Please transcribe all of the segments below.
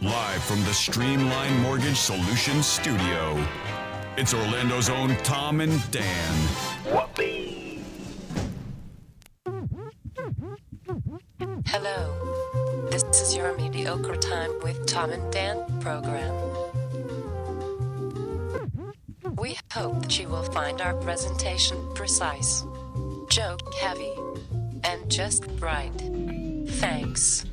Live from the Streamline Mortgage Solutions studio, it's Orlando's own Tom and Dan. Hello, this is your Mediocre Time with Tom and Dan program. We hope that you will find our presentation precise, joke heavy, and just right. Thanks.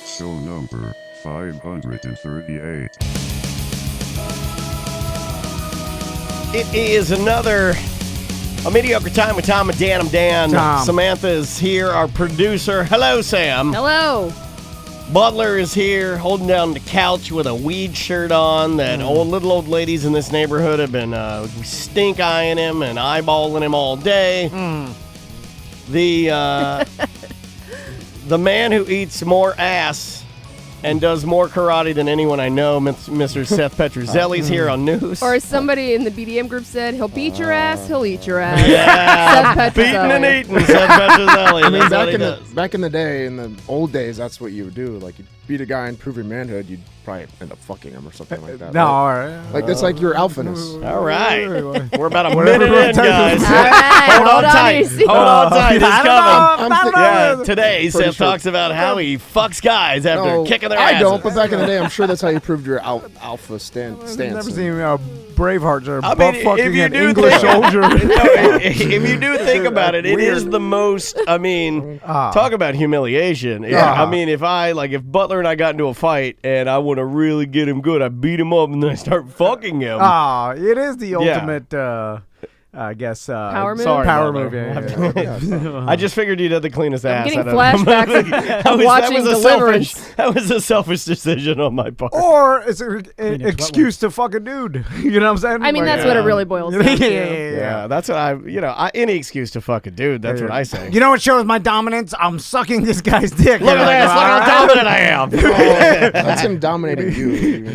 Show number 538. It is another A Mediocre Time with Tom and Dan. I'm Dan. Tom. Samantha is here, our producer. Hello, Sam. Hello. Butler is here, holding down the couch with a weed shirt on that little old ladies in this neighborhood have been stink-eyeing him and eyeballing him all day. The man who eats more ass and does more karate than anyone I know, Mr. Seth Petruzzelli's here on news. Or as somebody in the BDM group said, he'll beat your ass, he'll eat your ass. Yeah, Seth beating and Petruzzelli. eating, Seth Petruzzelli. I mean, That's what back in the day, in the old days, that's what you would do. Like, you'd beat a guy and prove your manhood, you'd probably end up fucking him or something like that. No, right? all right. Like, that's like your alphaness. All right. We're about a minute in, guys. All right, Hold on to tight. your seat. Hold on tight. It's coming. I'm thinking- Yeah, today Pretty Seth sure. talks about how he fucks guys after No, kicking their I asses. don't, but back in the day, I'm sure that's how you proved your alpha stance. I've never seen Braveheart or I mean, butt-fucking if you an do English think- soldier. If you do think about it, it is the most, talk about humiliation. I mean, if Butler and I got into a fight and I want to really get him good, I beat him up and then I start fucking him. It is the ultimate, I guess. Power move? Sorry, Power Butler. move, yeah. I just figured you'd have the cleanest ass. getting out of flashbacks that of was, watching Deliverance. That was a selfish decision on my part. Or it's an excuse to fuck a dude. You know what I'm saying? I mean, Like, that's what it really boils down to. Yeah, that's what any excuse to fuck a dude, that's what I say. You know what shows my dominance? I'm sucking this guy's dick. Look at this, look how dominant I am. That's him dominating you.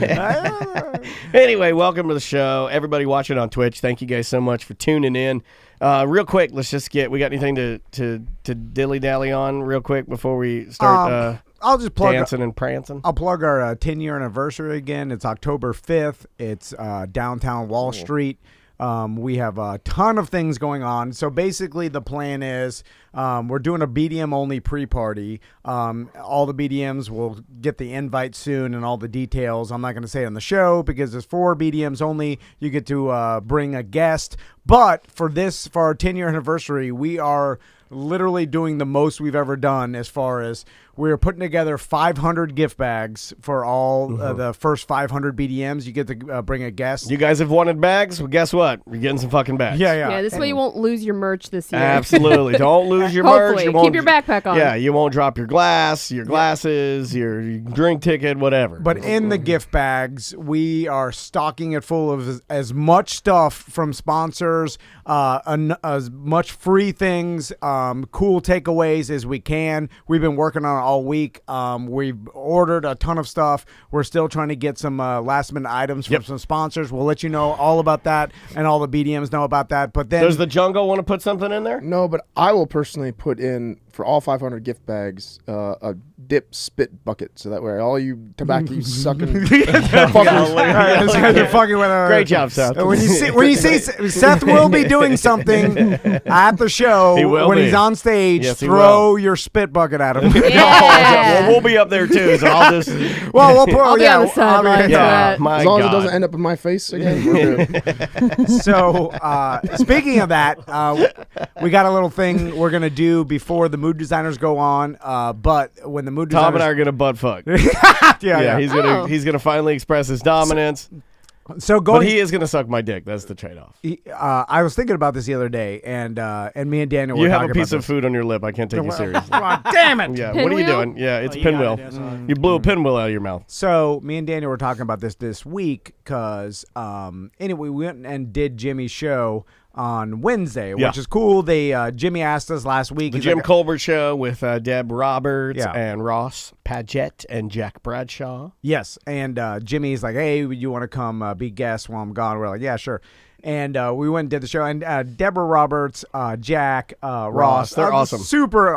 Anyway, welcome to the show. Everybody watching on Twitch, thank you guys so much for tuning in. Real quick, let's just we got anything to dilly-dally on real quick before we start I'll just plug dancing and prancing? I'll plug our 10-year anniversary again. It's October 5th. It's downtown Wall Street. We have a ton of things going on. So basically the plan is we're doing a BDM-only pre-party. All the BDMs will get the invite soon and all the details. I'm not going to say it on the show because it's for BDMs only. You get to bring a guest. But for our 10-year anniversary, we are literally doing the most we've ever done as far as we're putting together 500 gift bags for all the first 500 BDMs. You get to bring a guest. You guys have wanted bags? Well, guess what? You're getting some fucking bags. Yeah, this way you won't lose your merch this year. Absolutely. Don't lose your merch. Hopefully. You won't, Keep your backpack on. Yeah, you won't drop your glass, your glasses, your drink ticket, whatever. But in the gift bags, we are stocking it full of as much stuff from sponsors, as much free things, cool takeaways as we can. We've been working on it all week. We've ordered a ton of stuff. We're still trying to get some last minute items from some sponsors. We'll let you know all about that, and all the BDMs know about that. But then, does the jungle want to put something in there? No, but I will personally put in, for all 500 gift bags, a dip spit bucket. So that way all you tobacco sucking fuckers. You're fucking with our, Great job, Seth. When you see Seth will be doing something at the show He will when be. he's on stage. Yes, he throw your spit bucket at him. Yeah. Well, we'll be up there too, so I'll just. Well, we'll put. I'll be on the sidelines for Yeah, that. my As long as it God. doesn't end up in my face again, we're good. So, speaking of that, we got a little thing we're gonna do before the mood designers go on. But when the mood Tom and I designers, are gonna butt fuck. yeah, He's gonna finally express his dominance. So But he is going to suck my dick. That's the trade-off. I was thinking about this the other day, and me and Daniel were You have talking a piece about of food on your lip. I can't take you seriously. Damn it! Yeah, what are you Pinwheel? doing? Yeah, it's pinwheel. You blew a pinwheel out of your mouth. So me and Daniel were talking about this week because anyway, we went and did Jimmy's show on Wednesday, Yeah. which is cool. Jimmy asked us last week. The he's Jim like, Colbert Show with Deb Roberts Yeah. and Ross Paget and Jack Bradshaw. Yes, and Jimmy's like, hey, you want to come be guest while I'm gone? We're like, yeah, sure. And we went and did the show. And Deborah Roberts, Jack, Ross. They're awesome. Super,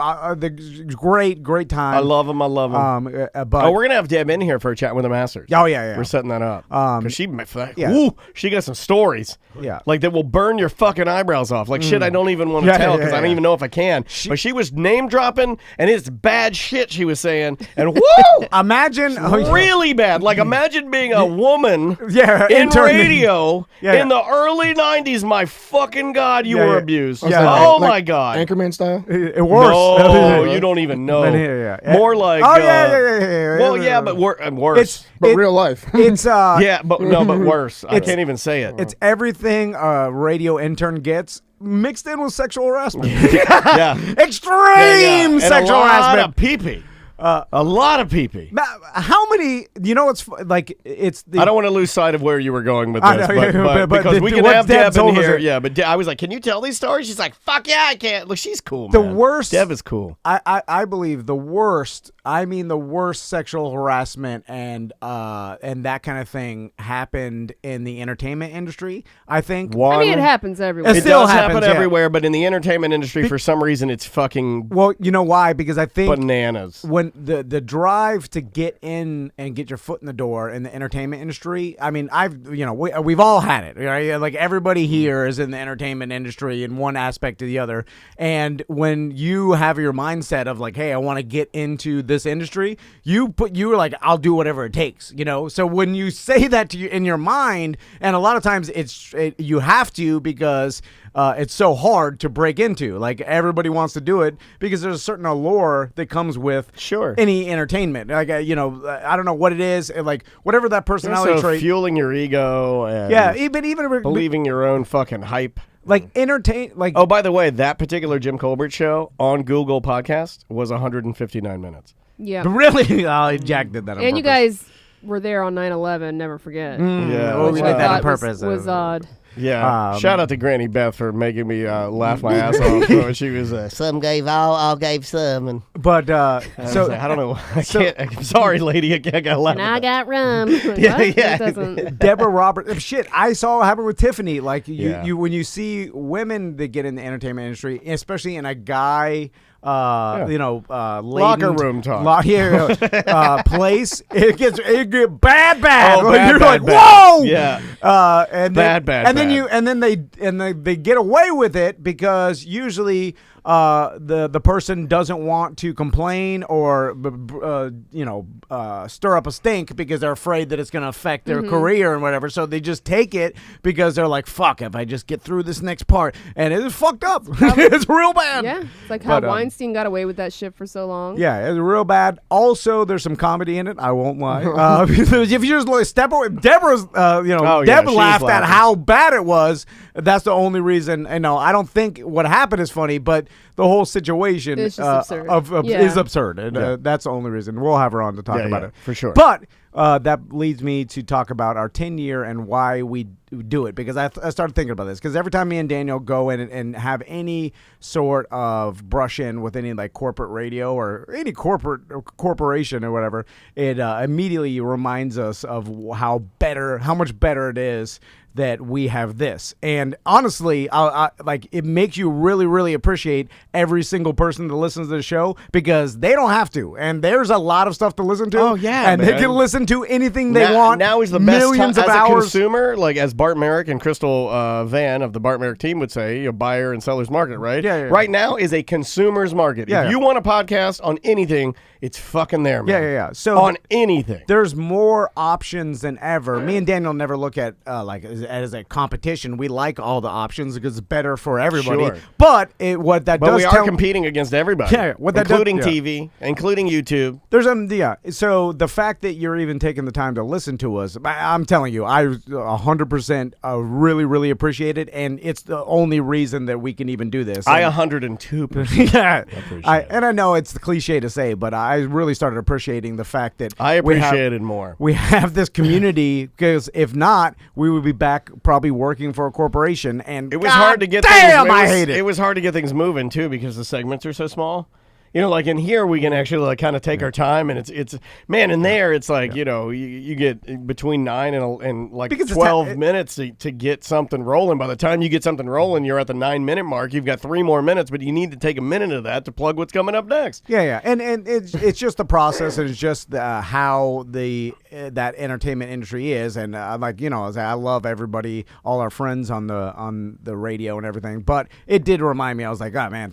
great time. I love them. But we're going to have Deb in here for a chat with the Masters. Oh, yeah. We're setting that up. Because she got some stories. Yeah. Like that will burn your fucking eyebrows off. Like shit I don't even want to tell because I don't even know if I can. But she was name dropping and it's bad shit she was saying. And woo! Imagine. Really bad. Like imagine being a woman Yeah, in intern- radio Yeah. in the early 90s. My fucking God, you Yeah, were yeah. abused. Yeah. Oh Like my God. Anchorman style. It worse. No, you don't even know. Yeah. More like. Oh, yeah. Well, yeah, but worse. But real life. It's Yeah, but worse. I can't even say it. It's everything a radio intern gets mixed in with sexual harassment. yeah. Extreme And sexual a lot harassment. of pee-pee. A lot of pee-pee. How many? You know, it's like it's. The, I don't want to lose sight of where you were going with I this, know, but, yeah, but because we can what have Deb Deb in told us here. it- Yeah, but I was like, can you tell these stories? She's like, fuck yeah, I can. Look, she's cool, The man. worst- Deb is cool. I believe the worst. I mean, the worst sexual harassment and that kind of thing happened in the entertainment industry. I think. I mean, it happens everywhere. It It still does happens, happen yeah. everywhere, but in the entertainment industry, for some reason, it's fucking Well, you know why? Because I think bananas. when the drive to get in and get your foot in the door in the entertainment industry, I mean, we've all had it, right? Like everybody here is in the entertainment industry in one aspect or the other. And when you have your mindset of like, hey, I want to get into this industry, you were like, I'll do whatever it takes, So when you say that to you in your mind, and a lot of times you have to because it's so hard to break into. Like everybody wants to do it because there's a certain allure that comes with any entertainment. Like I don't know what it is. Like whatever that personality Also trait. fueling your ego and Yeah, even believing your own fucking hype. like entertain. Like Oh, by the way, that particular Jim Colbert show on Google Podcast was 159 minutes. Yeah. really, Jack did that. On And you purpose. guys were there on 9/11. Never forget. Yeah, well, we Which I did that on thought purpose. Was odd. Yeah. Shout out to Granny Beth for making me laugh my ass off when she was some gave all gave some, and But I was like, I don't know. I can't. I'm sorry, lady. I got laugh. And I got rum. Like, Yeah, what? yeah. That doesn't. Deborah Roberts, shit, I saw it happen with Tiffany. Like Yeah. you when you see women that get in the entertainment industry, especially in a guy, laden, Locker room talk. Place, it gets bad. Oh, Like, bad, you're bad, like, bad. whoa, Yeah. and Bad, then they get away with it because usually the person doesn't want to complain or stir up a stink because they're afraid that it's going to affect their career and whatever. So they just take it because they're like, fuck, if I just get through this next part, and it is fucked up. It's real bad. Yeah. It's like how But, Weinstein got away with that shit for so long. Yeah, it's real bad. Also, there's some comedy in it. I won't lie. If you just like, step away, Deborah's, Deb she's laughed at laughing. how bad it was. That's the only reason. And no, I don't think what happened is funny, but the whole situation It's just absurd. is absurd, and that's the only reason. We'll have her on to talk about it for sure. But that leads me to talk about our 10-year and why we do it, because I started thinking about this because every time me and Daniel go in and have any sort of brush in with any like corporate radio or any corporation or whatever, it immediately reminds us of how much better it is that we have this. And honestly, like it makes you really, really appreciate every single person that listens to the show because they don't have to. And there's a lot of stuff to listen to. Oh, yeah, and they man. can listen to anything they want. Now is the best millions time of as hours. a consumer, like as Bart Merrick and Crystal Van of the Bart Merrick team would say, a buyer and seller's market, right? Yeah. Right now is a consumer's market. Yeah. If you want a podcast on anything, it's fucking there, man. Yeah. So on anything. There's more options than ever. Me and Daniel never look at like as a competition. We like all the options because it's better for everybody. Sure. But what that But does we are tell competing against everybody. Yeah, what that does- including yeah. TV, including YouTube. There's So the fact that you're even even taken the time to listen to us. I'm telling you, I 100% really, really appreciate it, and it's the only reason that we can even do this. I 102%. Yeah, appreciate and I know it's the cliche to say, but I really started appreciating the fact that I appreciate it more. We have this community, because if not, we would be back probably working for a corporation, and it was hard to get damn, things. I hate it. It was hard to get things moving too because the segments are so small. You know, like in here, we can actually like kind of take our time, and it's man. In there, it's like you know, you get between 9 and like 12 minutes to get something rolling. By the time you get something rolling, you're at the 9-minute mark. You've got 3 more minutes, but you need to take a minute of that to plug what's coming up next. Yeah, and it's just the process, and it's just how that entertainment industry is, and like you know, I love everybody, all our friends on the radio and everything, but it did remind me. I was like, oh man,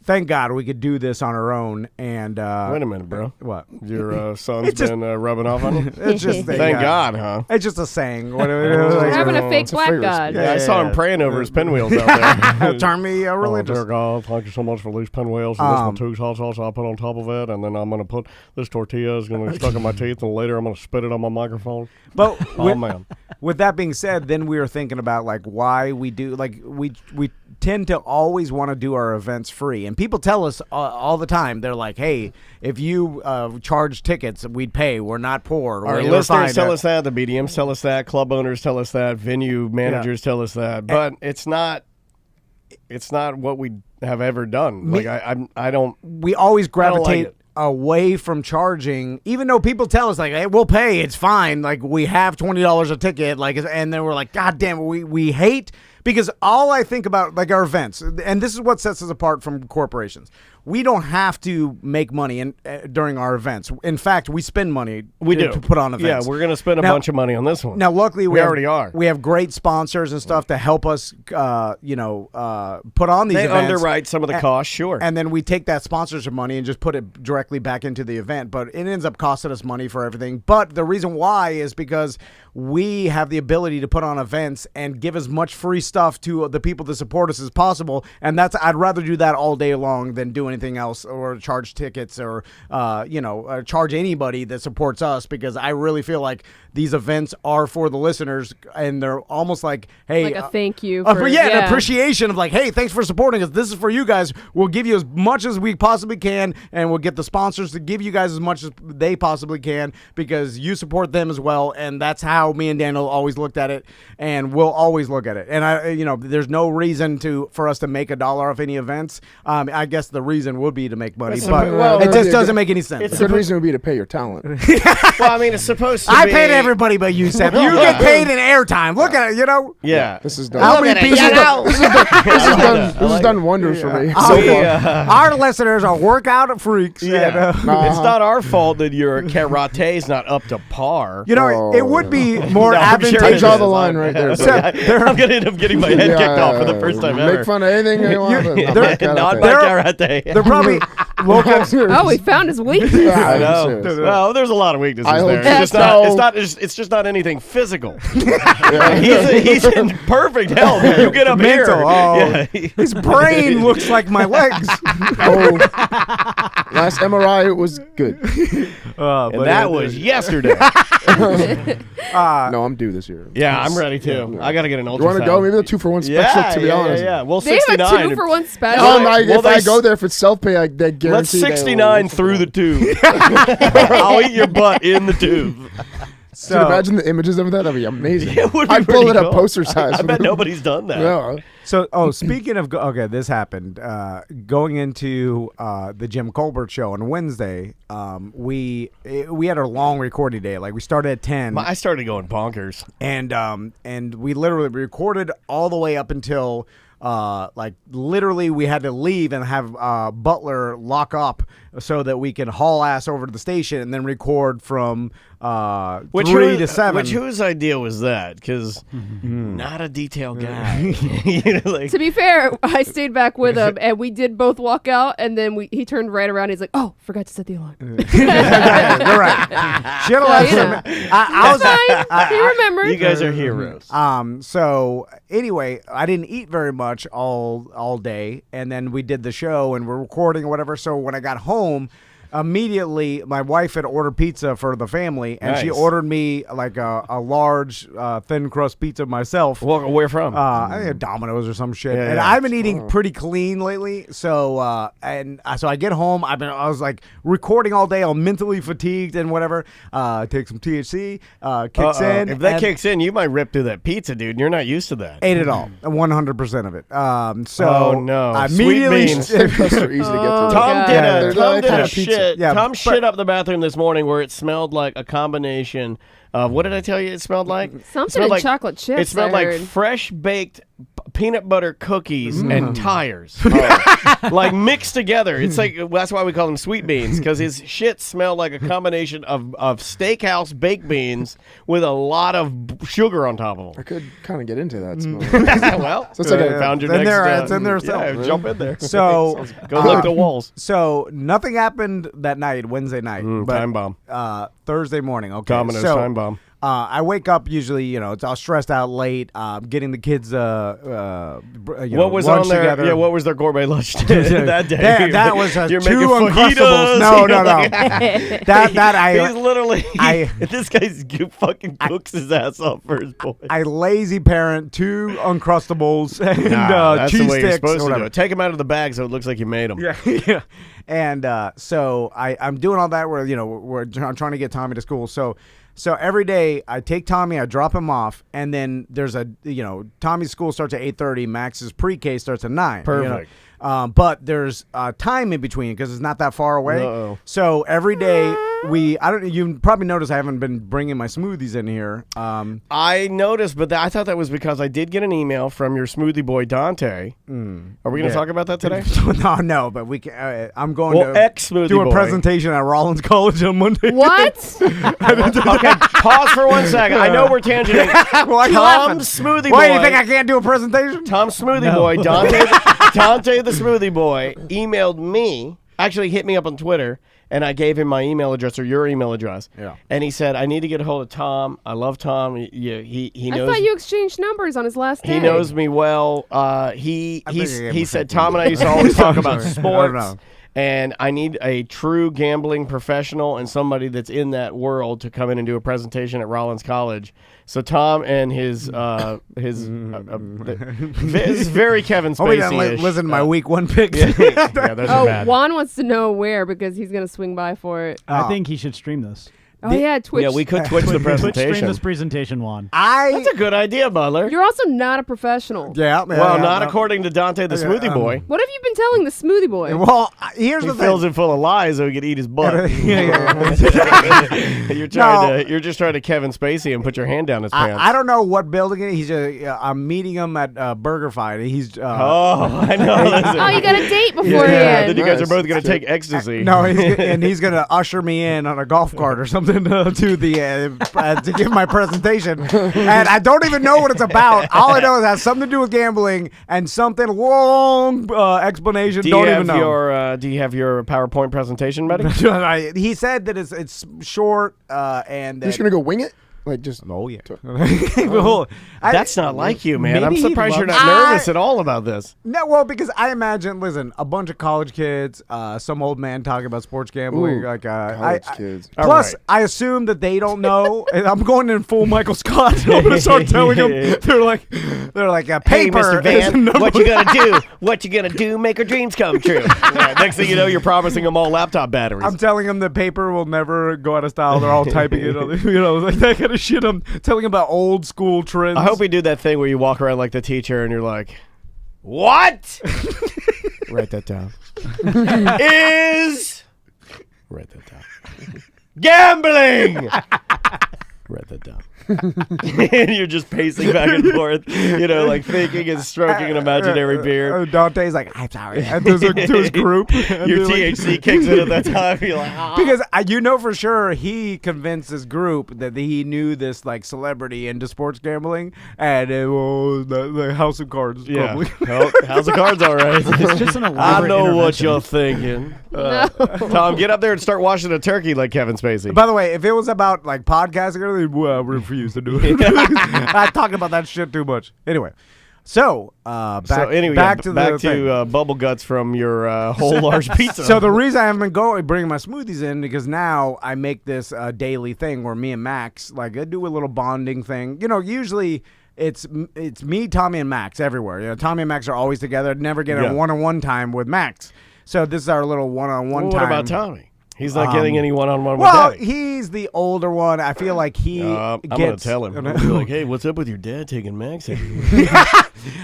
Thank God we could do this on our own. And wait a minute, bro. What? Your son's been rubbing off on you? It's just thank God, huh? It's just a saying. We're having a fake black god. Yeah, I saw him praying over his pinwheels out there. Turn me religious. Oh, dear God, thank you so much for these pinwheels. And this one too, hot sauce I put on top of it, and then I'm gonna put this tortilla is gonna be stuck in my teeth, and later I'm gonna spit it on my microphone. But man. With that being said, then we were thinking about like why we do like we tend to always want to do our events free, and people tell us all the time, they're like, hey, if you charge tickets, we'd pay, we're not poor. Our listeners tell us that, the BDMs tell us that, club owners tell us that, venue managers tell us that, but it's not what we have ever done. Like I don't, we always gravitate like away from charging, even though people tell us like, hey, we'll pay, it's fine, like we have $20 a ticket, like, and then we're like, God damn, we hate, because all I think about, like, our events, and this is what sets us apart from corporations. We don't have to make money during our events. In fact, we spend money to put on events. Yeah, we're going to spend a bunch of money on this one. Now, luckily, we already are. We have great sponsors and stuff to help us, put on these events. They underwrite some of the costs, sure. And then we take that sponsorship money and just put it directly back into the event. But it ends up costing us money for everything. But the reason why is because we have the ability to put on events and give as much free stuff to the people that support us as possible. And I'd rather do that all day long than do anything else or charge tickets or charge anybody that supports us, because I really feel like these events are for the listeners, and they're almost like, hey, like a thank you for an appreciation of like, hey, thanks for supporting us, this is for you guys, we'll give you as much as we possibly can, and we'll get the sponsors to give you guys as much as they possibly can, because you support them as well. And that's how me and Daniel always looked at it, and we'll always look at it. And there's no reason for us to make $1 off any events. I guess the reason would be to make money, but it just doesn't make any sense. A good reason would be to pay your talent. Well, I mean, it's supposed to I be. paid everybody but you, Seth. You get paid in airtime. Look at it, Yeah. This is done. How many people? This has done wonders for me so far. Our listeners are workout freaks. Yeah. It's not our fault that your karate is not up to par. It would be more I'm advantageous. sure I draw the line right there. I'm going to end up getting my head kicked off for the first time ever. Make fun of anything you want. Not my karate. They're probably Oh, we found his weakness. I know. Well, there's a lot of weaknesses there. It's just not anything physical. He's in perfect health. You get up here. His brain looks like my legs. Last MRI was good. And that was yesterday. No, I'm due this year. Yeah, I'm ready too. I got to get an ultrasound. You want to go? Maybe the 2-for-1 special, to be honest. Yeah. Well, They have 69. a 2-for-1 special. If I go there for self-pay, they guarantee Let's 69 through the tube. I'll eat your butt in the tube. So, can you imagine the images of that? That'd be amazing. It would be I'd pull it up cool. poster size. I bet nobody's done that. Yeah. So, speaking of, this happened. Going into the Jim Colbert show on Wednesday, we had a long recording day. Like, we started at 10. I started going bonkers. And we literally recorded all the way up until literally we had to leave and have Butler lock up so that we can haul ass over to the station and then record from 3 to 7. Whose idea was that? Because not a detail guy. To be fair, I stayed back with him, and we did both walk out, and then he turned right around. He's like, "Oh, forgot to set the alarm." You're right. She had a lot of fine. He remembered. You guys are heroes. So anyway, I didn't eat very much all day, and then we did the show and we're recording or whatever. So when I got home, immediately my wife had ordered pizza for the family, and she Nice. ordered me like a large thin crust pizza myself. Well, where from? I think Domino's or some shit. Yeah, and yeah. I've been eating pretty clean lately. So so I get home. I was like recording all day. I'm mentally fatigued and whatever. Take some THC. Kicks in. If that and kicks in, you might rip through that pizza, dude. And you're not used to that. ate it all, 100% of it. So Oh, no. I Sweet immediately beans. Cups are easy to get Oh, to. Tom God. did They're a, Tom like did kind a of pizza. shit. Yeah, Tom but- shit up the bathroom this morning where it smelled like a combination of, what did I tell you it smelled like? Something It smelled in like, chocolate chips. It smelled I like heard. fresh baked peanut butter cookies and tires, like mixed together. It's like that's why we call them sweet beans, because his shit smelled like a combination of steakhouse baked beans with a lot of sugar on top of I them. could kind of get into that smell. Well, So it's like a- found your it's in next. there, it's in there Yeah, still. jump in there. So Go lick the walls. So nothing happened that night, Wednesday night. but, Time bomb. Thursday morning. Okay. Domino's so, time bomb. I wake up usually, it's all stressed out late. Getting the kids, What was lunch on there? together. Yeah, what was their gourmet lunch that day? That was You're two making Uncrustables. fajitas. No. He's I literally. I- This guy's fucking cooks his ass off for his boys. I lazy parent 2 Uncrustables and That's cheese the way you're sticks. supposed or to do whatever. it. Take them out of the bag so it looks like you made them. Yeah. And so I'm doing all that where, we're trying to get Tommy to school. So every day I take Tommy, I drop him off, and then there's Tommy's school starts at 8:30. Max's pre-K starts at 9. Perfect. But there's time in between because it's not that far away. Uh-oh. So every day you probably noticed I haven't been bringing my smoothies in here. I noticed, but I thought that was because I did get an email from your smoothie boy, Dante. Are we going to talk about that today? no, but we can. I'm going Well, to ex-smoothie do a boy. presentation at Rollins College on Monday. What? Okay, pause for 1 second. I know we're tangenting. Why are you laughing? Tom's smoothie boy. Why do you think I can't do a presentation? Tom's smoothie boy, Dante the smoothie boy, emailed me, actually hit me up on Twitter, and I gave him my email address or your email address. Yeah. And he said, I need to get a hold of Tom. I love Tom. He I knows. thought you exchanged numbers on his last day. He knows me well. He think I gave him said 50. Tom and I used to always talk about Sorry. I don't sports. know. And I need a true gambling professional and somebody that's in that world to come in and do a presentation at Rollins College. So Tom and his this is very Kevin Oh, wait, Spacey-ish. listen to my week 1 picks. Yeah, those are Oh, bad. Juan wants to know where because he's going to swing by for it. I think he should stream this. Oh, yeah, Twitch. Yeah, we could Twitch the Twitch stream presentation. this presentation, Juan. That's a good idea, Butler. You're also not a professional. Well, not according to Dante the smoothie boy. What have you been telling the smoothie boy? Well, here's He the fills thing. it full of lies so he could eat his butt. You're just trying to Kevin Spacey and put your hand down his pants. I don't know what building it is. I'm meeting him at Burger Fight. He's Oh, I know. Oh, you got a date Yeah, beforehand. then you guys are Nice. both going to take ecstasy. no, he's gonna usher me in on a golf cart or something to the to give my presentation, and I don't even know what it's about. All I know is it has something to do with gambling and something long explanation. Do Don't you even have know. do you have your PowerPoint presentation ready? He said that it's short and You're just gonna go wing it, like just. oh yeah. That's not like you, man. I'm Maybe he surprised you're loves- not nervous at all about this. No, well, because I imagine, listen, a bunch of college kids, some old man talking about sports gambling, Ooh, like college kids. All Plus, right. I assume that they don't know. And I'm going in full Michael Scott. I'm gonna start telling them. They're like a Hey, paper. Mr. is Van, a number. what you gonna do? What you gonna do? Make our dreams come true. Yeah, next thing you know, you're promising them all laptop batteries. I'm telling them the paper will never go out of style. They're all typing it, like that kind of shit. I'm telling them about old school trends. I hope we do that thing where you walk around like the teacher and you're like, "What?" Write that down. Is write that down. Gambling. Write that down. And you're just pacing back and forth, like thinking and stroking an imaginary beard. Dante's like, I'm sorry. And to his group. And Your they're like- THC kicks in at that time. You're like, ah. Because for sure he convinced his group that he knew this like celebrity into sports gambling and the House of Cards. Yeah. Probably. How's the cards all right? It's just an I elaborate know what intervention. you're thinking. Tom, get up there and start washing a turkey like Kevin Spacey. By the way, if it was about like podcasting, I refuse to do it. I talk about that shit too much. Anyway, So, back to back the thing. to bubble guts from your whole large pizza. So the reason I haven't been bringing my smoothies in because now I make this daily thing where me and Max I do a little bonding thing. Usually it's me, Tommy, and Max everywhere. Tommy and Max are always together. Never get a one-on-one time with Max. So this is our little one-on-one time. What about Tommy? He's not getting any one-on-one with Well, Daddy. he's the older one. I feel like I'm going to tell him. I'm gonna be like, hey, what's up with your dad taking Max everywhere?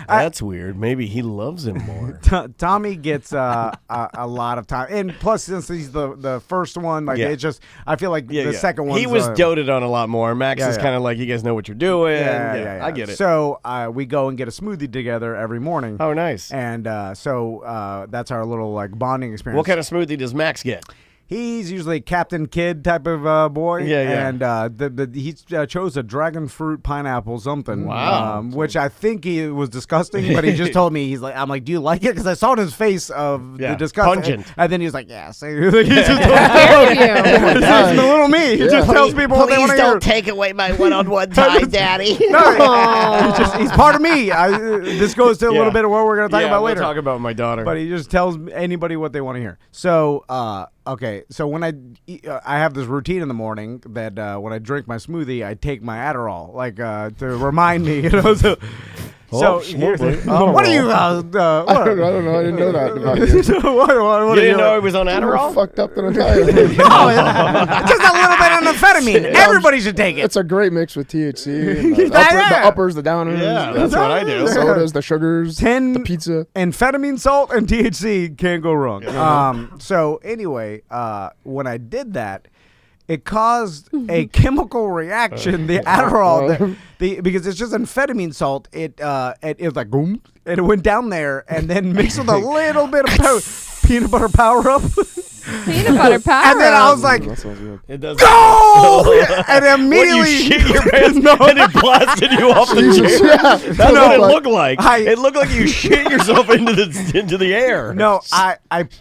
That's weird. Maybe he loves him more. Tommy gets a lot of time. And plus, since he's the first one, it's just, I feel like the second one. He was doted on a lot more. Max is kind of like, you guys know what you're doing. Yeah. I get it. So we go and get a smoothie together every morning. Oh, nice. And so that's our little bonding experience. What kind of smoothie does Max get? He's usually Captain Kid type of boy. Yeah. And he chose a dragon fruit pineapple something. Wow. Which I think he was disgusting, but he just told me, I'm like, do you like it? Because I saw in his face of the disgust. Pungent. And then he was like, yes. He just How dare you? He's the little me. He just tells people what they want to hear. Please don't take away my one-on-one time, Daddy. He's part of me. This goes to a little bit of what we're going to talk about later. We'll talk about my daughter. But he just tells anybody what they want to hear. So, okay, so when I have this routine in the morning that when I drink my smoothie, I take my Adderall, to remind me, So here's what are you? I don't know. I didn't know that about you. What you didn't know he was on Adderall? Fucked up than entirely. Just a little bit of amphetamine. Everybody should take it. It's a great mix with THC. The uppers, the downers. Yeah, that's what I do. The sodas, the sugars, 10 the pizza. Amphetamine, salt, and THC can't go wrong. So anyway, when I did that, it caused a chemical reaction. The Adderall, because it's just amphetamine salt. It was like boom, and it went down there, and then mixed with a little bit of peanut butter power up. Peanut butter power. And then I was like, That sounds good. It does. go! And immediately, When you shit your pants and it blasted you off the chair. Yeah. That's what it looked like. It looked like you shit yourself into the air. No, I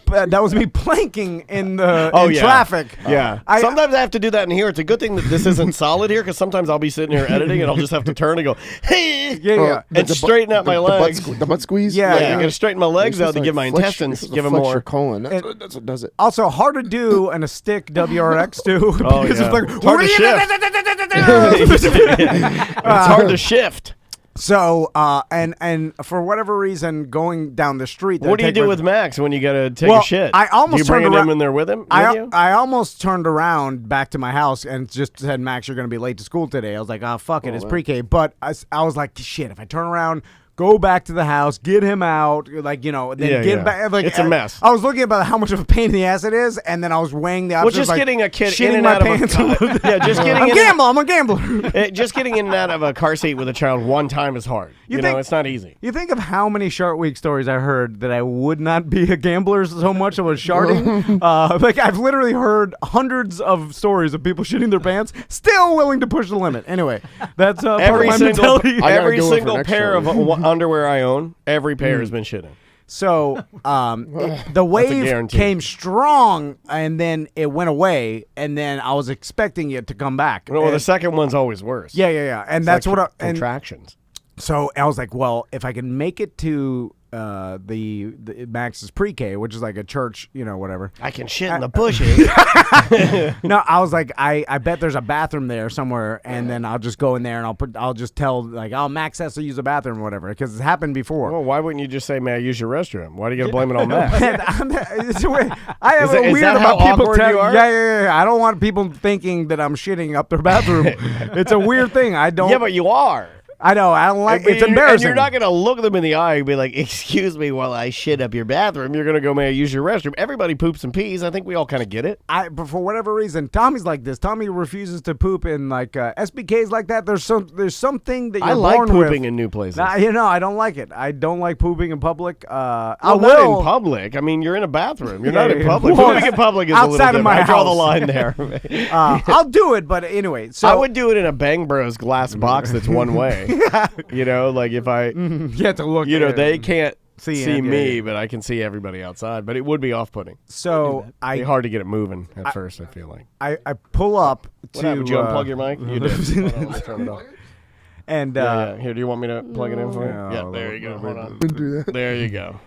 that was me planking in the yeah. traffic. Yeah. Sometimes I have to do that in here. It's a good thing that this isn't solid here, because sometimes I'll be sitting here editing and I'll just have to turn and go, hey, Yeah. and straighten out my legs. The butt squeeze? Yeah. I got to straighten my legs out to give my intestines, give them more. Your colon. That's what does it. Also, hard to do in a stick WRX too. Oh, because yeah. it's like, It's hard to shift. It's hard to shift. So, and for whatever reason, going down the street. What do you do with Max when you got to take Well, a shit? I almost do you bring turned him around- in there with him? I almost turned around back to my house and just said, Max, you're going to be late to school today. I was like, oh, fuck it. It's pre-K. But I was like, shit, if I turn around, go back to the house, get him out, then get back. Like, it's a mess. I was looking about how much of a pain in the ass it is, and then I was weighing the options. Well, just getting a kid in shitting and my out pants. of a just getting I'm a gambler. just getting in and out of a car seat with a child one time is hard. You know, it's not easy. You think of how many Shark Week stories I heard that I would not be a gambler so much I was sharding. I've literally heard hundreds of stories of people shitting their pants, still willing to push the limit. Anyway, that's part of my mentality. Every single pair of underwear I own, every pair has been shitting. So the wave came strong, and then it went away, and then I was expecting it to come back. Well, the second one's always worse. Yeah, and that's what contractions. So I was like, well, if I can make it to the Max's pre-K, which is like a church, whatever. I can shit in the bushes. No, I was like, I bet there's a bathroom there somewhere, and then I'll just go in there and I'll just tell Max has to use the bathroom or whatever, because it's happened before. Well, why wouldn't you just say, may I use your restroom? Why do you got to blame it on Max? I have a weird about people telling. Yeah. I don't want people thinking that I'm shitting up their bathroom. It's a weird thing. I don't. Yeah, but you are. I know. I don't like. It's embarrassing. And you're not going to look them in the eye and be like, "Excuse me, while I shit up your bathroom." You're going to go, "May I use your restroom?" Everybody poops and pees. I think we all kind of get it. But for whatever reason, Tommy's like this. Tommy refuses to poop in SBKs like that. There's something that you're I like born pooping with. in new places. I don't like it. I don't like pooping in public. Not in public. I mean, you're in a bathroom. You're not in public. Well, Pooping in public is outside a little of my different. I draw the house. line there. I'll do it, but anyway. So I would do it in a Bang Bros glass box that's one way. Like if I, you have to look. They can't see me, yeah. but I can see everybody outside. But it would be off-putting. So It'd be hard to get it moving at first. I feel like. I pull up What to. happened? Did you unplug your mic? You did. Hold on, let me turn it off. And Here, do you want me to plug it in for you? No, Yeah, there you go. Hold on. Do that. There you go.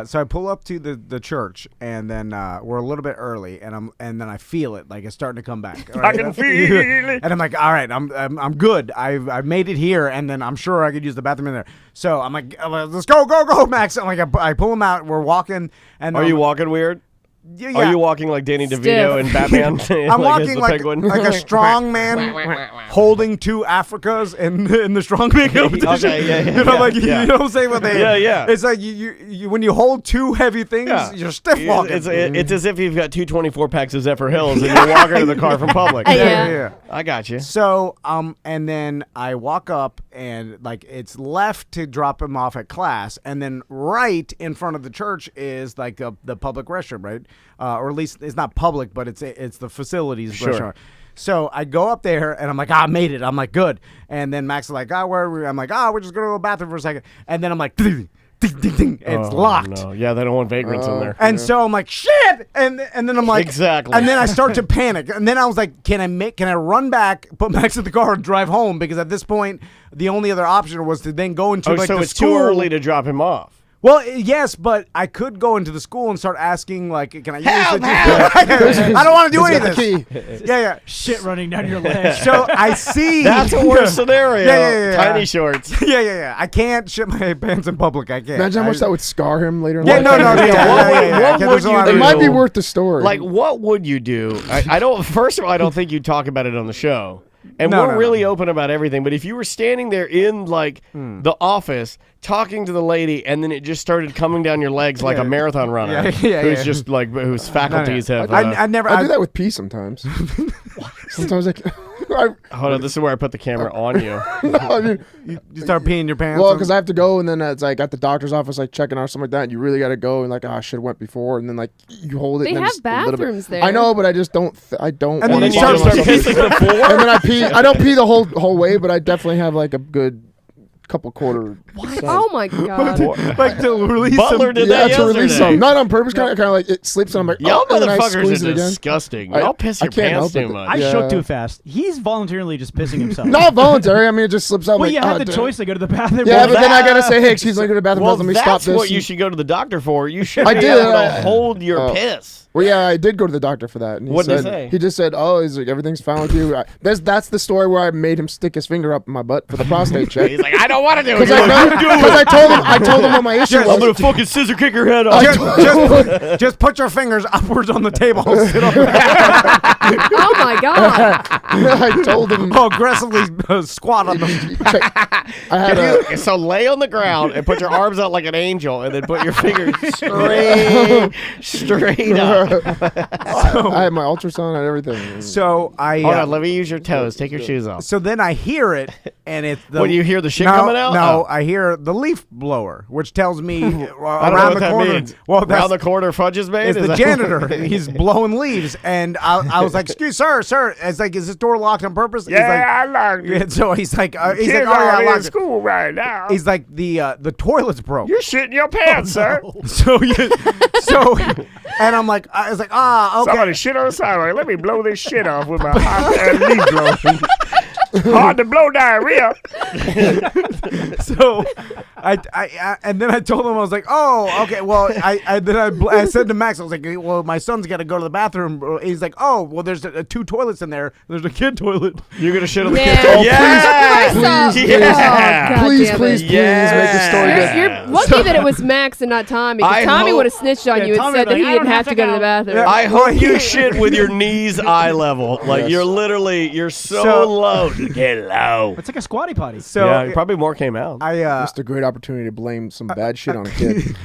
so I pull up to the church, and then we're a little bit early, and then I feel it, like it's starting to come back. I can feel it. And I'm like, all right, I'm good. I've made it here, and then I'm sure I could use the bathroom in there. So I'm like, let's go, Max. I'm like, I pull him out. We're walking, and Are you walking weird? Yeah. Are you walking like Danny DeVito in Batman? I'm walking as the like penguin? a strong man holding two Africas in the strongman competition. Okay, yeah, you know, like yeah. you know what I'm saying? What they, Yeah. It's like you when you hold two heavy things, you're stiff walking. It's as if you've got 224 packs of Zephyr Hills and you're walking to the car from Publix. Yeah. I got you. So and then I walk up, and like it's left to drop him off at class, and then right in front of the church is like the public restroom, right? Or at least it's not public, but it's the facilities restroom. So I go up there, and I'm like, I made it. I'm like, good. And then Max is like, where are we? I'm like, we're just going to go to the bathroom for a second. And then I'm like, ding, ding, ding, ding. And it's locked. No. Yeah, they don't want vagrants in there. And so I'm like, shit. And then I'm like, exactly. And then I start to panic. And then I was like, can I run back, put Max in the car, and drive home? Because at this point, the only other option was to then go into so the it's school. too early to drop him off. Well, yes, but I could go into the school and start asking, like, can I use Help, the help. I don't want to do any of Got this. the key. Yeah. Shit running down your leg. So I see. That's a worse scenario. Yeah. Tiny shorts. Yeah. I can't shit my pants in public. I can't. Imagine how much that would scar him later in Yeah, life. no. What would you It do? might be worth the story. Like, what would you do? I don't. First of all, I don't think you'd talk about it on the show. And No, we're no, really no. open about everything. But if you were standing there in like the office talking to the lady, and then it just started coming down your legs like a marathon runner, who's just like whose faculties have. I never. I do that with pee sometimes. Sometimes Hold on, this is where I put the camera on you. I mean, You start peeing your pants. well, because I have to go, and then it's like at the doctor's office, like checking out or something like that. And you really got to go, and like, I should have went before, and then like you hold it. They and then have just a little bit. bathrooms there. I know, but I just don't. I don't. And want then to you bother start myself. pissing before? And then I pee. I don't pee the whole way, but I definitely have like a good couple quarter. Oh my god. like to release Butler some. did Yeah, that to release yesterday. some. Not on purpose, kind of like it sleeps, and I'm like, Y'all and then I motherfuckers squeeze are it again. disgusting. I- Y'all piss I your can't pants help too it. much. I Yeah. shook too fast. He's voluntarily just pissing himself. Not voluntary. I mean, it just slips out. Well, like, you had the damn. choice to go to the bathroom. Yeah, but then I that- gotta say, hey, excuse me, go to the bathroom. Well, Let me that's stop this. what you should go to the doctor for. You should I be did. able to hold your Oh. piss. Well, yeah, I did go to the doctor for that. And he What'd he said, say? He just said, "Oh, he's like everything's fine with you." That's the story where I made him stick his finger up my butt for the prostate check. He's like, I don't want to do it. Because I told him what my issue I'm was. gonna fucking scissor kick your head off. Just put your fingers upwards on the table. Sit on Oh my god. I told him. aggressively squat on the. I had a, So lay on the ground and put your arms out like an angel, and then put your fingers straight up. I had my ultrasound and everything. So I. Hold on, let me use your toes. Take your shoes off. So then I hear it, and it's the. When you hear the shit no, coming out? No, Oh. I hear the leaf blower, which tells me I don't know around what the that corner. means. Well, that's Around the corner, fudge is made. it's Is the that- janitor. He's blowing leaves, and I was like, "Excuse, sir." It's like, "Is this door locked on purpose?" I locked it. And so he's like, "Oh yeah, in locked it." school right now. He's like, "The toilet's broke." You're shitting your pants, sir. So, and I'm like, I was like, okay. Somebody shit on the sidewalk. Let me blow this shit off with my hot leaf blower. Hard to blow diarrhea. So, I and then I told him, I was like, oh, okay. Well, I said to Max, I was like, well, my son's got to go to the bathroom. He's like, oh, well, there's two toilets in there. There's a kid toilet. You're gonna shit on the Man. kid's toilet. Christ up. Yeah. Oh, God please, damn please, it. please make the story good. You're lucky that it was Max and not Tommy, because I Tommy hope- would have snitched on Yeah, you and Tommy said would that be he like, I didn't don't have to go to the bathroom. Yeah. I hope you shit with your knees eye level. Like Yes. you're literally you're so low. Get low. It's like a squatty potty. So Yeah, probably more came out. I Just a great opportunity to blame some bad shit on a kid.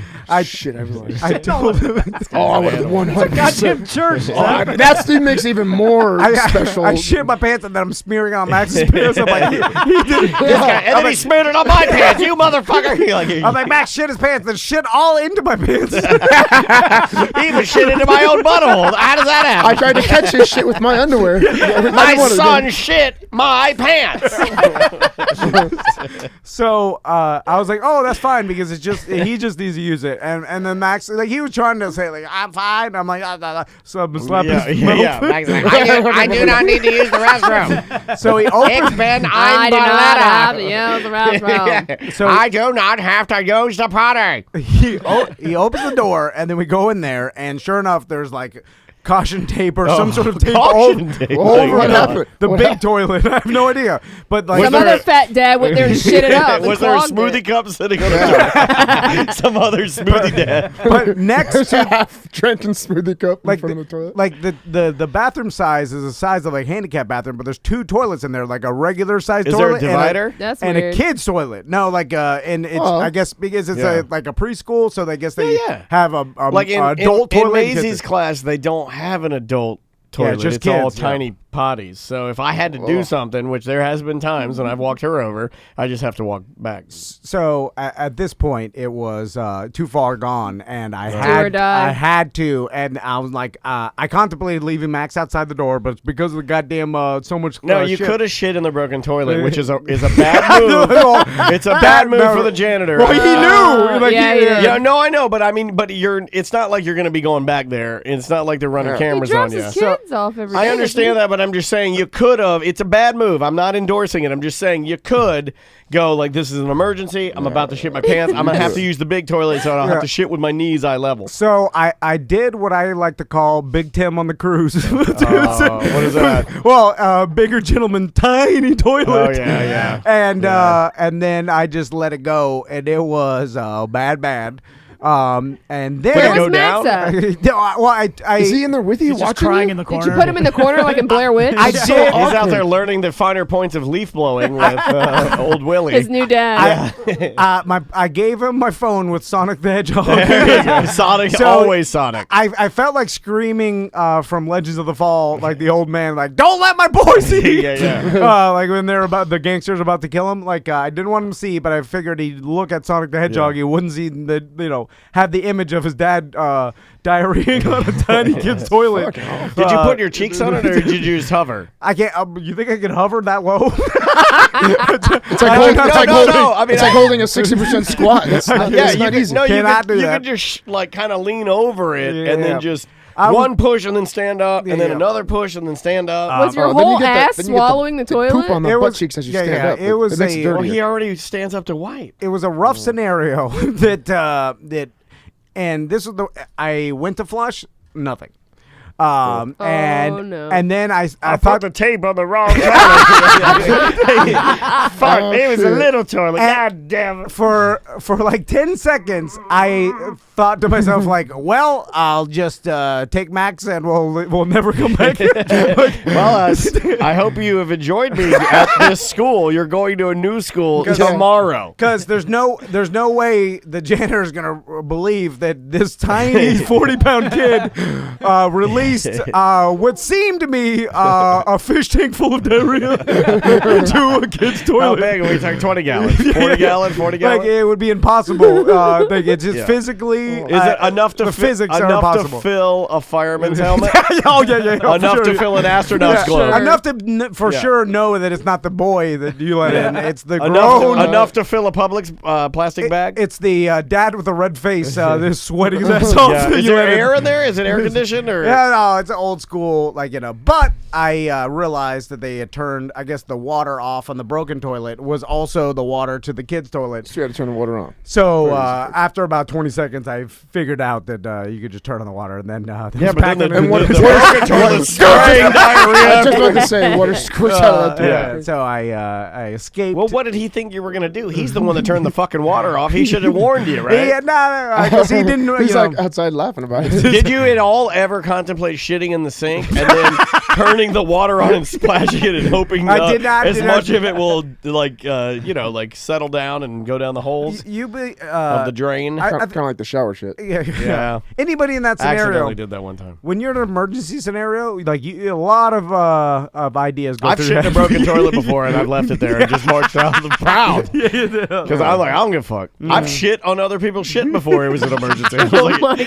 Shit everyone. I told him. Oh, I would have 100%. Goddamn church. That Steve makes even more special. I shit my pants and then I'm smearing on Max's pants. I'm like, he did. And then he smeared it on my pants. You motherfucker. I'm like, Max shit his pants, then shit all into my pants. He even shit into my own butthole. How does that happen? I tried to catch his shit with my underwear. My son shit my tight pants. So I was like, oh, that's fine because it's just he just needs to use it. And then Max, like he was trying to say like I'm fine. I'm like so I'm slapping his mouth. Max is like, I do not need to use the restroom. So he opened. Ich bin I ein do not have to Balletta. use the restroom. So I do not have to use the potty. he opens the door and then we go in there and sure enough there's like caution tape or some sort of tape Caution tape. Over what happened? the What big happened? toilet. I have no idea. But like Some other fat dad went there and shit it up. and Was there a clogged smoothie it. cup sitting on the toilet? Some other smoothie dad. but next There's a to half Trenton smoothie cup like in front of the toilet. like the bathroom size is the size of like handicap bathroom, but there's 2 toilets in there, like a regular size Is toilet there a divider? That's and weird. a kid's toilet. No, like and it's Oh. I guess because it's Yeah. like a preschool, so I guess they Yeah. have a Like in adult in toilet. and kids. Maisie's class, they don't have an adult toilet. just it's all kids, yeah. tiny potties. So if I had to do something, which there has been times when I've walked her over, I just have to walk back. So at this point, it was too far gone, and or die. I had to, and I was like, I contemplated leaving Max outside the door, but it's because of the goddamn so much. No, you shit. could have shit in the broken toilet, which is a bad move. It's a bad move for the janitor. Well, he knew. Like, yeah, yeah. Yeah, no, I know, but I mean, it's not like you're going to be going back there. It's not like they're running He cameras on drops you. his kids off every day. I understand that, but I'm just saying you could have. It's a bad move. I'm not endorsing it. I'm just saying you could go like, this is an emergency. I'm about to shit my pants. I'm going to have to use the big toilet, so I don't have to shit with my knees eye level. So I did what I like to call Big Tim on the cruise. What is that? Well, bigger gentleman, tiny toilet. Oh, yeah. And then I just let it go, and it was bad. And then Where go was Max down? at? well, I Is he in there with you He's just watching crying you? in the Did corner. you put him in the corner like in Blair Witch? I did. He's out there learning the finer points of leaf blowing with old Willie. His new dad. I gave him my phone with Sonic the Hedgehog. Sonic, So- always Sonic. I felt like screaming from Legends of the Fall, like the old man, like "Don't let my boy see!" Yeah. Like when they're the gangsters about to kill him. Like I didn't want him to see, but I figured he'd look at Sonic the Hedgehog. He wouldn't see have the image of his dad diarrheaing on a tiny kid's toilet. Did you put your cheeks on it, or did you just hover? I can't. You think I can hover that low? It's like holding, I mean, it's like holding a 60% squat. It's not, Yeah, it's you not could, easy. no, you Cannot could, do you that. could just like kind of lean over it and Yeah. then just I would- one push and then stand up and then Yeah. another push and then stand up. Was your then you whole get that- ass then you get swallowing the toilet? Poop on the It butt was- cheeks as you yeah, stand yeah, up. it was makes a- it Well, dirtier. he already stands up to wipe. It was a rough scenario that and this was I went to flush, nothing. And no. and then I I thought put the tape on the wrong toilet. Fuck, it was a little toilet. God damn it. for like 10 seconds I thought to myself like, well, I'll just take Max and we'll never come back. Well, I hope you have enjoyed me at this school. You're going to a new school tomorrow. Because there's no way the janitor is gonna believe that this tiny 40-pound kid released what seemed to me a fish tank full of diarrhea to a kid's How toilet. big are we talking? 20 gallons? 40 gallon? 40 gallon? Like it would be impossible. Like it's just Yeah. physically. Is it enough to the physics are enough impossible. to fill a fireman's helmet? Oh yeah. Oh, Enough for to sure. fill an astronaut's Yeah, glove? enough to for sure know that it's not the boy that you let in. It's the grown. Enough to fill a Publix plastic bag? It's the dad with a red face that's sweating his ass off. Yeah. that Is you there let in. air in there? Is it air conditioned? Or? Yeah, no, it's an old school, But I realized that they had turned, I guess, the water off on the broken toilet was also the water to the kids' toilet. So you had to turn the water on. So after about 20 seconds, I figured out that you could just turn on the water and then Yeah, but then the what- broken toilet's spraying I diarrhea. was just about to say, water squirts out of that toilet. So I escaped. Well, what did he think you were going to do? He's the one that turned the fucking water off. He should have warned you, right? Yeah, no, because he didn't. He's you know, like outside laughing about it. Did you at all ever contemplate shitting in the sink and then turning the water on and splashing it and hoping I did not- as did much not- of it will like settle down and go down the holes you be of the drain? I- Kind of like the shower shit. yeah. Anybody in that I scenario, accidentally did that one time. when you're in an emergency scenario, like a lot of ideas go I've through shit in your a broken head. toilet before and I've left it there and just marched out proud. Because I'm like, I don't give a fuck. I've shit on other people's shit before it was an emergency.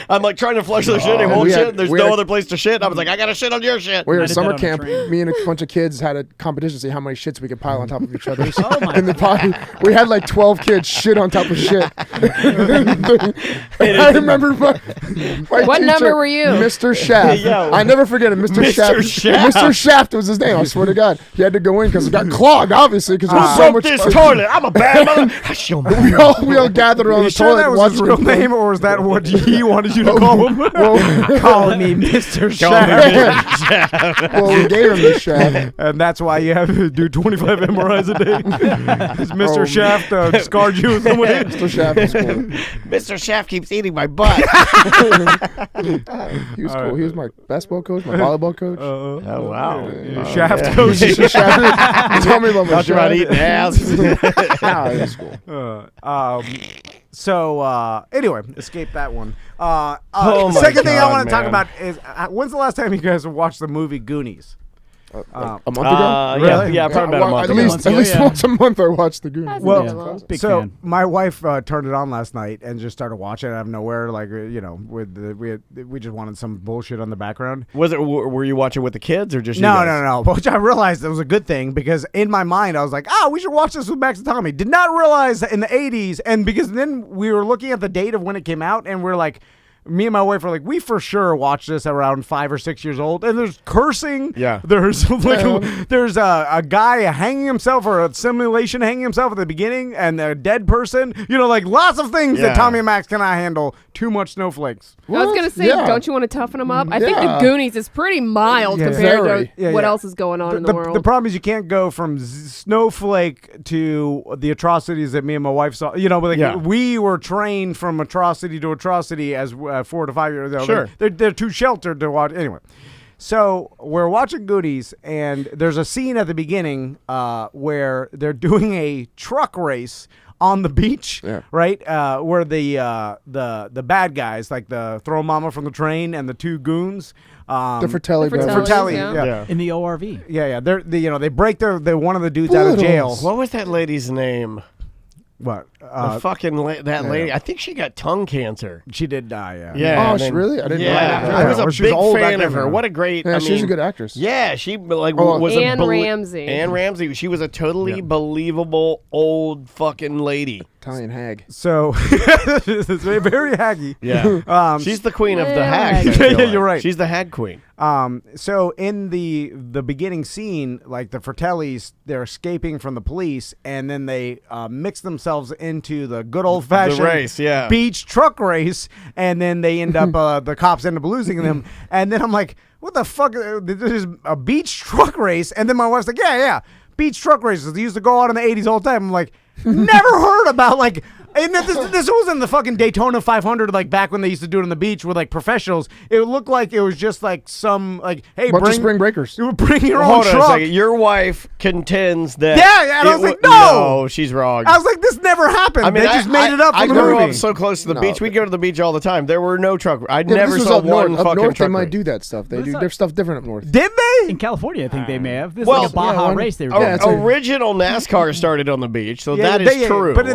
I'm like trying to flush their shit. It won't we had- shit. There's we no had- other place Mr. Shit. I was like, I got to shit on your shit. We were I at did summer that on the camp. train. Me and a bunch of kids had a competition to see how many shits we could pile on top of each other. Oh my in the potty. We had like 12 kids shit on top of shit. I remember my What teacher, number were you? Mr. Shaft. Yo. I never forget it. Mr. Shaft. Shaft. Mr. Shaft was his name. I swear to God. He had to go in because it got clogged, obviously, because there was so Broke much. this toilet. I'm a bad mother. Hush your mouth. We all gathered around Are the you sure toilet. that was his watching real him name, or was that what he wanted you to call him? Calling me Mr. Call me Shaft. Mr. Shaft. Well, we gave him the Shaft. And that's why you have to do 25 MRIs a day. Because Mr. Shaft scarred you in some way. Mr. Shaft was cool. Mr. Shaft keeps eating my butt. He was cool. He was my basketball coach, my volleyball coach. Oh, wow. Shaft yeah. coach. Mr. Shaft. Tell me about my Talked about Shaft. eating ass. Nah, he was cool. So anyway, escape that one. Oh my second thing I God, want to talk man. about is when's the last time you guys have watched the movie Goonies? A month ago? Really? Yeah, probably about a month At ago. least once a month I watch the Goonies. Hasn't Well, been long. Big so fan. my wife turned it on last night and just started watching it out of nowhere. Like we just wanted some bullshit on the background. Was it? Were you watching with the kids or just you No, guys? no. Which I realized it was a good thing because in my mind I was like, we should watch this with Max and Tommy. Did not realize that in the 80s, and because then we were looking at the date of when it came out, and we're like, me and my wife were like, we for sure watched this around 5 or 6 years old, and there's cursing. Yeah. There's there's a guy hanging himself or a simulation hanging himself at the beginning, and a dead person. Like lots of things that Yeah. Tommy and Max cannot handle. Too much snowflakes. I was gonna say, Yeah. don't you want to toughen them up? I think the Yeah. Goonies is pretty mild Yeah. compared Very. to Yeah, what yeah. else is going on in the world. The problem is you can't go from snowflake to the atrocities that me and my wife saw. Yeah. We were trained from atrocity to atrocity as 4 to 5 years old. Sure. They're too sheltered to watch. Anyway, so we're watching Goonies, and there's a scene at the beginning where they're doing a truck race on the beach, Yeah. right? Where the bad guys, like the throw mama from the train and the two goons, The Fratelli The brothers. Fratelli, Fratelli, yeah. yeah. In the ORV. Yeah. They break their one of the dudes out of jail. Poodles. What was that lady's name? What? The fucking that lady. I think she got tongue cancer. She did die. Yeah. Yeah. Oh, and she then- really? I didn't know Yeah, that. I was Yeah, a she was big old back fan of then. her. What a great. Yeah, I she's mean, a good actress. Yeah, she Oh, was Anne a Ramsey. Anne Ramsey. She was a totally believable old fucking lady. Italian hag. So it's very haggy. Yeah. She's the queen of the Yeah. hags. I Yeah, feel yeah, like. you're right. She's the hag queen. So in the beginning scene, like the Fratellis, they're escaping from the police, and then they mix themselves into the good old fashioned The race, yeah. beach truck race, and then they end up the cops end up losing them, and then I'm like, what the fuck? This is a beach truck race, and then my wife's like, yeah, beach truck races. They used to go out in the 80s all the time. I'm like, never heard about like. And this wasn't the fucking Daytona 500 like back when they used to do it on the beach with like professionals. It looked like it was just like some like, hey, Bunch of spring breakers. bring your own Hold on a truck. second. Your wife contends that. Yeah, and I was like, no! she's wrong. I was like, this never happened. I mean, they just made it up for I the grew movie. up so close to the No. beach. We'd go to the beach all the time. There were no truck. I Yeah, but never this was saw up one north. Up fucking north, truck they might race. do that stuff. There's stuff different up north. Did they? In California, I think they may have. This is Well, like a Baja yeah, race. They were O- doing. it's like- original NASCAR started on the beach, so Yeah, that is they- true. but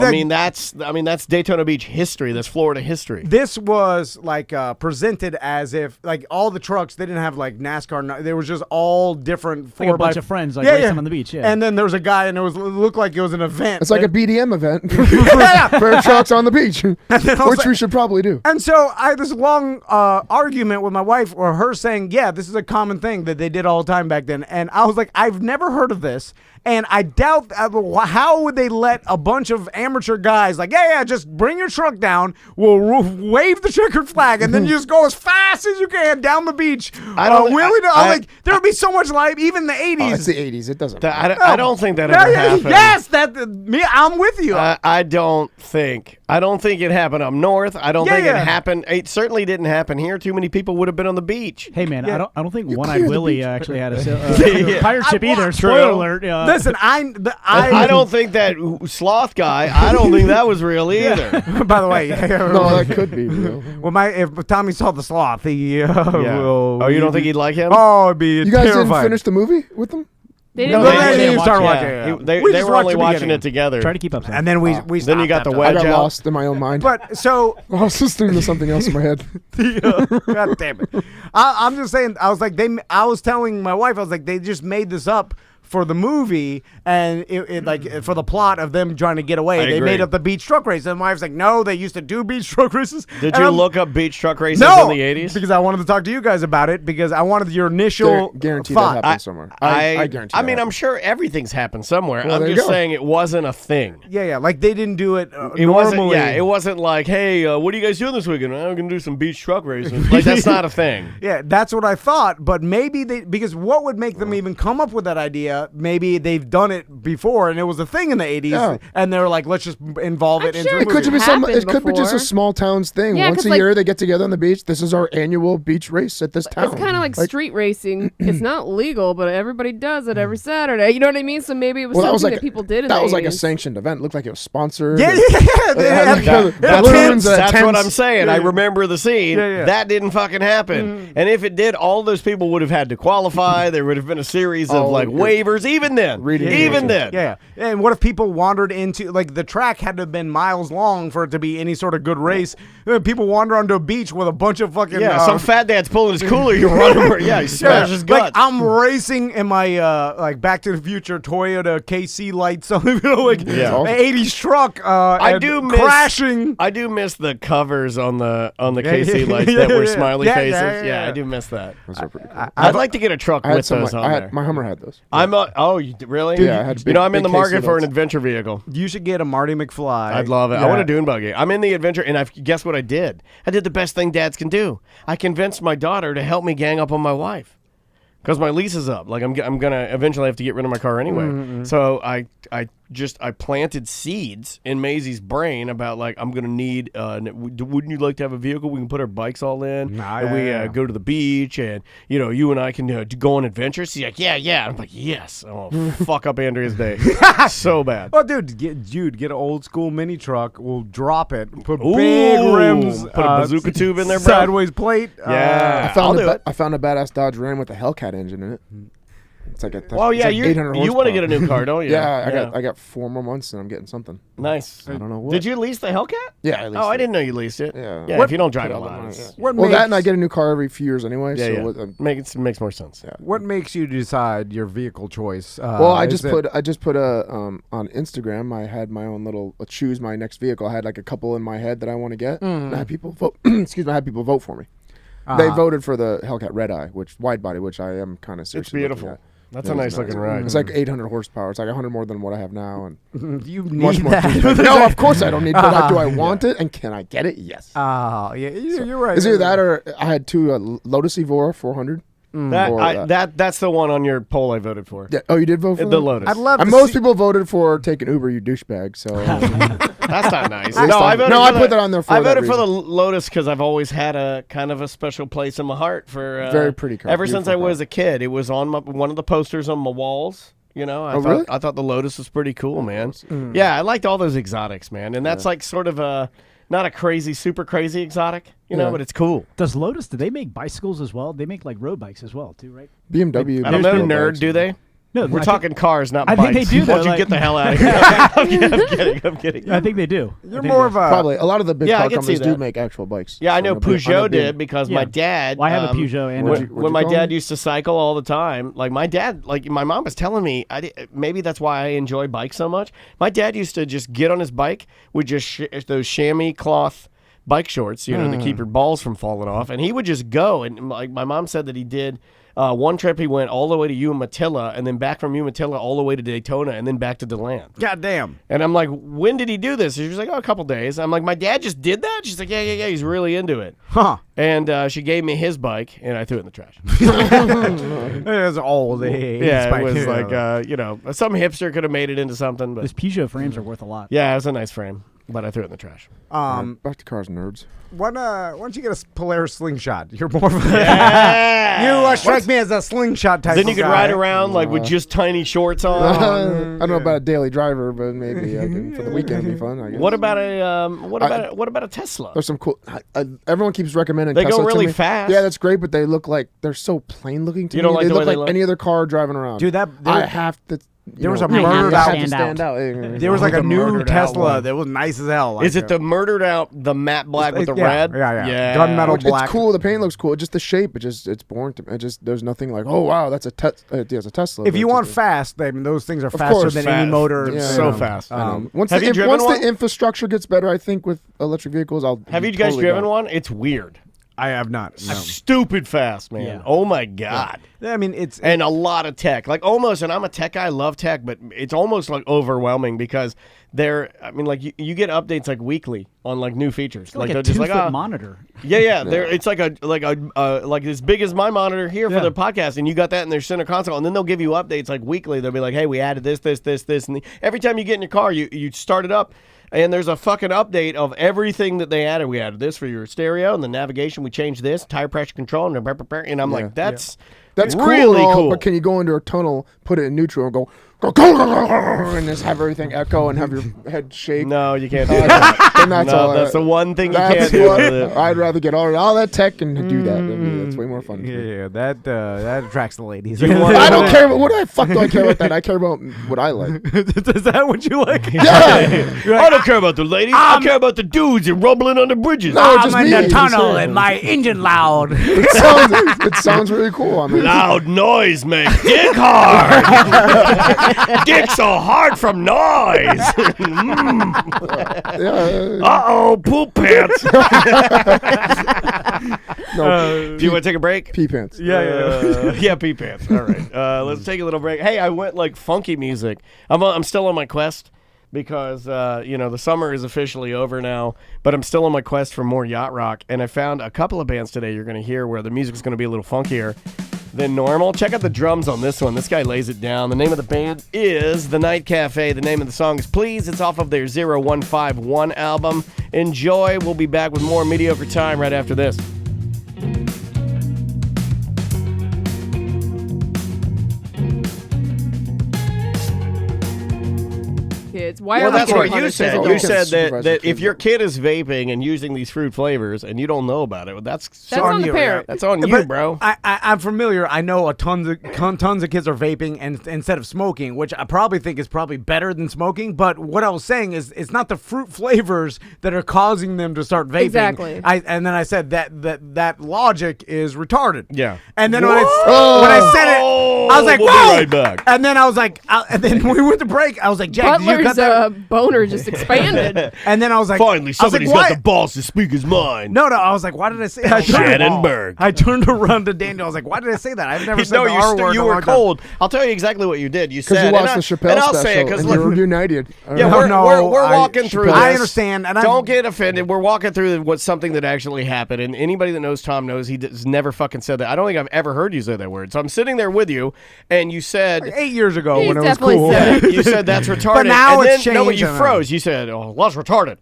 I mean, that's Daytona Beach history. That's Florida history. This was like presented as if like all the trucks, they didn't have like NASCAR. They was just all different. like a bunch of friends, like racing on the beach. Yeah. And then there was a guy, and it looked like it was an event. It's like a BDM event Yeah. for trucks on the beach, then I was which like- we should probably do. And so I had this long argument with my wife, or her saying, yeah, this is a common thing that they did all the time back then. And I was like, I've never heard of this. And I doubt, how would they let a bunch of amateur guys, like, yeah, just bring your truck down, we'll wave the checkered flag, and then you just go as fast as you can down the beach. There would be so much life, even in the 80s. Oh, it's the 80s. It doesn't. I don't think that Yeah, ever yeah, happened. yes, I'm with you. I don't think it happened up north. I don't think yeah. it happened. It certainly didn't happen here. Too many people would have been on the beach. Hey man, Yeah. I don't think You One-Eyed clear the Willie beach. actually had a pirate ship either. True. Spoiler alert. Listen, I don't think that sloth guy. I don't think that was real either. By the way, No, that could be real. well, if Tommy saw the sloth, he Yeah. will. Oh, you don't think he'd like him? Oh, it'd be You guys terrifying. didn't finish the movie with them? They No, didn't they didn't watch start it. watching Yeah, it. they We just were only watched the watching beginning. it together. Try to keep up. Seth. And then we Then you stopped got the after wedge I got out. lost in my own mind. But so I was listening to something else in my head. God damn it! I'm just saying. I was like, I was telling my wife, I was like, they just made this up for the movie and it like for the plot of them trying to get away. I They agree. made up the beach truck race. And my wife's like, no, they used to do beach truck races. Did And you I'm- look up beach truck races No, in the 80s? because I wanted to talk to you guys about it because I wanted your initial Guaranteed thought. that happened somewhere. I guarantee. I that mean, I'm happened. sure everything's happened somewhere. Well, I'm there you just go. saying it wasn't a thing. Yeah, like they didn't do it, It normally. wasn't. Yeah, it wasn't like, hey, what are you guys doing this weekend? I'm gonna do some beach truck racing. Like that's not a thing. Yeah, that's what I thought. But maybe because what would make them even come up with that idea? Maybe they've done it before and it was a thing in the 80s, Yeah. and they were like, let's just involve it I'm into sure a it movie. It could be some. happened It could be just a before. small towns thing. Yeah, Once 'cause, a like- year, they get together on the beach. This is our annual beach race at this town. It's kind of like street racing. It's not legal, but everybody does it every Saturday. You know what I mean? So maybe it was Well, that was something like that people did in that the was like a 80s. sanctioned event. It looked like it was sponsored. Yeah, and- yeah, It had like yeah. the balloons, That's tents. what I'm saying. I remember the scene. Yeah, yeah. That didn't fucking happen. And if it did, all those people would have had to qualify. There would have been a series of Oh, like you're waivers. Even then, reading even into it. then, Yeah, and what if people wandered into like the track had to have been miles long for it to be any sort of good race? People wander onto a beach with a bunch of fucking some fat dad's pulling his cooler. You run over. Yeah, he smashes his guts. Like I'm racing in my like Back to the Future Toyota KC lights on, like Yeah. awesome. 80s truck. I and do miss crashing. I do miss the covers on the KC yeah, lights yeah, that were yeah. smiley Yeah, faces. yeah, Yeah, yeah. I do miss that. Those are pretty cool. I'd like to get a truck I had with some. those Like, on I there. had my Hummer had those. Really? Dude, yeah, I had you big- know, I'm in big the market KC for an lights. adventure vehicle. You should get a Marty McFly. I'd love it. I Yeah. want a dune buggy. I'm in the adventure, and guess what I did? I did the best thing dads can do. I convinced my daughter to help me gang up on my wife because my lease is up. Like I'm gonna eventually have to get rid of my car anyway. So I planted seeds in Maisie's brain about like I'm gonna need. Wouldn't you like to have a vehicle we can put our bikes all in? Nah, and we yeah. go to the beach, and you and I can go on adventures. She's like, yeah. I'm like, yes. Oh, fuck up Andrea's day so bad. Oh, dude, get an old school mini truck. We'll drop it. Put Ooh, big rims. put a bazooka tube in there, bro. Sideways plate. Yeah. I found a badass Dodge Ram with a Hellcat engine in it. It's like a. Well, yeah, it's like 800 you want to get a horsepower. new car, don't you? Yeah, I got 4 more months and I'm getting something. Nice. I don't know what. Did you lease the Hellcat? Yeah, I leased Oh, I it. didn't know you leased it. Yeah. Yeah. What- If you don't drive Put a all the lot, money, it's- yeah. What Well, makes, that and I get a new car every few years anyway. yeah, so yeah. what, Makes more sense. yeah. what makes you decide your vehicle choice? Well, I is just it- put a on Instagram. I had my own little choose my next vehicle. I had like a couple in my head that I want to get. And I had people vote. Excuse me, I had people vote for me. They voted for the Hellcat Red Eye, which wide body, which I am kind of seriously. It's beautiful. looking at. That's Yeah, a it's nice looking ride. It's like 800 horsepower. It's like 100 more than what I have now, and you much need more. that. No, of course I don't need. But do I want it? And can I get it? Yes. Oh, yeah, you're right. Is either that or I had two Lotus Evora 400. That's the one on your poll I voted for. Yeah. Oh, you did vote for The that? Lotus. I'd love to And most see- people voted for taking Uber, you douchebag. So That's not nice. least No, I voted. I for put that on there for I that voted for the reason. Lotus because I've always had a kind of a special place in my heart for Very pretty car, Ever since I beautiful was car. a kid, it was on one of the posters on my walls. You know, Oh, really? I thought the Lotus was pretty cool, man. Yeah, I liked all those exotics, man, and that's like sort of a not a crazy, super crazy exotic, you know, Yeah. but it's cool. Does Lotus? Do they make bicycles as well? They make like road bikes as well, too, right? BMW. I don't know, road nerd. bikes. Do they? No, We're I talking cars, not I bikes. think they do, Why though, don't you like- get the hell out of here? I'm kidding. I think they do. You're more of a Probably a lot of the big Yeah, I car can see companies do that. make actual bikes. Yeah, I So know no big- Peugeot no big- did because Yeah. my dad. Well, I have a Peugeot and What'd a- you when my call dad them? used to cycle all the time, like my dad, like my mom was telling me, maybe that's why I enjoy bikes so much. My dad used to just get on his bike with just those chamois cloth bike shorts, you know, to keep your balls from falling off, and he would just go. And like my mom said that he did. One trip he went all the way to Umatilla, and then back from Umatilla all the way to Daytona, and then back to DeLand. goddamn. And I'm like, when did he do this? She was like, oh, a couple days. I'm like, my dad just did that? She's like, yeah, he's really into it. Huh? And she gave me his bike, and I threw it in the trash. It was old. Yeah, it was like, some hipster could have made it into something. But Those Peugeot frames are worth a lot. yeah, it was a nice frame. but I threw it in the trash. Back to cars, nerds. Why don't you get a Polaris slingshot? You're more of a you strike me as a slingshot type. Then you of could guy. ride around like with just tiny shorts on. I don't know about a daily driver, but maybe for the weekend it'd be fun. I guess. What about a Tesla? There's some cool. Everyone keeps recommending. They Tesla go really to me. fast. Yeah, that's great, but they look like they're so plain looking to You me. don't like they the look way they like look? any other car driving around. Dude, I have to. There was a I have murdered to out. stand out. There was like a new murdered out Tesla one. that was nice as hell. Is it the murdered out, the matte black with the Yeah, red? yeah. Gunmetal black. It's cool. The paint looks cool. Just the shape. It's boring to me. There's nothing like, oh wow, that's a it's a Tesla. If you want just fast, those things are Of faster course, than fast. any motor. They're Yeah, so I know. fast. Once Have you driven once one? the infrastructure gets better, I think with electric vehicles, I'll. Have you guys totally driven go. one? It's weird. I have not. No. Stupid fast, man. Yeah. Oh my god. I mean, it's And a lot of tech, like almost. And I'm a tech guy. I love tech, but it's almost like overwhelming because I mean, like you get updates like weekly on like new features. Like they're a just like 2-foot monitor. Yeah. It's like like as big as my monitor here for the podcast, and you got that in their center console, and then they'll give you updates like weekly. They'll be like, hey, we added this, and every time you get in your car, you start it up. And there's a fucking update of everything that they added. We added this for your stereo and the navigation. We changed this, tire pressure control, and I'm like, that's really cool. cool. But can you go into a tunnel, put it in neutral, and go, and just have everything echo and have your head shake? No, you can't do that. And that's all. That's the one thing you That's can't do. what with it. I'd rather get all that tech and do that. I mean, that's way more fun. yeah, that attracts the ladies. I don't care about what the fuck do I care about that. I care about what I like. Is that what you like? Yeah. I don't care about the ladies. I care about the dudes and rumbling under bridges. No, just me. and my engine loud. It sounds really cool. I mean, Loud noise makes dick hard. Dick so hard from noise. Uh-oh, poop pants. no, Do you want to take a break? pee pants. Yeah, pee pants. All right. Let's take a little break. Hey, I went like funky music. I'm still on my quest because the summer is officially over now, but I'm still on my quest for more yacht rock, and I found a couple of bands today you're going to hear where the music's going to be a little funkier than normal. Check out the drums on this one. This guy lays it down. The name of the band is The Night Cafe. The name of the song is Please. It's off of their 0151 album. Enjoy. We'll be back with more Mediocre Time right after this. Kids. Why Well, are we that's getting what you punished? said. Oh, You you said can't that supervise your if kids. your kid is vaping and using these fruit flavors and you don't know about it, that's on the you, parent. That's on you, But bro. I'm familiar. I know tons of kids are vaping and instead of smoking, which I probably think is probably better than smoking. But what I was saying is, it's not the fruit flavors that are causing them to start vaping. Exactly. And then I said that logic is retarded. Yeah. And then when I said it, I was like, We'll be whoa! right back. And then I was like, and then we went to break. I was like, Jack, did you cut Butler's that? boner just expanded. And then I was like, Finally, somebody's I was like, got the balls to speak his mind. No, I was like, why did I say that? Shannonberg. I turned around to Daniel. I was like, why did I say that? I've never said No, the R word. you in a were long time. cold. I'll tell you exactly what you did. You Because said, you watched and the Chappelle and I'll special say it because and you're united. yeah, No, we're walking through this. I understand, and don't get offended. We're walking through what's something that actually happened, and anybody that knows Tom knows he's never fucking said that. I don't think I've ever heard you say that word. So I'm sitting there with you, and you said 8 years ago He's when it was definitely cool. said it. you said that's retarded. But now and it's then, no, but changed, you I know. froze. You said, "Oh, that's retarded."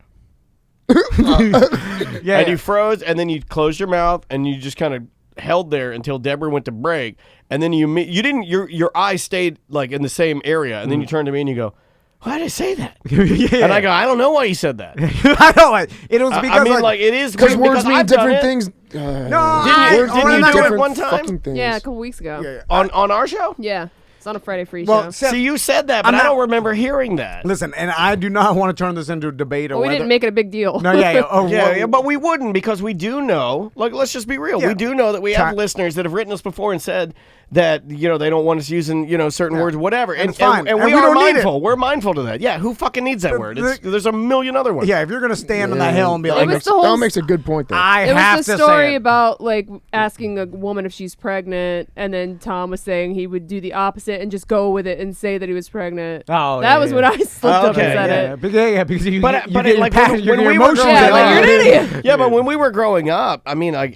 Yeah, And you froze, and then you closed your mouth, and you just kind of held there until Deborah went to break, and then you didn't. Your eyes stayed like in the same area, and then you turned to me and you go, "Why did I say that?" yeah. And I go, "I don't know why you said that." I know it. It was because I mean, like it is Because words mean I've done different it. things. no, Didn't you do it different one time? fucking things. Yeah, a couple weeks ago. on our show. Yeah. It's on a Friday free Well, show. Seth, See, you said that, but I'm I not- don't remember hearing that. listen, and I do not want to turn this into a debate. Or Well, we whether, didn't make it a big deal. No, yeah, or Yeah, but we wouldn't because we do know. Like, let's just be real. Yeah. We do know that we have Ti- listeners that have written us before and said that they don't want us using certain words, whatever. And it's fine. And And we we are don't need mindful. We're mindful to that. Yeah, who fucking needs that word? There's a million other ones. Yeah, if you're gonna stand on that hill and be like, was the whole That makes a good point, though. I It have was the to say story it. about like asking a woman if she's pregnant, and then Tom was saying he would do the opposite and just go with it and say that he was pregnant. Oh, that yeah, was yeah. when I slipped up Okay, and said Yeah, it. because you, But you get like passion, when your we were emotions growing Yeah, out. like you're an idiot. Yeah, but when we were growing up, I mean, I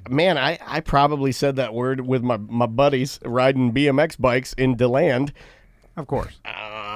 probably said that word with my buddies riding BMX bikes in DeLand. Of course.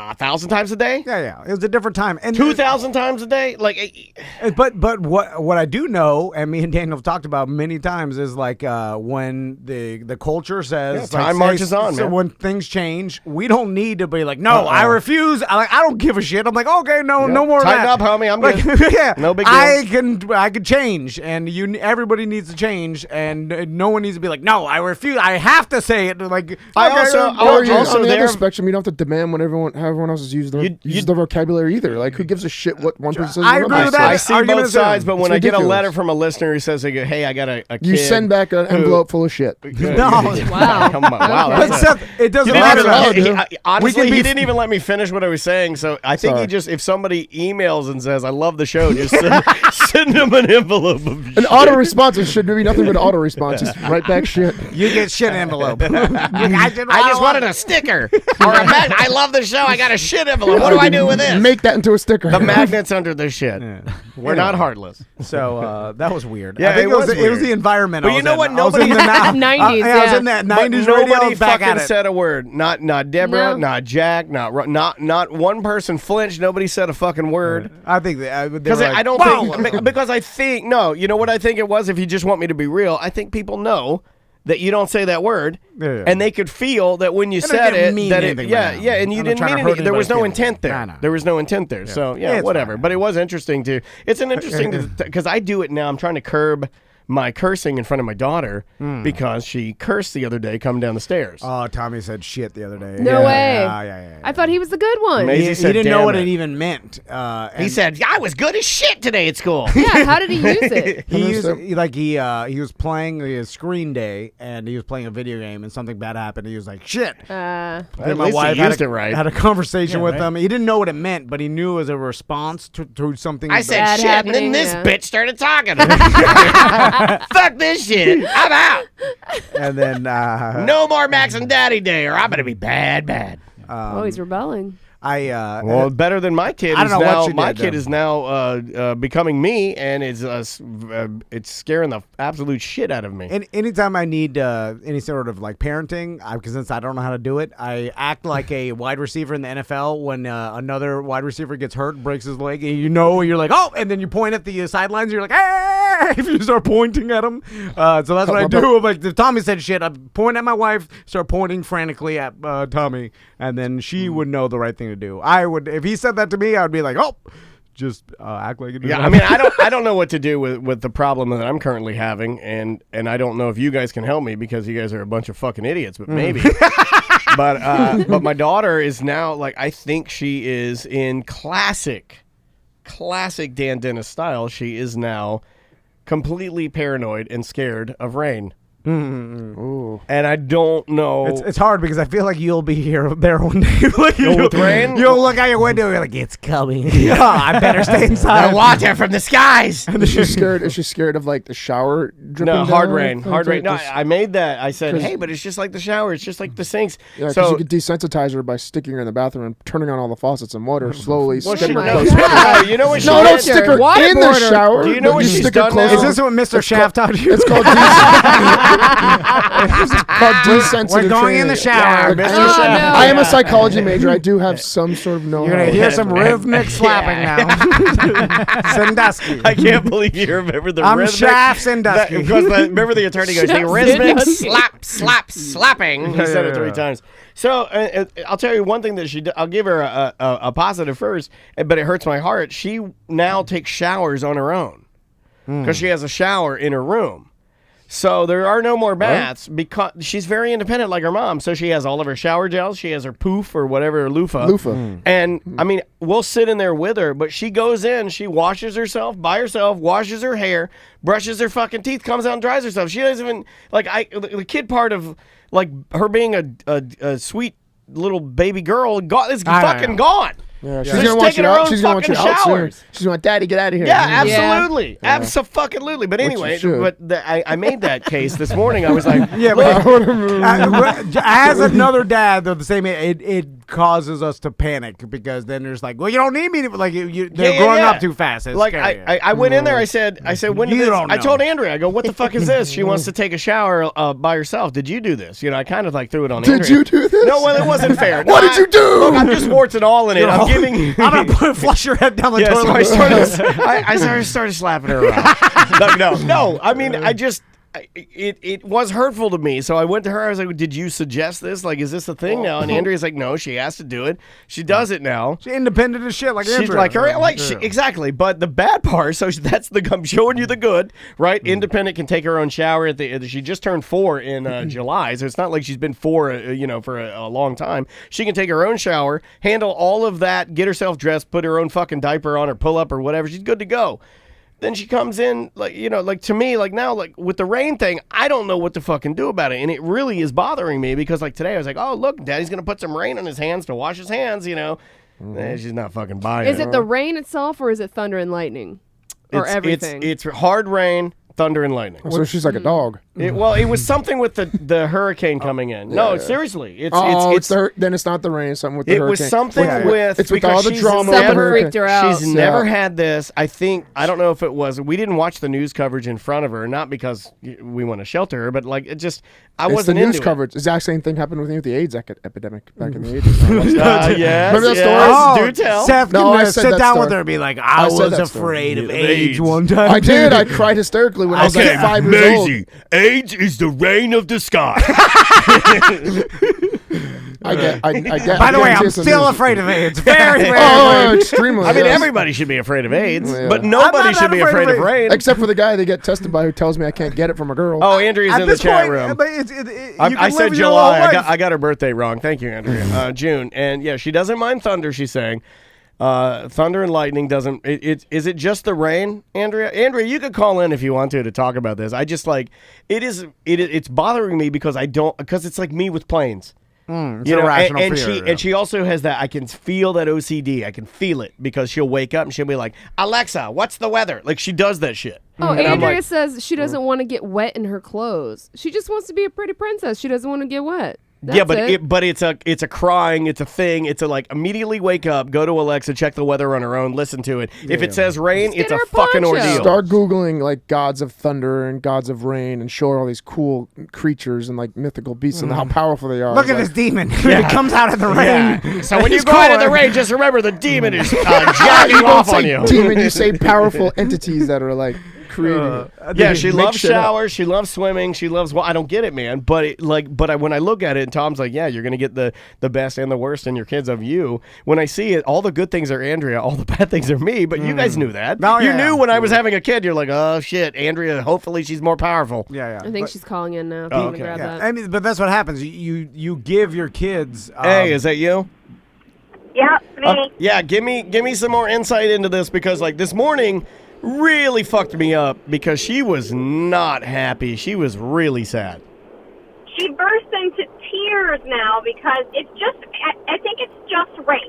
1,000 times a day? Yeah. It was a different time. And 2,000 times a day? Like, but what I do know, and me and Daniel have talked about many times, is like when the culture says time marches on, so man. when things change, we don't need to be like, no, I refuse. I don't give a shit. I'm like, okay, no more of tighten that. up, homie. I'm like, good. yeah, No big deal. I can change, and everybody needs to change, and no one needs to be like, no, I refuse. I have to say it. Like, I okay, also- Or you, also on the there- other spectrum, you don't have to demand when how everyone else is using the vocabulary either. Like, who gives a shit what one person says? I and agree another with says? that. I see Argument both is there. sides, but when It's I get a ridiculous. letter from a listener who says, hey, I got a kid. You send back an envelope full of shit. No. Wow. Come on. Wow. But that's Seth, it doesn't He matter. didn't even- dude. honestly, he didn't even let me finish what I was saying. So I think Sorry. he just, if somebody emails and says, I love the show, just send him an envelope of An auto response should be nothing but auto responses. Right back shit. You get shit envelope. I just wanted a sticker or a I love the show. I got a shit envelope. What do I do with this? Make that into a sticker. The magnets under the shit. We're not heartless. So that was weird. Yeah, I think it was it was weird. the environment. But I you was know in. what? I was in Nobody- the now- 90s, I was yeah. in that But 90s nobody radio back fucking at it. said a word. Not Deborah, No. not Jack, not one person flinched. Nobody said a fucking word. I think that Because I don't think because I think no. You know what I think it was? If you just want me to be real, I think people know that you don't say that word, Yeah. and they could feel that when you And said it didn't it, mean that anything, yeah, man. yeah, and you I'm not didn't trying mean to hurt anything. There was no anybody's intent feelings. there. No. There was no intent there. So yeah, It's whatever. fine. But it was interesting to. It's an interesting because I do it now. I'm trying to curb my cursing in front of my daughter because she cursed the other day coming down the stairs. Oh, Tommy said shit the other day. No way. Yeah. I thought he was the good one. Maisie He said, didn't know "Damn what it." it even meant. He And said, I was good as shit today at school. Yeah, how did he use it? he was playing his screen day, and he was playing a video game, and something bad happened. He was like, shit. Uh, At My least wife he used it right. had a conversation with right. him. He didn't know what it meant, but he knew it was a response to something. I said Bad shit, and then happening, this yeah. bitch started talking to me. Fuck this shit. I'm out. and then No more Max and Daddy Day, or I'm gonna be bad. oh, he's rebelling. Well, better than my kid. I don't know what you my did, kid though. is now becoming me, and it's scaring the absolute shit out of me. And anytime I need any sort of like parenting, because since I don't know how to do it, I act like a wide receiver in the NFL when another wide receiver gets hurt, breaks his leg, and you're like, oh, and then you point at the sidelines, you're like, hey, if you start pointing at him. So that's what I do. I'm like, if Tommy said shit, I point at my wife, start pointing frantically at Tommy, and then she would know the right thing to do. I would, if he said that to me, I would be like, oh, just act like it. Yeah, I mean, I don't know what to do with the problem that I'm currently having, and I don't know if you guys can help me because you guys are a bunch of fucking idiots, but maybe. But my daughter is now like, I think she is in classic Dan Dennis style. She is now completely paranoid and scared of rain. Ooh. And I don't know. It's hard because I feel like you'll be there one day. Like, with rain? You'll look out your window and you're like, it's coming. Yeah, I better stay inside. watch it from the skies. Is she scared? Is she scared of like the shower dripping No, down? hard rain. No, Just- I made that. I said, hey, but it's just like the shower. It's just like the sinks. Yeah, because so you could desensitize her by sticking her in the bathroom and turning on all the faucets and water slowly. Well, sticking Oh her my close. God. you know what she No, don't did? stick her Water in the border. shower. Do you know what Just she's stick her done close. now? Is this what Mr. Shaft taught you? It's called desensitive. We're going in the shower. Mr. Oh, Shaft. no. I am a psychology major. I do have some sort of know-how. You're going to hear some rhythmic slapping now. Sandusky. I can't believe you remember the I'm rhythmic. Shaft Sandusky. Because remember the attorney goes, the Shaft rhythmic Sandusky. slapping. He said it 3 times. So I'll tell you one thing that she did. I'll give her a positive first, but it hurts my heart. She now takes showers on her own because she has a shower in her room. So there are no more baths because she's very independent like her mom. So she has all of her shower gels. She has her poof or whatever, her loofah. And I mean, we'll sit in there with her, but she goes in, she washes herself by herself, washes her hair, brushes her fucking teeth, comes out and dries herself. She doesn't even, like, the kid part of, like, her being a sweet little baby girl is fucking gone. Yeah, she's She's gonna want taking you her out. own She's gonna want you fucking out soon. showers. She's going, Daddy, get out of here. Yeah, absolutely. Absolutely. But Which anyway, you should. but I made that case this morning. I was like, Yeah, but as another dad, they're the same. It causes us to panic because then there's like, well, you don't need me to like they're growing up too fast. It's like scary. I went in there. I said when did You this? don't I know. told Andrea, I go, what the fuck is this? She wants to take a shower by herself. Did you do this? I kind of like threw it on Did Andrea. you do this? No, well, it wasn't fair. What did you do? Look, I'm just warts and all in it. I'm giving. I'm gonna flush your head down the Yeah, so toilet. I started slapping her around. No. I mean, it was hurtful to me. So I went to her. I was like, "Did you suggest this? Like, is this a thing now?" And Andrea's like, "No, she has to do it. She does it now. She's independent as shit, like She's Andrea. like her, exactly." But the bad part, so that's I'm showing you the good, right? Independent can take her own shower. She just turned 4 in July, so it's not like she's been 4, for a long time. She can take her own shower, handle all of that, get herself dressed, put her own fucking diaper on, or pull up, or whatever. She's good to go. Then she comes in, like to me, like now, like with the rain thing, I don't know what to fucking do about it. And it really is bothering me because, like, today I was like, oh, look, Daddy's going to put some rain on his hands to wash his hands, She's not fucking buying it. Is it the rain itself or is it thunder and lightning? Or everything? It's hard rain, thunder, and lightning. So she's like a dog. It was something with the hurricane coming in. No, seriously. Then it's not the rain. Something with the hurricane. It was something with it's with all the she's drama. Something with freaked her out. She's never had this. I don't know if it was. We didn't watch the news coverage in front of her, not because we want to shelter her, but like it just. I wasn't the news into coverage. Exact same thing happened with me with the AIDS epidemic back in the 80s. Yes, Remember that yes. story? Do tell. Seth, No, I said sit that down story. with her and be like, I said was that story. afraid of Yeah, AIDS AIDS. one time. I did. I cried hysterically when I was like 5 years old. AIDS is the rain of the sky. I get. By the way, I'm still afraid of AIDS. Very, very Oh, afraid. extremely. I mean, yes. everybody should be afraid of AIDS, Yeah. but nobody I'm not should be afraid of afraid of rain. Except for the guy they get tested by who tells me I can't get it from a girl. Oh, Andrea's At in the this chat point, room. but you I can said live your July. whole life. I got her birthday wrong. Thank you, Andrea. June, and yeah, she doesn't mind thunder. She's saying, thunder and lightning doesn't. Is it just the rain, Andrea? Andrea, you could call in if you want to talk about this. I just like it is. It's bothering me because it's like me with planes. It's irrational and fear, she also has that. I can feel that OCD. I can feel it because she'll wake up and she'll be like, Alexa, what's the weather? Like she does that shit. Oh, And I'm Andrea like, says she doesn't want to get wet in her clothes. She just wants to be a pretty princess. She doesn't want to get wet. yeah, That's but it's a crying. It's a thing. It's a like immediately wake up, go to Alexa, check the weather on her own, listen to it. If it says rain, Just it's get a her a fucking poncho. ordeal. Start Googling like gods of thunder and gods of rain and show her all these cool creatures and like mythical beasts and how powerful they are. Look at Like, this demon. It comes out in the rain. Yeah. So when you It's go out in the cool. rain, just remember the demon is you jacking don't off on say you. demon, you say powerful entities that are like creating it. Yeah, she Make loves shit up. showers. She loves swimming. She loves. Well, I don't get it, man. But when I look at it, and Tom's like, "Yeah, you're gonna get the best and the worst in your kids of you." When I see it, all the good things are Andrea, all the bad things are me. But you guys knew that. Oh, you yeah. knew when I was having a kid. You're like, "Oh shit, Andrea. Hopefully she's more powerful." Yeah. I think she's calling in now. If you want to okay. grab Yeah. that. I mean, but that's what happens. You give your kids. Hey, is that you? Yep, me. Yeah, give me some more insight into this because like this morning really fucked me up because she was not happy. She was really sad. She burst into tears now because it's just, I think it's just rain.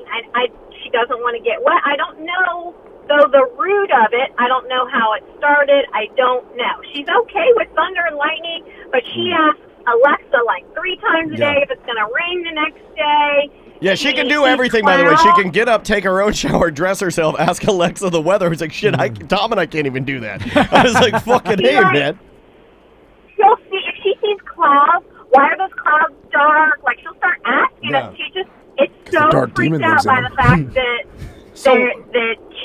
She doesn't want to get wet. I don't know, though, the root of it. I don't know how it started. I don't know. She's okay with thunder and lightning, but she asks Alexa like 3 times a day if it's going to rain the next day. Yeah, she can do everything, by the way. She can get up, take her own shower, dress herself, ask Alexa the weather. It's like, shit, Tom and I can't even do that. I was like, fucking hey, man. She'll see, if she sees clouds, why are those clouds dark? Like, she'll start asking us. It's so dark freaked demon out lives in by her. the fact that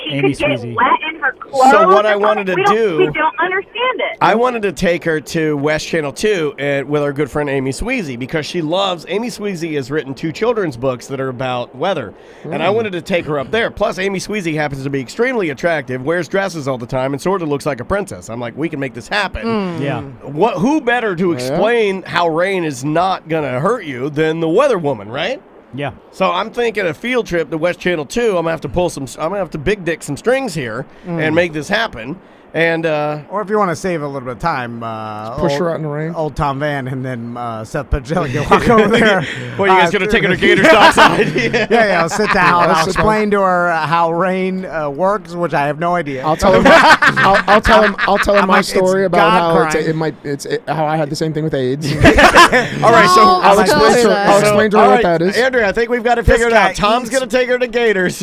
she Amy could get Smoothie. wet in her clothes. So what I wanted to do- We don't understand it. I wanted to take her to West Channel 2 with our good friend Amy Sweezy because Amy Sweezy has written 2 children's books that are about weather. And I wanted to take her up there. Plus, Amy Sweezy happens to be extremely attractive, wears dresses all the time, and sort of looks like a princess. I'm like, we can make this happen. Yeah. Who better to explain how rain is not going to hurt you than the weather woman, right? Yeah. So I'm thinking a field trip to West Channel 2. I'm gonna have to big dick some strings here and make this happen. And or if you want to save a little bit of time, push her out in the rain. Old Tom Van and then Seth Pagelli can walk over there. Well, you guys gonna take her to Gators Dockside? Yeah, I'll sit down. I'll explain to her how rain works, which I have no idea. I'll tell him. I'll tell him my like, story it's about God how how I had the same thing with AIDS. All right, so I'll explain to her what that is. Andrea, I think we've got to figure it out. Tom's gonna take her to Gators.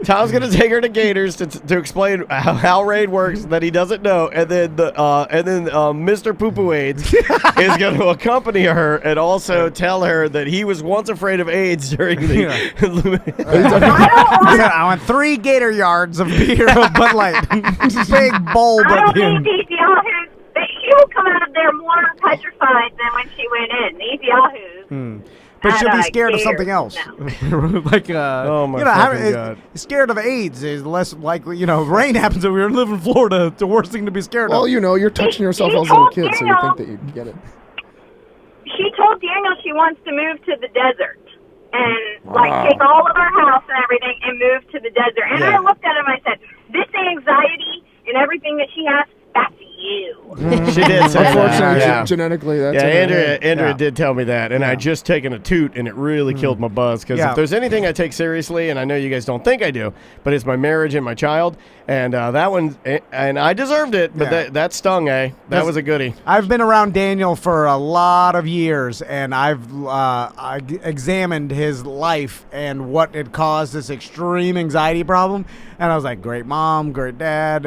Tom's gonna take her to Gators to explain how rain works that he doesn't know, and then Mr. Poo Poo AIDS is going to accompany her and also tell her that he was once afraid of AIDS during the. I want 3 gator yards of beer of Bud Light, big bowl. I don't think these yahoos. She'll come out of there more petrified than when she went in. These yahoos. But she'll be scared of something else. Like, oh my God. Scared of AIDS is less likely. Rain happens if we live in Florida. It's the worst thing to be scared of. Well, you're touching yourself as a little kid, so you think that you get it. She told Daniel she wants to move to the desert and take all of our house and everything and move to the desert. And I looked at him and I said, this anxiety and everything that she has, that's you. She did say Unfortunately, genetically, that's Andrea did tell me that, and I just taken a toot, and it really killed my buzz, because if there's anything I take seriously, and I know you guys don't think I do, but it's my marriage and my child, and that one, and I deserved it, but that stung, That was a goodie. I've been around Daniel for a lot of years, and I've examined his life and what had caused this extreme anxiety problem, and I was like, great mom, great dad,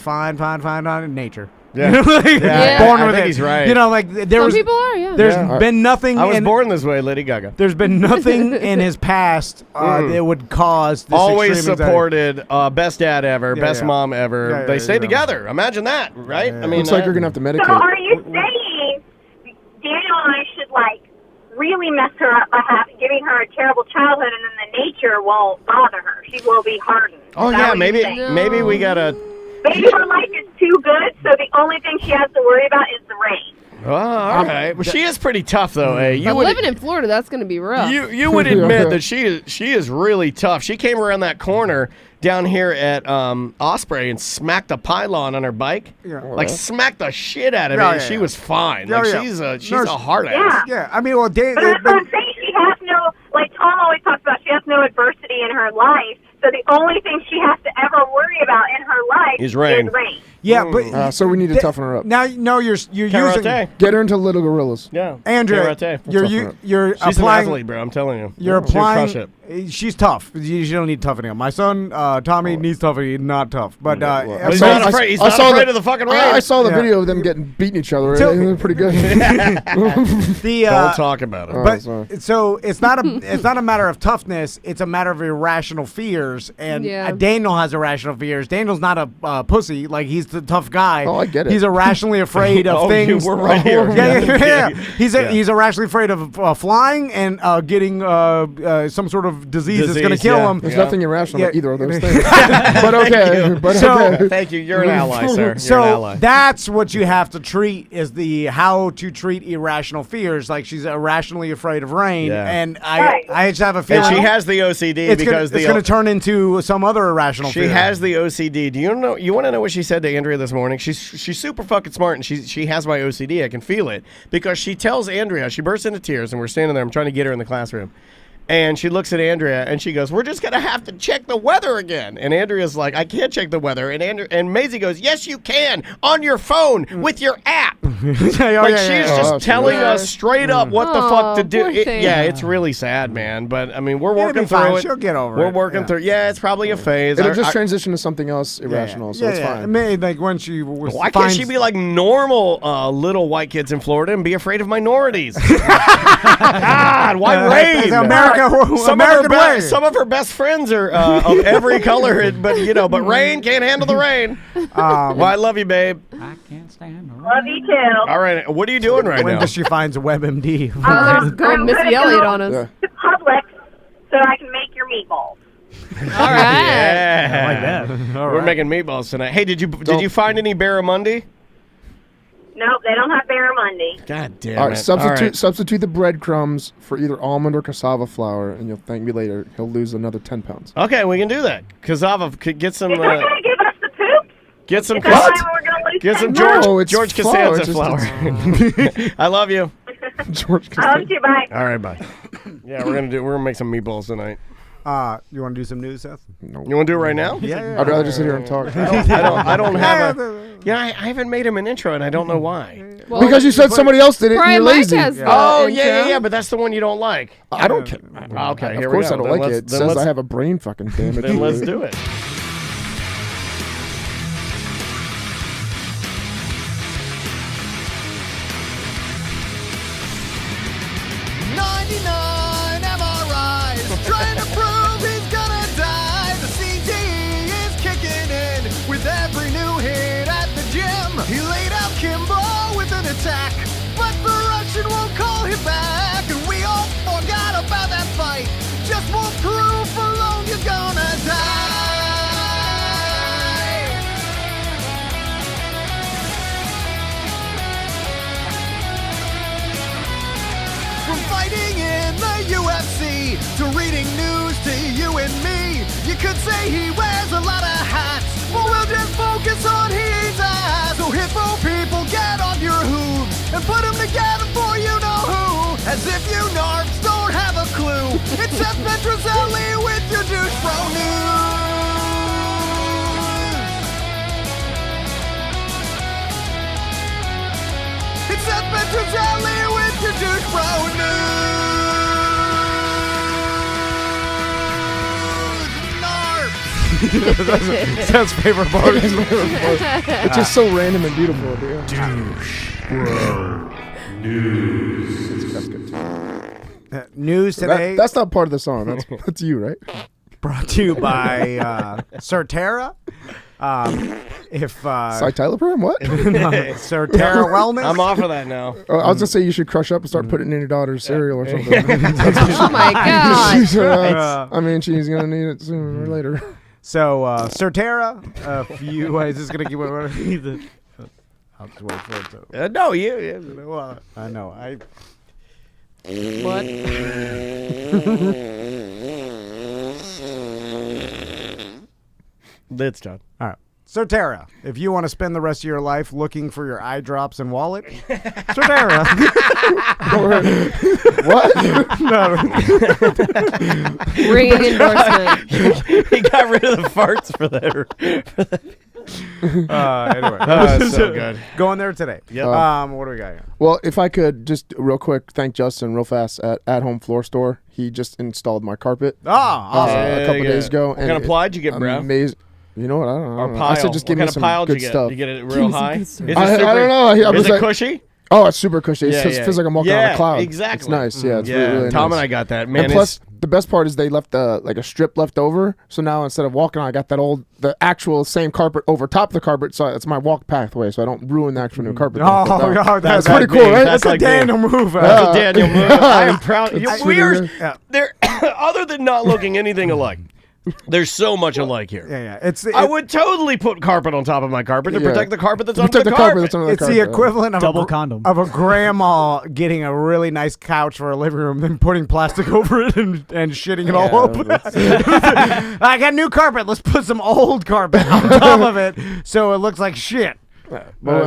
fine, nature. Yeah. Born with I think it. He's right. Some people are, yeah. There's been nothing. I was born this way, Lady Gaga. There's been nothing in his past that would cause this always extreme supported, best dad ever, best mom ever. They stayed together. Imagine that, right? I mean, looks like you're gonna have to medicate. So are you saying Daniel and I should really mess her up by giving her a terrible childhood, and then the nature won't bother her? She will be hardened. Oh yeah, maybe we gotta. Maybe her life is too good, so the only thing she has to worry about is the rain. Oh, all right. Well, she is pretty tough, though. But living in Florida, that's going to be rough. You would admit that she is really tough. She came around that corner down here at Osprey and smacked a pylon on her bike. Yeah. Smacked the shit out of it. She was fine. She's a hard ass. Yeah, I mean, well, but I'm saying she has no, Tom always talks about, she has no adversity in her life. So the only thing she has to ever worry about in her life is rain. Yeah, but so we need to toughen her up. Now, you're using get her into Little Gorillas. Yeah, Andrea, you're she's applying, an athlete, bro. I'm telling you. You're applying. She's tough. You don't need toughening up. My son Tommy needs toughening, not tough. But he's not afraid. He's not afraid of the fucking rain. I saw the video of them beating each other. They're pretty good. Don't talk about it. But so it's not a matter of toughness. It's a matter of irrational fears. And Daniel has irrational fears. Daniel's not a pussy. He's the tough guy. Oh, I get it. He's irrationally afraid of things. We're right here. Yeah. He's irrationally afraid of flying and getting some sort of disease that's going to kill him. There's nothing irrational about either of those things. But okay. Thank you. You're an ally, sir. You're an ally. That's what you have to treat is the how to treat irrational fears. She's irrationally afraid of rain, and I just have a feeling and she has the OCD because it's going to turn into some other irrational fear. She has the OCD. Do you know? You want to know what she said to Andrea this morning? She's super fucking smart, and she has my OCD. I can feel it because she tells Andrea. She bursts into tears, and we're standing there. I'm trying to get her in the classroom. And she looks at Andrea and she goes, we're just going to have to check the weather again. And Andrea's like, I can't check the weather. And Maisie goes, yes, you can on your phone with your app. She's just telling us straight up what the fuck to do. It's really sad, man. But I mean, we're working through it. She'll get over it. We're working through. Yeah, it's probably a phase. It'll just transition to something else irrational, so it's fine. When she was why can't she be like normal little white kids in Florida and be afraid of minorities? God, why rain? Some of her best friends are of every color, but rain can't handle the rain. Well, I love you, babe. I can't stand the rain. Love you too. All right, what are you doing right now? When does she finds WebMD? Going Missy Elliott on us. To Publix so I can make your meatballs. All right. Yeah, I like that. We're making meatballs tonight. Hey, did you find any barramundi? Nope, they don't have barramundi. God damn All it. right, substitute the breadcrumbs for either almond or cassava flour, and you'll thank me later. He'll lose another 10 pounds. Okay, we can do that. Cassava could get some. Is that going to give us the poops? Get some Is that why we're gonna lose Get some 10 George No, it's Costanza flour. flour. I love you. George I love you, bye. All right, bye. Yeah, we're gonna make some meatballs tonight. You want to do some news, Seth? No. You want to do it right now? Yeah. I'd rather just sit here and talk. I don't have a. Yeah, I haven't made him an intro, and I don't know why. Well, Because you said somebody else did it and Brian you're Mike lazy. has the Oh intro. yeah, but that's the one you don't like. I don't care. Okay, here Of we course go. I don't Then like let's- it. It then says let's- I have a brain fucking damage. Then let's do it. Trying to prove he's gonna die. The CD is kicking in with every new hit at the gym. He laid out Kimbo with an attack, but the Russian won't call him back. And we all forgot about that fight. Just won't prove for long you're gonna die. From fighting in the UFC to reading news to you and me, you could say he wears a lot of hats, but we'll just focus on his eyes. So hippo people, get off your hooves and put them together for you know who. As if you narps don't have a clue. It's Seth Petrozelli with your douche bro news. It's Seth Petrozelli with your douche bro news. Narp. Seth's favorite part. It's just so random and beautiful. Dude. That's good too. News today That's not part of the song. That's you, right? brought to you by Certera. Citalopram? What? Certera Wellness. I'm off of that now. I was gonna say you should crush up and start putting it in your daughter's cereal or something. Oh my God. I mean, she's gonna need it sooner or later. So Certera, a few ways. This is gonna keep. I'll have to wait for it to. No, you. I know. What? It's done. All right. Certera, if you want to spend the rest of your life looking for your eye drops and wallet, Certera. What? Ringing endorsement. He got rid of the farts for that. Anyway, That's so good. Going there today. Yep. What do we got here? Well, if I could just real quick thank Justin real fast at Home Floor Store. He just installed my carpet Awesome. a couple days ago. What kind of ply did you get, bro? Amazing. You know what? I don't know. Or pile. I said just give what me kind some of pile good did you get? stuff. Did you get it real high? Is it I don't know. I Is was it like, cushy? Oh, it's super cushy. It Yeah, feels like I'm walking on a cloud. Exactly. It's nice. Yeah, it's Yeah, really, really Tom nice. and I got that. Man, And plus, the best part is they left like a strip left over. So now instead of walking, I got the actual same carpet over top of the carpet. So it's my walk pathway. So I don't ruin the actual new carpet. That's pretty cool, right? That's a Daniel move. That's a Daniel move. I am proud. It's We are. really- They're other than not looking anything alike. There's so much alike here. Yeah. I would totally put carpet on top of my carpet to protect the carpet that's on Protect the the carpet. that's under the It's carpet. the equivalent of Double condom. of a grandma getting a really nice couch for a living room, then putting plastic over it and shitting it all over. I got new carpet. Let's put some old carpet on top of it so it looks like shit.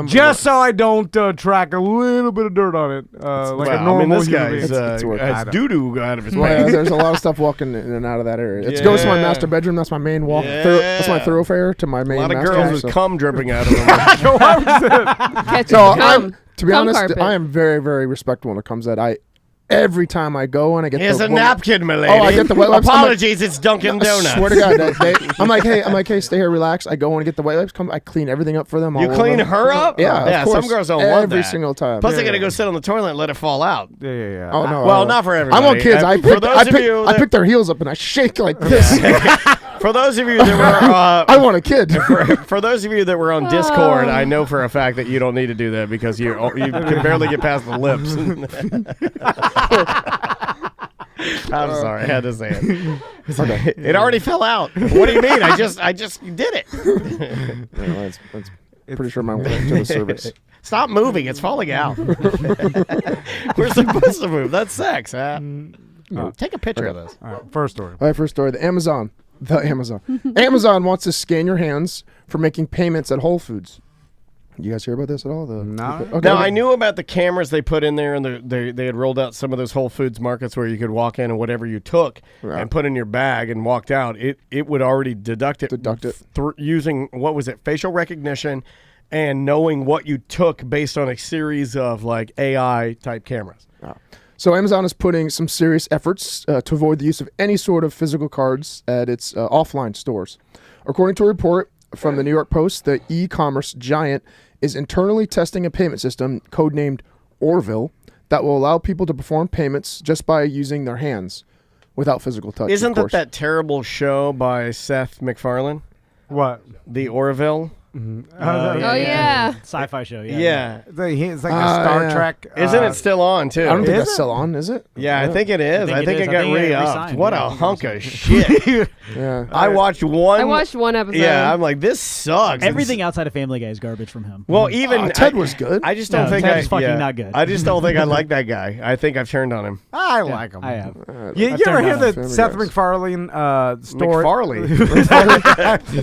Just so I don't track a little bit of dirt on it, like a normal this human guy's being. has doo-doo out of his Well, yeah, pants. there's a lot of stuff walking in and out of that area. It goes to my master bedroom. That's my main walk. That's my thoroughfare to my main. A lot of master girls bedroom, with cum dripping out of them. Catching No, cum. to be Cum honest, carpet. I am very, very respectful when it comes to that. Every time I go and I get Here's the a napkin, my lady. Oh, I get the wet wipes. I'm like- Apologies, it's Dunkin' Donuts. I swear to God, I'm like, hey, stay here, relax. I go and get the wet wipes. I clean everything up for them. You all clean over. her up? Yeah, of course. Some girls don't want that. every single time. Plus, they gotta go sit on the toilet and let it fall out. Yeah. Oh no. Well, not for everybody. I'm on kids. I For pick their heels up and I shake like this. For those of you that were, I want a kid. for those of you that were on Discord, I know for a fact that you don't need to do that because you can barely get past the lips. I'm sorry, I had to say it. Okay. It already fell out. What do you mean? I just did it. Yeah, that's pretty sure mine went to the service. Stop moving. It's falling out. We're supposed to move. That's sex, huh? Take a picture of this. All right, first story. All right, first story. The Amazon The Amazon. Amazon wants to scan your hands for making payments at Whole Foods. You guys hear about this at all? No. Okay. Now, I knew about the cameras they put in there, and they had rolled out some of those Whole Foods markets where you could walk in and whatever you took and put in your bag and walked out, it would already deduct it. Using, what was it, facial recognition and knowing what you took based on a series of like AI-type cameras. Wow. So Amazon is putting some serious efforts to avoid the use of any sort of physical cards at its offline stores. According to a report from the New York Post, the e-commerce giant is internally testing a payment system codenamed Orville that will allow people to perform payments just by using their hands without physical touch. Isn't that terrible show by Seth MacFarlane? What? The Orville? Yeah. Sci-fi show. Yeah. It's like a Star Trek. Isn't it still on, too? I don't think that's still on, is it? Yeah, I think it is. I think it got re-upped. What a hunk of shit. Yeah. I watched one episode. Yeah, I'm like, this sucks. Everything outside of Family Guy is garbage from him. Well, even Ted was good. I just don't think Ted's fucking not good. I just don't think I like that guy. I think I've turned on him. I like him. I have. You ever hear the Seth MacFarlane story? McFarlane.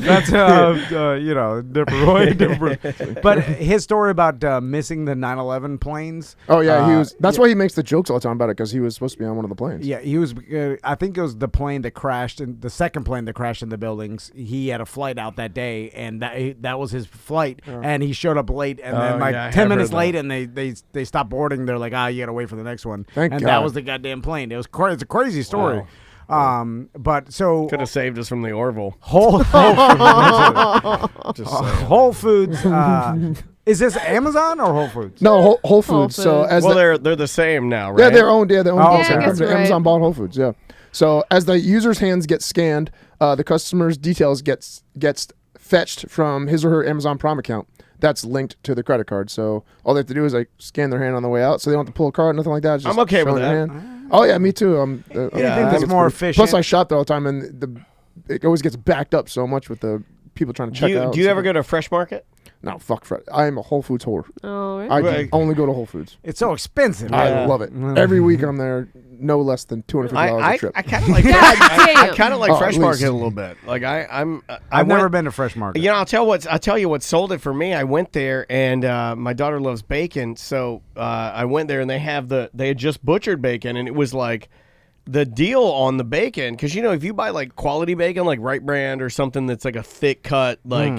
That's different. But his story about missing the 9/11 planes. Oh yeah, that's why he makes the jokes all the time about it, because he was supposed to be on one of the planes. Yeah, he was. I think it was the plane that crashed, the second plane that crashed in the buildings. He had a flight out that day, and that was his flight. And he showed up late, and then 10 minutes late, and they stopped boarding. They're like, you gotta wait for the next one. Thank God. That was the goddamn plane. It's a crazy story. Wow. But so could have saved us from the Orville. Whole Foods. Is this Amazon or Whole Foods? No, Whole Foods. So they're the same now, right? Yeah, they're owned. Yeah, they're owned. I guess right. Amazon bought Whole Foods. Yeah. So as the user's hands get scanned, the customer's details gets fetched from his or her Amazon Prime account. That's linked to the credit card. So all they have to do is like scan their hand on the way out, so they don't have to pull a card, nothing like that. Just I'm okay with their that. hand. Oh yeah, me too. I think that's more efficient. Plus, I shop there all the time, and it always gets backed up so much with the people trying to check out. Do you ever go to Fresh Market? No, fuck Fresh. I am a Whole Foods whore. Oh, really? I only go to Whole Foods. It's so expensive. I love it. Every week I'm there, no less than $250 a trip. I kind of like I kind of like Fresh Market a little bit. Like I've never been to Fresh Market. I'll tell you what sold it for me. I went there, and my daughter loves bacon, so I went there, and they had just butchered bacon, and it was like the deal on the bacon, because if you buy like quality bacon, like Right Brand or something that's like a thick cut, like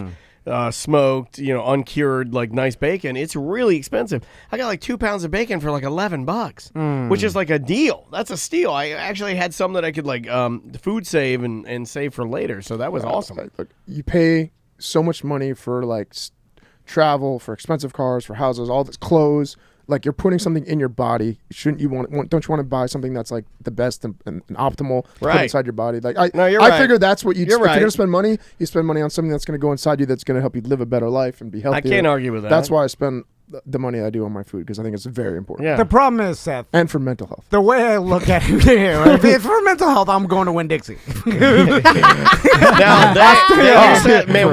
smoked, uncured, like nice bacon, it's really expensive. I got like 2 pounds of bacon for like $11, which is like a deal. That's a steal. I actually had some that I could like food save and save for later, so that was awesome. Look, you pay so much money for like travel, for expensive cars, for houses, all this clothes. Like, you're putting something in your body. Don't you want to buy something that's like the best and optimal to put inside your body? Like, I figure that's what if you're going to spend money, you spend money on something that's going to go inside you, that's going to help you live a better life and be healthier. I can't argue with that. That's why I spend the money I do on my food, because I think it's very important. Yeah. The problem is, Seth, and for mental health. The way I look at it, if for mental health, I'm going to Winn-Dixie. Man,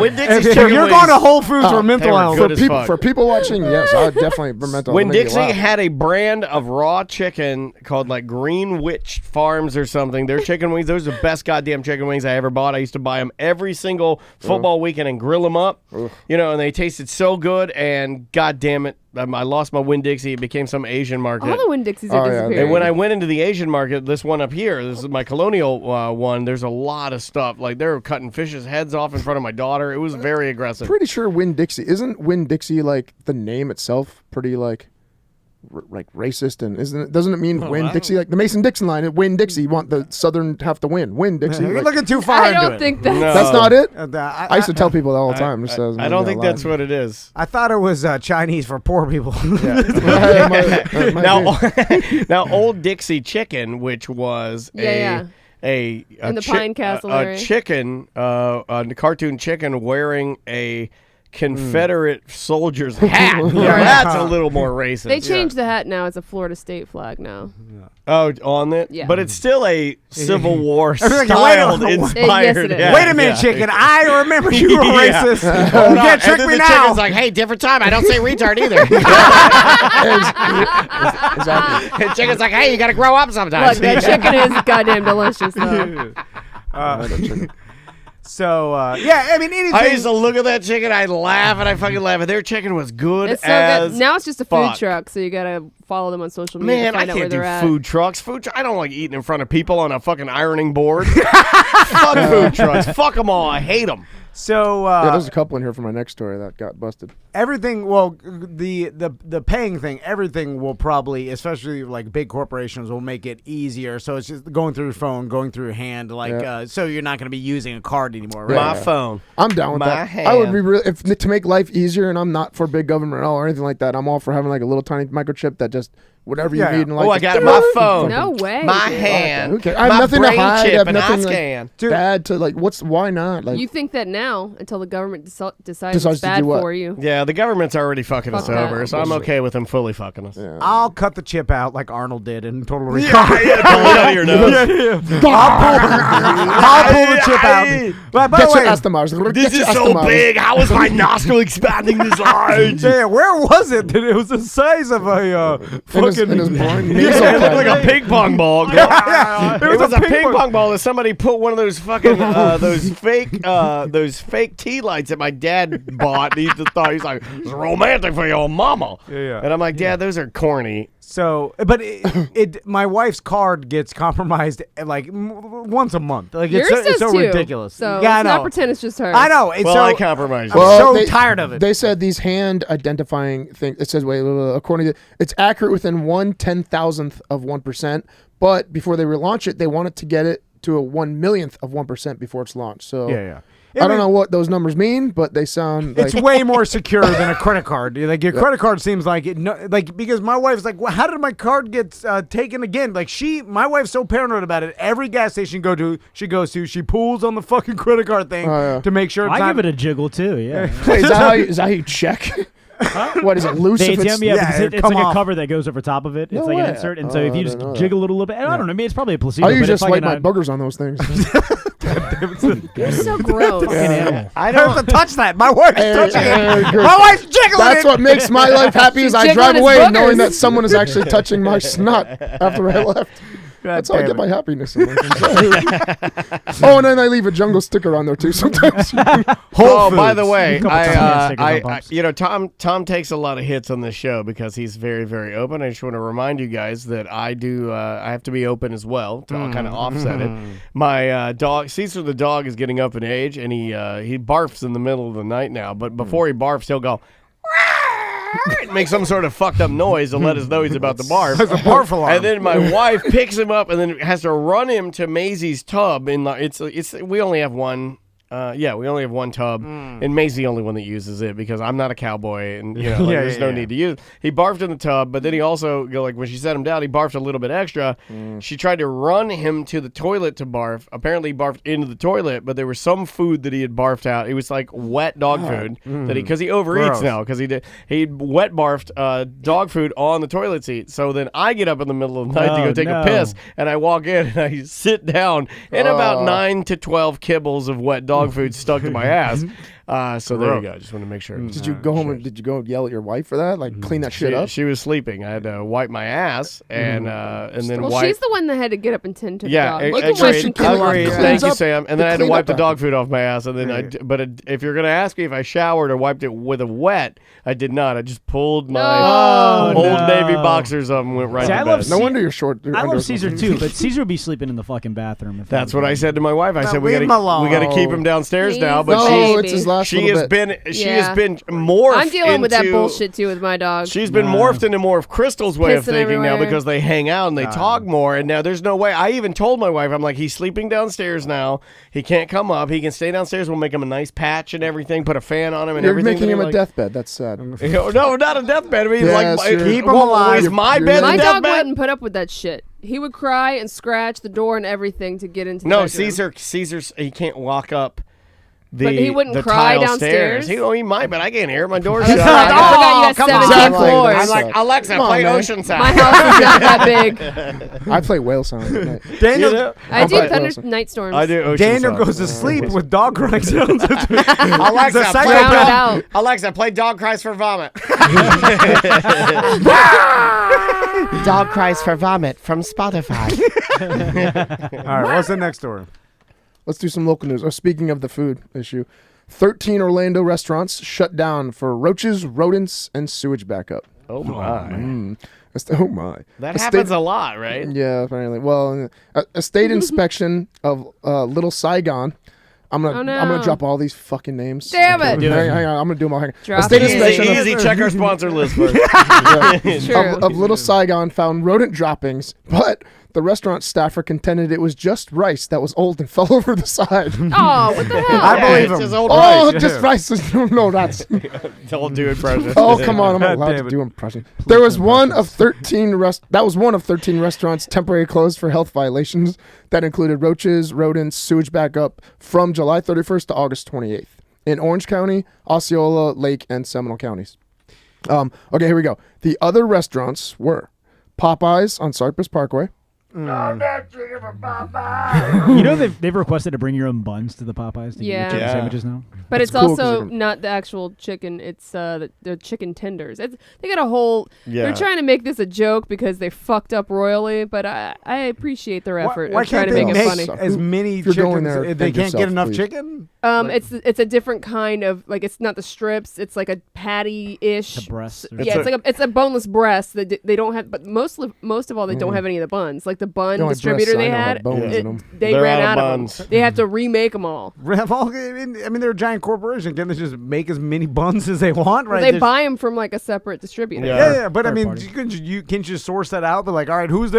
Winn-Dixie's if you're going to Whole Foods for mental health. For people watching, yes, I definitely for mental health. Winn-Dixie had a brand of raw chicken called like Green Witch Farms or something. Their chicken wings, those are the best goddamn chicken wings I ever bought. I used to buy them every single football weekend and grill them up, and they tasted so good, and goddamn it, I lost my Winn-Dixie. It became some Asian market. All the Winn-Dixies are disappearing. And when I went into the Asian market, this one up here, this is my Colonial one, there's a lot of stuff. Like, they were cutting fish's heads off in front of my daughter. It was very aggressive. Pretty sure Winn-Dixie, isn't Winn-Dixie like the name itself pretty like racist, and doesn't it mean Winn-Dixie, like the Mason-Dixon line? Winn-Dixie, you want the Southern half to win. Winn-Dixie. You're looking too far into it. I don't think that's... That's not it? I used to tell people that all the time. I don't think that's what it is. I thought it was Chinese for poor people. Now, Old Dixie Chicken, which was in the Pine Castle area. A chicken, a cartoon chicken wearing a Confederate soldier's hat. That's a little more racist. They changed the hat now. It's a Florida State flag now. Oh, on it? Yeah. But it's still a Civil War styled inspired. Yes, it is. Wait a minute, chicken. I remember you were racist. You can't trick me now. Chicken's like, hey, different time. I don't say retard either. Exactly. And chicken's like, hey, you got to grow up sometimes. Look, that chicken is goddamn delicious, though. So yeah, I mean anything. I used to look at that chicken, I'd laugh and I fucking laugh. And their chicken was good It's so as good. Now it's just a fuck. food truck, so you gotta follow them on social media Man, to I find out where can't do they're at. food trucks. I don't like eating in front of people on a fucking ironing board. Fuck food trucks. Fuck them all. I hate them. So yeah, there's a couple in here from my next story that got busted. Everything, well, the paying thing, everything will probably, especially like big corporations, will make it easier. So it's just going through your phone, going through your hand, like so you're not going to be using a card anymore, right? My phone. I'm down with that. hand. I would be really to make life easier, and I'm not for big government at all or anything like that. I'm all for having like a little tiny microchip that just whatever you need. And like, I got it. My phone. No way. My dude. hand. Okay. I have my nothing to brain hide. chip I have and nothing I scan. like, bad to like. Why not? Like You think that now until the government decides Decides it's to bad do what? for you. Yeah, the government's already fucking us Fuck that. over, so I'm okay with them fully fucking us. Yeah. I'll cut the chip out like Arnold did in Total Recall. Yeah, pull it out of your nose. I'll pull the chip out. But by Get the your way, estimars. This is so big. How is my nostril expanding this large? yeah, where was it? It was the size of a fucking. in his brain. It looked like a ping pong ball. Yeah, It was a ping pong ball that somebody put one of those fucking those fake tea lights that my dad bought. And he just thought he's like, it's romantic for your mama. Yeah. And I'm like, Dad, those are corny. So, but my wife's card gets compromised like once a month. Like Yours it's so does too. ridiculous. So yeah, I let's know. not pretend it's just her. I know. It's Well, so, I compromised. I'm so tired of it. They said these hand identifying things. It says, according to it's accurate within 1/10,000th of 1%. But before they relaunch it, they wanted to get it to a 1/1,000,000th of 1% before it's launched. So yeah. I don't know what those numbers mean, but they sound like... It's way more secure than a credit card. Like your credit card seems like it. Like because my wife's like, well, how did my card get taken again? Like my wife's so paranoid about it. Every gas station she goes to, she pulls on the fucking credit card thing to make sure. It's I not, give it a jiggle too. Yeah. Wait, is that how you check? What is it, loose? The if it's, ATM, because it's come like off. a cover that goes over top of it. It's No like way. an insert, and so if you just jiggle it a little bit, I don't know. I mean, it's probably a placebo. I usually but just it's wipe like my boogers on those things. You're so gross. I don't have to touch that. My wife's touching it. good. My wife's jiggling That's it. what makes my life happy is I jiggling drive his away boogers. knowing that someone is actually touching my snot after I left. That's how I get my happiness in life. Oh, and then I leave a jungle sticker on there too sometimes. Oh, by the way, Couple tiny stickers on bumps. you know, Tom takes a lot of hits on this show because he's very, very open. I just want to remind you guys that I have to be open as well to kind of offset it. My dog, Caesar the dog, is getting up in age, and he barfs in the middle of the night now. But before he barfs, he'll go. Make some sort of fucked up noise to let us know he's about to barf. It's a barf alarm. And then my wife picks him up and then has to run him to Maisie's tub. We only have one. We only have one tub, and Maisie only one that uses it because I'm not a cowboy, and there's no need to use it. He barfed in the tub, but then he also when she set him down, he barfed a little bit extra. She tried to run him to the toilet to barf. Apparently, he barfed into the toilet, but there was some food that he had barfed out. It was like wet dog food because he overeats Gross. now because he wet barfed dog food on the toilet seat. So then I get up in the middle of the night to go take a piss, and I walk in and I sit down, and about 9 to 12 kibbles of wet dog food stuck to my ass. So there you go. I just want to make sure. Did you go home and did you go yell at your wife for that? Like clean that shit up? She was sleeping. I had to wipe my ass and then Well, wipe. she's the one that had to get up and tend to the Yeah, dog. Look at agreed. what she can Agreed. Thank you, Sam. And then I had to clean wipe up the act. dog food off my ass. And then if you're gonna ask me if I showered or wiped it with a wet, I did not. I just pulled my old Navy boxers up and went right See, to I bed. love No wonder you're short. I love Caesar too, but Caesar would be sleeping in the fucking bathroom. If That's what I said to my wife. I said we leave him got alone. to keep him downstairs He's now. But a No, baby. it's his last she little has bit. been morphed. I'm dealing with that into- bullshit too with my dog. She's been morphed into more of Crystal's way of Pissing thinking now everywhere. because they hang out and they talk more. And now there's no way. I even told my wife, I'm like, he's sleeping downstairs now. He can't come up. He can stay downstairs. We'll make him a nice patch and everything. Put a fan on him and You're everything. making him a like, deathbed. That's sad. No, not a deathbed. I mean, Yes, like, you're- Keep him alive. Is my You're- bed My a dog deathbed? wouldn't put up with that shit. He would cry and scratch the door and everything to get into the No, bedroom. Caesar's, he can't walk up. But he wouldn't the cry tile downstairs? Stairs. He might, but I can't hear. My door's That's shut. right. I forgot you had come 17 on. Exactly. floors. I'm like, Alexa, Come on, play man. Oceanside. My house is not that big. I play whale sounds at night. Daniel, You know? I do play thunder Wilson. night storms. I do Oceanside. Daniel goes to sleep with dog crying sounds. Alexa, It's a play Drown it psychopath. out. Alexa, play Dog Cries for Vomit. Dog Cries for Vomit from Spotify. All right, what's the next story? let's do some local news. Oh, speaking of the food issue, 13 Orlando restaurants shut down for roaches, rodents, and sewage backup. Oh my. Oh my. That happens a lot, right? Yeah, apparently. Well, a state inspection of Little Saigon. I'm gonna drop all these fucking names. Damn it! Hang on, I'm gonna do them all. Hang on. Drop A state it. inspection Easy. Check our sponsor list first. of Little Saigon found rodent droppings, but the restaurant staffer contended it was just rice that was old and fell over the side. Oh, what the hell? I believe him. Just old Oh, rice. just rice. No, that's. Don't do impressions. Oh, come on! I'm not allowed to do impressions. There was one of 13 That was one of 13 restaurants temporarily closed for health violations that included roaches, rodents, sewage backup from July 31st to August 28th in Orange County, Osceola, Lake, and Seminole counties. Okay, here we go. The other restaurants were Popeyes on Cypress Parkway. You know they've requested to bring your own buns to the Popeyes to Yeah. get your chicken sandwiches now. But it's cool 'cause also they're- not the actual chicken. It's the chicken tenders. They got a whole. Yeah. They're trying to make this a joke because they fucked up royally. But I appreciate their effort Why of trying can't to they make it funny. as many If you're going chickens? there, They think can't yourself, get enough please. chicken. It's a different kind of it's not the strips. It's like a patty-ish. The breast or Yeah, it's a boneless breast that they don't have. But most of all, they don't have any of the buns. Like the bun The only distributor breasts I they know have had, bones in 'em. they They're ran out out of of buns. them. They have to remake them all. I mean, they're a giant corporation. Can't they just make as many buns as they want? Right? They Just- buy them from like a separate distributor. Yeah, but I Third mean, party. can't you source that out? They're like, all right, who else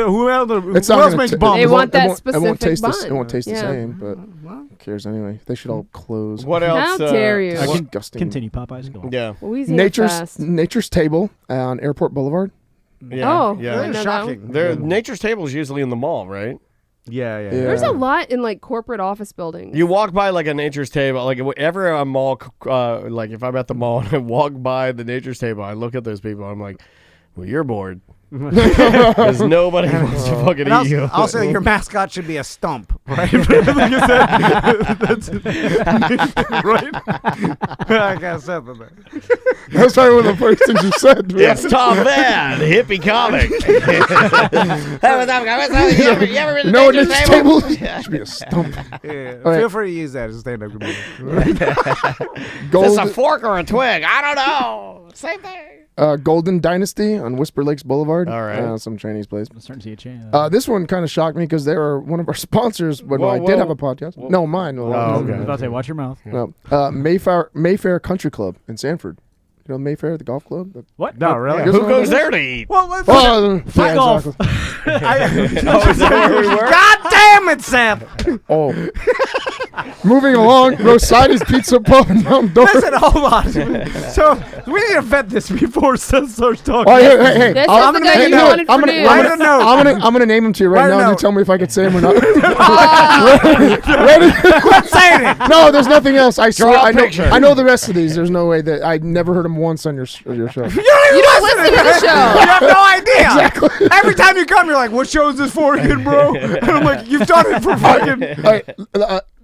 It's not gonna makes ta- buns? They want that it won't specific taste bun. It won't taste the Yeah. same, but who cares anyway? They should all close. What else? How dare you? Disgusting. Continue, Popeyes. Go on. Yeah. Louisiana fast. Nature's Table on Airport Boulevard. Yeah. Oh, yeah. I didn't know that one. Shocking. Nature's Table is usually in the mall, right? Yeah. There's a lot in like corporate office buildings. You walk by like a Nature's Table, like whenever I'm mall, like if I'm at the mall and I walk by the Nature's Table, I look at those people, I'm like, well, you're bored. Because nobody wants to fucking And eat you. also, your mascot should be a stump, right? Like you said, right? I got something there. That's probably one of the first things you said. It's Tom Van, hippie comic. No, Nature's Table should be a stump. Yeah. right. Feel free to use that as a stand-up comedian. Is this a fork or a twig? I don't know. Same thing. Golden Dynasty on Whisper Lakes Boulevard. All right. Some Chinese place. I'm starting to see a change. This one kind of shocked me because they were one of our sponsors when I did have a podcast. No, mine. Oh, I was okay. about to say, watch your mouth. No. Mayfair Country Club in Sanford. You know Mayfair, the golf club? What? No, really? Yeah. Who goes there to eat? Well, let's Oh, yeah, golf. exactly. Oh, is that where we were? God damn it, Seth! Oh. Moving along, Rosati's Pizza Pub in Mount Dora. Listen, hold on. So we need to vet this before Seth starts talking. Oh, hey. This I'm is the gonna guy name you him. wanted for news. Write a note. I'm gonna name him to you right Write a now, and you note. tell me if I can say him or not. Ready? Quit saying it. No, there's nothing else. I swear. a I know. picture. I know the rest of these. There's no way that I never heard him once on your show. You don't listen to the show. You have no idea. Every time you come, you're like, "What show is this for again, bro?" And I'm like, "You've done it for fucking." All right,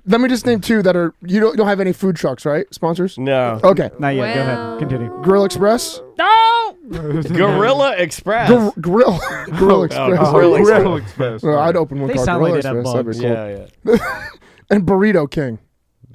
let me just name two that are. You don't have any food trucks, right? Sponsors? No. Okay. Not yet. Go Well- ahead. Continue. Grill Express. No. Gorilla Express. Grill Express. Grill Express. Well, I'd open one They called sound Grill like they'd have Express. That'd be bugs. cool. Yeah. And Burrito King.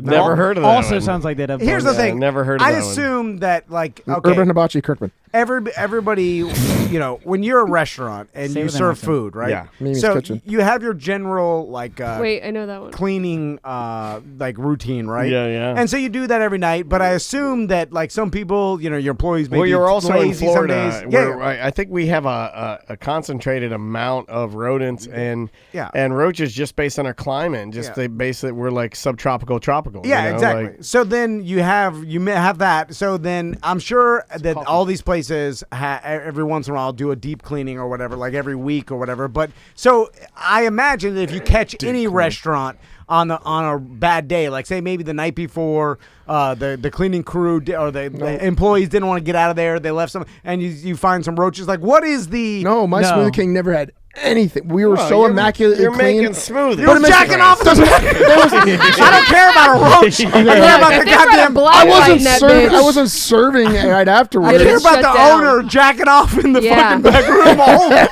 Never heard of that. Also one. sounds like they'd have. Here's bugs. the thing. never heard of I that one. assume that, like, okay, Urban Hibachi Kirkman. everybody, when you're a restaurant and Say you with an serve accent. food, right? Yeah. Mimi's So Kitchen. you have your general, like, Wait, I know that one. cleaning like routine, right? Yeah. And so you do that every night, but I assume that like some people, your employees may Well, be you're also lazy in some Florida. days. Where I think we have a concentrated amount of rodents and roaches just based on our climate. And just they basically we're like subtropical, tropical. Yeah, you know, exactly. like- So then you may have that. So then I'm sure that all these places every once in a while do a deep cleaning or whatever, like every week or whatever. But so I imagine that if you catch any restaurant on a bad day, like say maybe the night before, the cleaning crew or the employees didn't want to get out of there, they left some, and you find some roaches. Like, what is the No, my No. Smoothie King never had anything. We were so immaculately you're clean. making smoothies. You're jacking off the I don't care about a roach. I care about the goddamn I wasn't serving right afterwards. I care about the owner jacking off in the fucking back room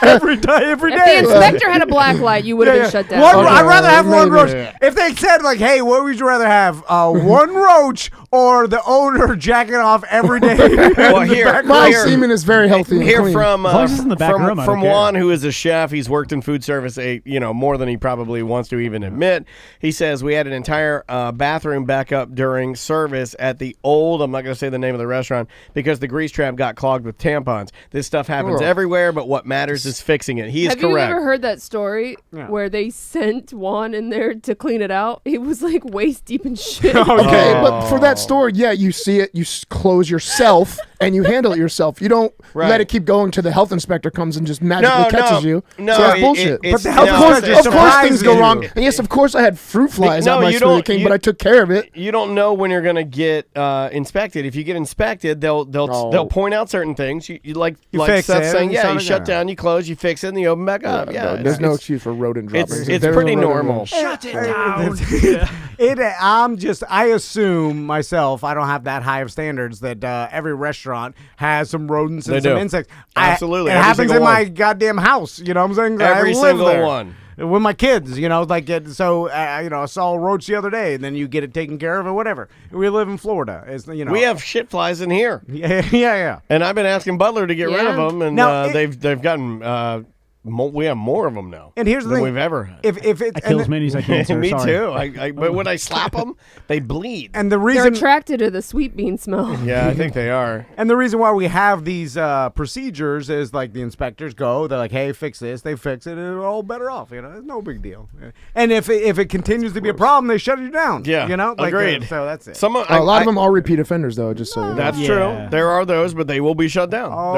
every day. If the inspector had a black light, you would have been shut down. I'd rather have one roach. If they said like, "Hey, what would you rather have? One roach or the owner jacking off every day?" Well, my semen is very healthy. Here and clean. from Juan, who is a chef. He's worked in food service, more than he probably wants to even admit. He says we had an entire bathroom backup during service at the old. I'm not going to say the name of the restaurant because the grease trap got clogged with tampons. This stuff happens everywhere, but what matters is fixing it. He is correct. Have you ever heard that story where they sent Juan in there to clean it out? He was like waist deep in shit. Okay, but for that story, you see it, you close yourself, and you handle it yourself. You don't let it keep going till the health inspector comes and just magically catches you. No, so that's bullshit. But the health inspector, of course things go wrong. And yes, of course I had fruit flies on my Smoothie King, but I took care of it. You don't know when you're going to get inspected. If you get inspected, they'll point out certain things. You like Seth saying, you shut down, you close, you fix it, and you open back up. There's no excuse for rodent droppings. It's pretty normal. Shut it down. I assume myself, I don't have that high of standards that every restaurant has some rodents and some insects. Absolutely. It happens in my goddamn house. You know what I'm saying? Every I live single there. one. With my kids, I saw a roach the other day, and then you get it taken care of or whatever. We live in Florida. We have shit flies in here. Yeah. And I've been asking Butler to get rid of them, and now, they've gotten. We have more of them now. And here's the than thing: we've ever had. I kill as many as I can. Sir. Me Sorry. too. But when I slap them, they bleed. And the They're reason attracted to the sweet bean smell. Yeah, I think they are. And the reason why we have these procedures is like the inspectors go, they're like, "Hey, fix this." They fix it, and we're all better off. It's no big deal. And if it continues to be a problem, they shut you down. Yeah, agreed. So that's it. A lot of them are repeat offenders, though. Just so you know. That's true. There are those, but they will be shut down.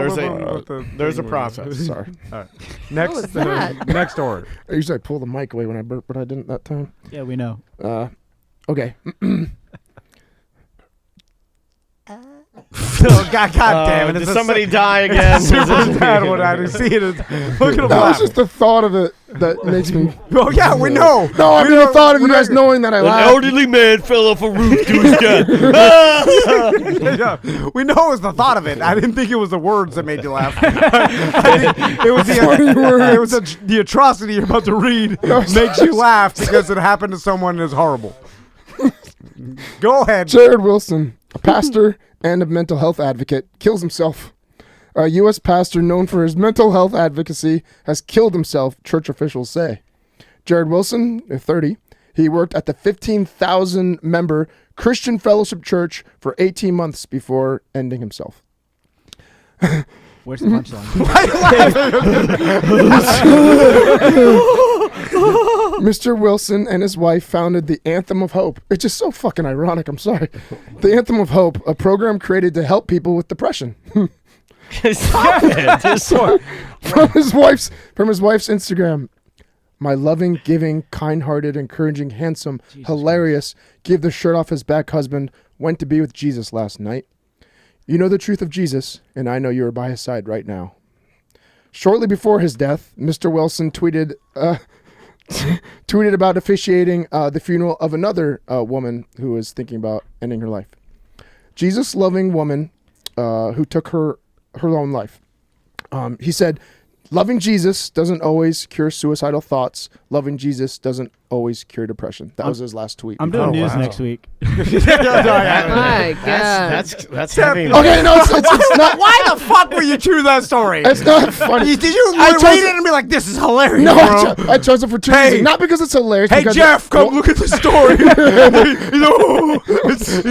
There's a process. Sorry. All right. Next order. I usually pull the mic away when I burp, but I didn't that time. Yeah, we know. Okay. God damn it! Did somebody die again? Super bad one. I didn't see it. Look at him. That was just the thought of it that makes me. Oh yeah, we know. No, I mean the thought of you guys knowing that I laughed. An elderly man fell off a roof to his death. We know it was the thought of it. I didn't think it was the words that made you laugh. It was the atrocity you're about to read makes you laugh because it happened to someone that's horrible. Go ahead. Jared Wilson, a pastor and a mental health advocate, kills himself. A U.S. pastor known for his mental health advocacy has killed himself, church officials say. Jared Wilson, 30, he worked at the 15,000-member Christian Fellowship Church for 18 months before ending himself. Where's the punchline? Mr. Wilson and his wife founded the Anthem of Hope. It's just so fucking ironic. I'm sorry. The Anthem of Hope, a program created to help people with depression. Stop it. From his wife's Instagram. My loving, giving, kind-hearted, encouraging, handsome, hilarious, give the shirt off his back husband went to be with Jesus last night. You know the truth of Jesus, and I know you are by his side right now. Shortly before his death, Mr. Wilson tweeted about officiating the funeral of another woman who was thinking about ending her life. Jesus-loving woman who took her own life. He said, loving Jesus doesn't always cure suicidal thoughts. Loving Jesus doesn't always cure depression. That was his last tweet. I'm doing news next week. My God. That's heavy. Okay, no, it's not. Why the fuck would you choose that story? It's not funny. Did you read it and be like, this is hilarious, No, bro? I chose it for two reasons. Not because it's hilarious. Hey, Jeff, come look at the story. He's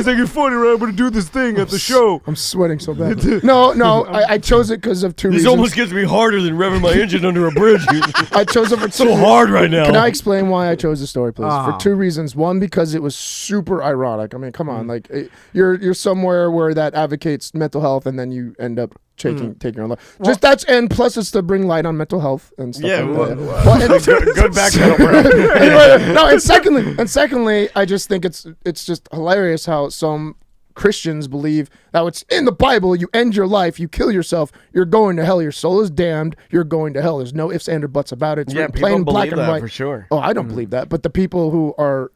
like, it's funny, right? I'm going to do this thing at the show. I'm sweating so bad. No, I chose it because of two reasons. This almost gets me harder than revving my engine under a bridge. I chose it for so hard right now. Can I explain why I chose the story, please? For two reasons. One, because it was super ironic. I mean, come on, like you're somewhere where that advocates mental health, and then you end up taking your own life. Just and plus it's to bring light on mental health and stuff. Yeah, like that. good back pedal, bro. Anyway, no, and secondly, I just think it's just hilarious how some Christians believe that it's in the Bible. You end your life, you kill yourself, you're going to hell. Your soul is damned. You're going to hell. There's no ifs, ands, or buts about it. It's Yeah, written people plain black believe and that white. for sure. Oh, I don't believe that. But the people who are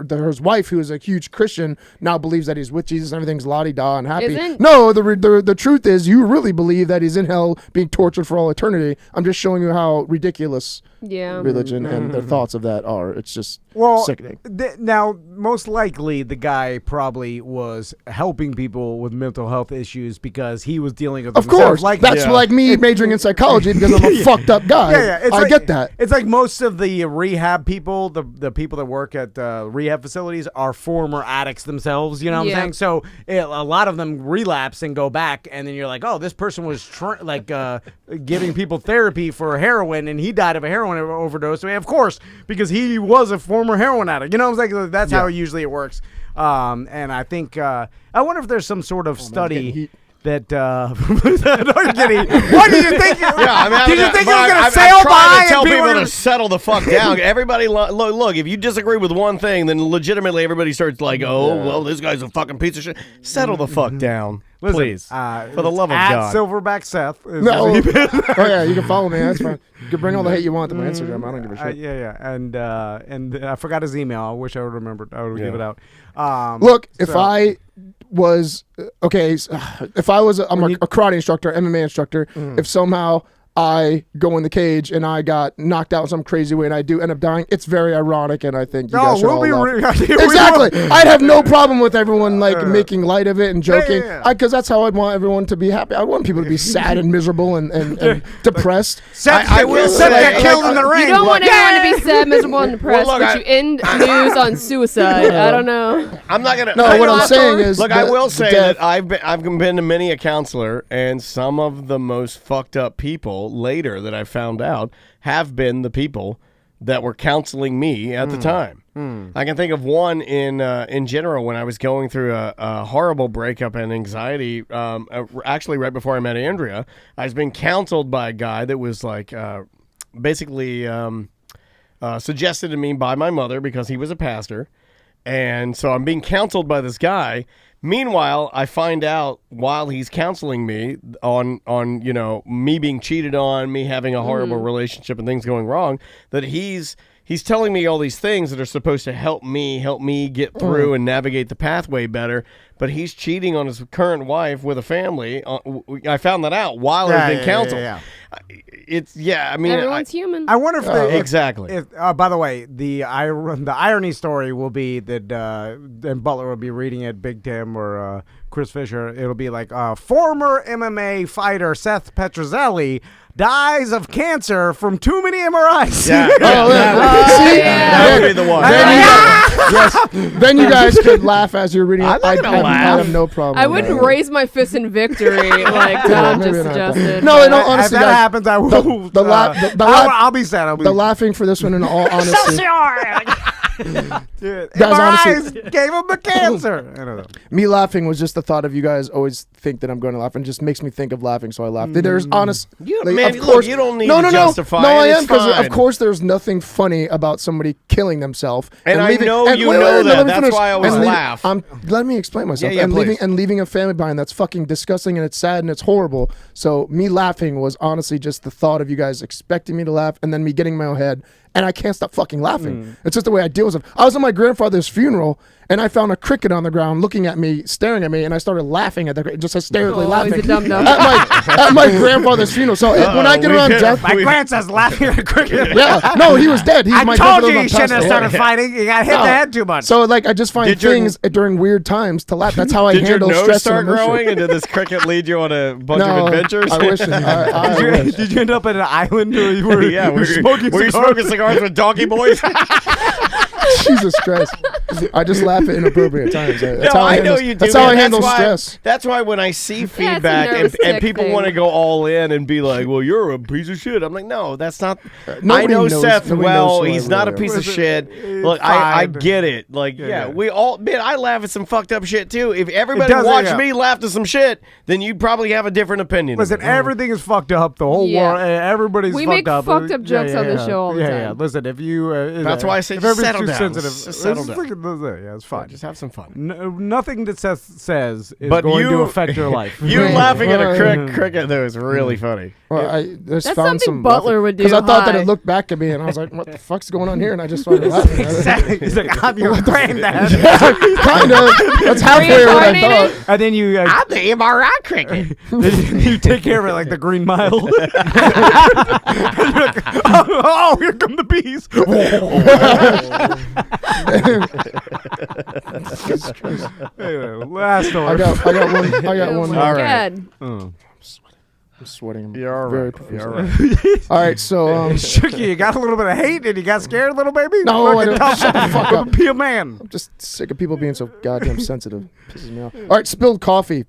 his wife, who is a huge Christian, now believes that he's with Jesus and everything's la-di-da and happy. No, the truth is you really believe that he's in hell being tortured for all eternity. I'm just showing you how ridiculous religion and the thoughts of that are. It's just sickening. Now, most likely, the guy probably was helping people with mental health issues because he was dealing with. Of course, that's like me majoring in psychology because I'm a fucked up guy. I get that. It's like most of the rehab people, the people that work at rehab facilities, are former addicts themselves. You know what I'm saying? So a lot of them relapse and go back, and then you're like, oh, this person was giving people therapy for heroin, and he died of a heroin overdose. So of course, because he was a former heroin addict. You know what I'm saying? That's how usually it works. And I think I wonder if there's some sort of study that what do you think? Did you think you were going to sail by and tell people to settle the fuck down? Everybody, look, if you disagree with one thing, then legitimately everybody starts like, well, this guy's a fucking piece of shit. Settle the fuck down. Listen, please, for the love of at God. Silverback Seth. No. Oh yeah, you can follow me. That's fine. You can bring all the hate you want to my Instagram. I don't give a shit. And I forgot his email. I wish I would remembered. I would give it out. Look, if I was if I was I'm a karate instructor, MMA instructor, if somehow I go in the cage and I got knocked out in some crazy way and I do end up dying, it's very ironic, and I think you guys should all laugh. Exactly. I'd have no problem with everyone making light of it and joking, because that's how I'd want everyone to be happy. I want people to be sad and miserable and depressed. I will say, killed in the ring. You don't want everyone to be sad, miserable, and depressed, but you end news on suicide. I don't know. I'm not gonna. No, what I'm saying is, look, I will say that I've been to many a counselor, and some of the most fucked up people later that I found out have been the people that were counseling me at the time. I can think of one in general when I was going through a horrible breakup and anxiety. Actually, right before I met Andrea, I was being counseled by a guy that was like basically suggested to me by my mother because he was a pastor, and so I'm being counseled by this guy. Meanwhile, I find out while he's counseling me on me being cheated on, me having a horrible relationship and things going wrong, that he's telling me all these things that are supposed to help me get through and navigate the pathway better. But he's cheating on his current wife with a family. I found that out while I was being counseled. I mean, everyone's human. I wonder if exactly. If, by the way, the irony story will be that and Butler will be reading it, Big Tim or Chris Fisher. It'll be like former MMA fighter Seth Petrozelli dies of cancer from too many MRIs. That would be the one. Then you guys could laugh as you're reading it. I have no problem. I wouldn't raise my fist in victory like Tom just suggested. No, honestly, if that happens, I will. I'll be sad. The laughing for this one, in all honesty. Dude, MRIs gave him the cancer. I don't know. Me laughing was just the thought of you guys always think that I'm going to laugh, and just makes me think of laughing, so I laugh. There's honest. Of course, you don't need to justify it. No, I am, because of course there's nothing funny about somebody killing themselves. And I know you know that. That's why I always laugh. Let me explain myself. Yeah, leaving a family behind, that's fucking disgusting, and it's sad and it's horrible. So me laughing was honestly just the thought of you guys expecting me to laugh, and then me getting in my own head. And I can't stop fucking laughing. It's just the way I deal with it. I was at my grandfather's funeral, and I found a cricket on the ground looking at me, staring at me, and I started laughing at the cricket, just hysterically laughing at my grandfather's funeral. So when I get around death, my grandson's laughing at a cricket. Yeah, no, he was dead. I told you shouldn't have started fighting. You got hit in the head too much. So I just find things during weird times to laugh. That's how I handle stress. Did your nose start growing, and did this cricket lead you on a bunch of adventures? I wish. Did you end up at an island where you were smoking cigars with donkey boys? Jesus Christ. I just laugh at inappropriate times. That's That's how I handle stress. That's why when I see feedback and people want to go all in and be like, well, you're a piece of shit. I'm like, no, that's not. I know Seth well. He's not a piece of shit. Look, I get it. Like, we all, man, I laugh at some fucked up shit too. If everybody watched me laugh at some shit, then you'd probably have a different opinion. Listen, everything is fucked up. The whole world, everybody's fucked up. We make fucked up jokes on the show all the time. Yeah. Listen, if you. That's why I say settle down. sensitive. settle down. Yeah, it's fine. Just have some fun. No, nothing that Seth says is But going to you- affect your life. You laughing at a cricket though is really funny. Well, I just That's found something some Butler would do. because I thought that Hi. it looked back at me and I was like, "What the fuck's going on here?" And I just started laughing. Exactly. He's like, I'm your granddad. Kind of. That's halfway what I Reincarnated? thought. And then you I'm the MRI cricket. then you take care of it like the Green Mile. And you're like, oh, here come the bees. Anyway, last story. I got one. All right. Good. I'm sweating. You're all very right. profusely. You're all right. All right, so Shooky, you got a little bit of hate and you got scared, little baby? No, I don't. Shut the fuck up. Be a man. I'm just sick of people being so goddamn sensitive. Pisses me off. All right, spilled coffee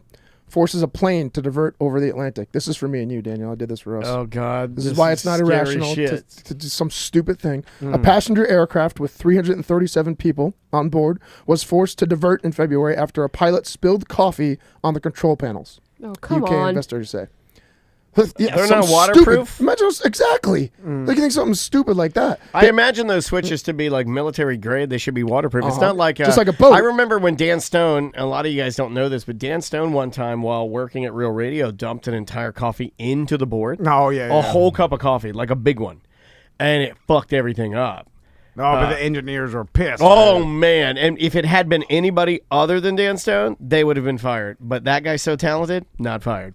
forces a plane to divert over the Atlantic. This is for me and you, Daniel. I did this for us. Oh God. This is why it's not scary irrational shit. to do some stupid thing. A passenger aircraft with 337 people on board was forced to divert in February after a pilot spilled coffee on the control panels. Oh, come UK on. investors say. Yeah, They're something not waterproof? Stupid. Imagine exactly. They can think something stupid like that. I imagine those switches to be like military grade. They should be waterproof. It's not like just like a boat. I remember when Dan Stone. A lot of you guys don't know this, but Dan Stone one time while working at Real Radio dumped an entire coffee into the board. Oh, yeah. A whole cup of coffee, like a big one, and it fucked everything up. No, but the engineers were pissed. Oh man! And if it had been anybody other than Dan Stone, they would have been fired. But that guy's so talented, not fired.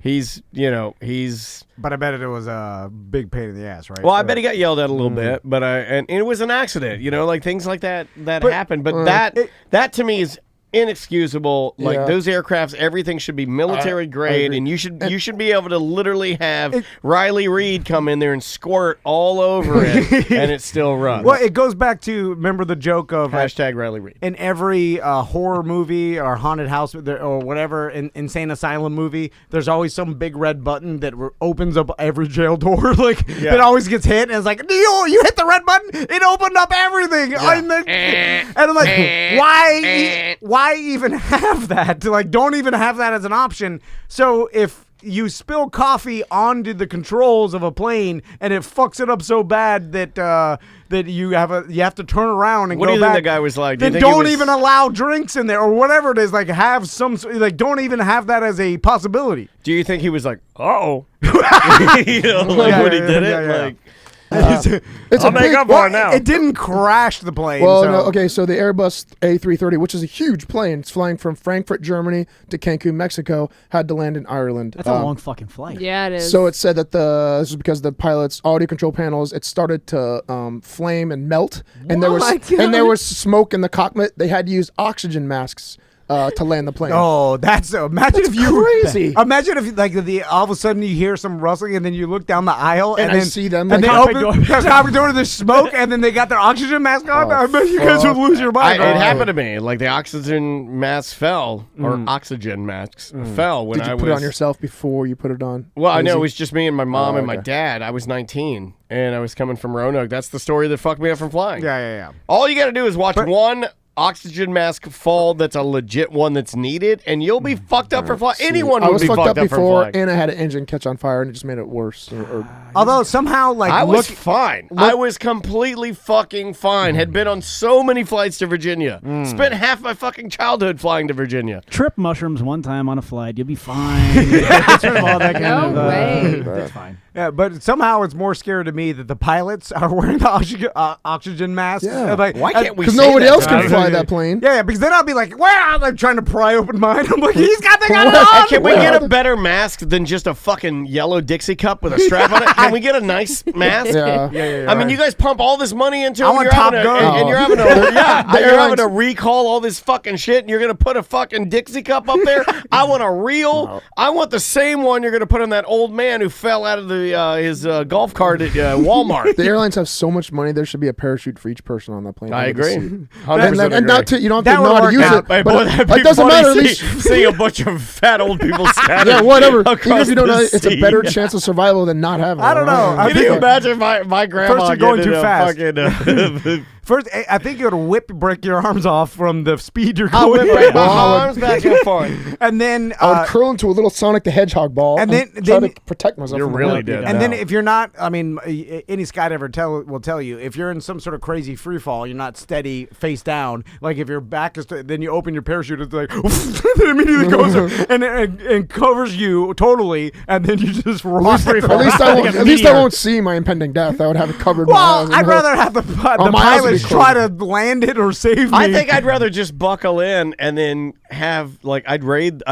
He's. But I bet it was a big pain in the ass, right? Well, I bet he got yelled at a little bit, but and it was an accident. Like things like that happened. But that to me is inexcusable. Like those aircrafts, everything should be military grade, and you should be able to literally have Riley Reid come in there and squirt all over it, and it still runs. Well, it goes back to remember the joke of Hashtag Riley Reid. in every horror movie or haunted house or whatever insane asylum movie. There's always some big red button that opens up every jail door. It always gets hit, and it's like, you hit the red button, it opened up everything. And I'm like, why even have that? Don't even have that as an option. So if you spill coffee onto the controls of a plane and it fucks it up so bad that that you have to turn around and what go do you back. think the guy was like? Then don't even allow drinks in there or whatever it is. Have some don't even have that as a possibility. Do you think he was like, oh, when he did it? It's I'll make up for it now. It didn't crash the plane. Well, so. no, okay, so the Airbus A330, which is a huge plane, it's flying from Frankfurt, Germany to Cancun, Mexico, had to land in Ireland. That's a long fucking flight. Yeah, it is. So it said that this is because the pilot's audio control panels, it started to flame and melt, and there was smoke in the cockpit. They had to use oxygen masks to land the plane. Oh, imagine if you crazy. Imagine if all of a sudden you hear some rustling and then you look down the aisle and I then see them. and they like, open the cockpit door to the smoke and then they got their oxygen mask on. I bet you guys would lose your mind. It happened to me. Like the oxygen mask fell, or oxygen masks fell when Did you I put was. it on yourself before you put it on? Well, I know Maisie? it was just me and my mom and my okay. dad. I was 19 and I was coming from Roanoke. That's the story that fucked me up from flying. Yeah. All you got to do is watch one oxygen mask fall that's a legit one that's needed, and you'll be fucked up for flying. Anyone I would was be fucked up for before, flying. and I had an engine catch on fire, and it just made it worse. Although somehow, I was fine. I was completely fucking fine. Had been on so many flights to Virginia. Spent half my fucking childhood flying to Virginia. Trip mushrooms one time on a flight, you'll be fine. Sort of all that kind No of, way. That's fine. Yeah, but somehow it's more scary to me that the pilots are wearing the oxygen masks. Yeah. Why can't we? Because say nobody that, else can Tom? fly that plane. Yeah, because then I'll be like, well, I'm trying to pry open mine. I'm like, he's got it on. Can we get a better mask than just a fucking yellow Dixie cup with a strap on it? Can we get a nice mask? Yeah. I mean, you guys pump all this money into it. I want Top Gun. And you're having to, you're having to recall all this fucking shit, and you're going to put a fucking Dixie cup up there? I want a real, I want the same one you're going to put on that old man who fell out of his golf cart at Walmart. The airlines have so much money, there should be a parachute for each person on that plane. I agree. 100% and not to, you don't have That to would know how to work use out. it. But it doesn't matter. At least Seeing a bunch of fat old people scattered. Yeah, whatever. Even across if you don't know, the it's a sea. better chance of survival than not having it. I don't know. Can you imagine my grandma First you're going getting too a fast. fucking First, I think it would break your arms off from the speed you're I'll going. whip my arms back and forth. And then I would curl into a little Sonic the Hedgehog ball, and then try to protect myself. You're from the really wind. dead. And now. then if you're not, I mean, any skydiver will tell you, if you're in some sort of crazy free fall, you're not steady face down. Like if your back is, then you open your parachute, it's like, it immediately goes and covers you totally, and then you just roll free fall. At least I won't see my impending death. I would have it covered. Well, I'd rather have the pilots try to land it or save me. I think I'd rather just buckle in and then have I'd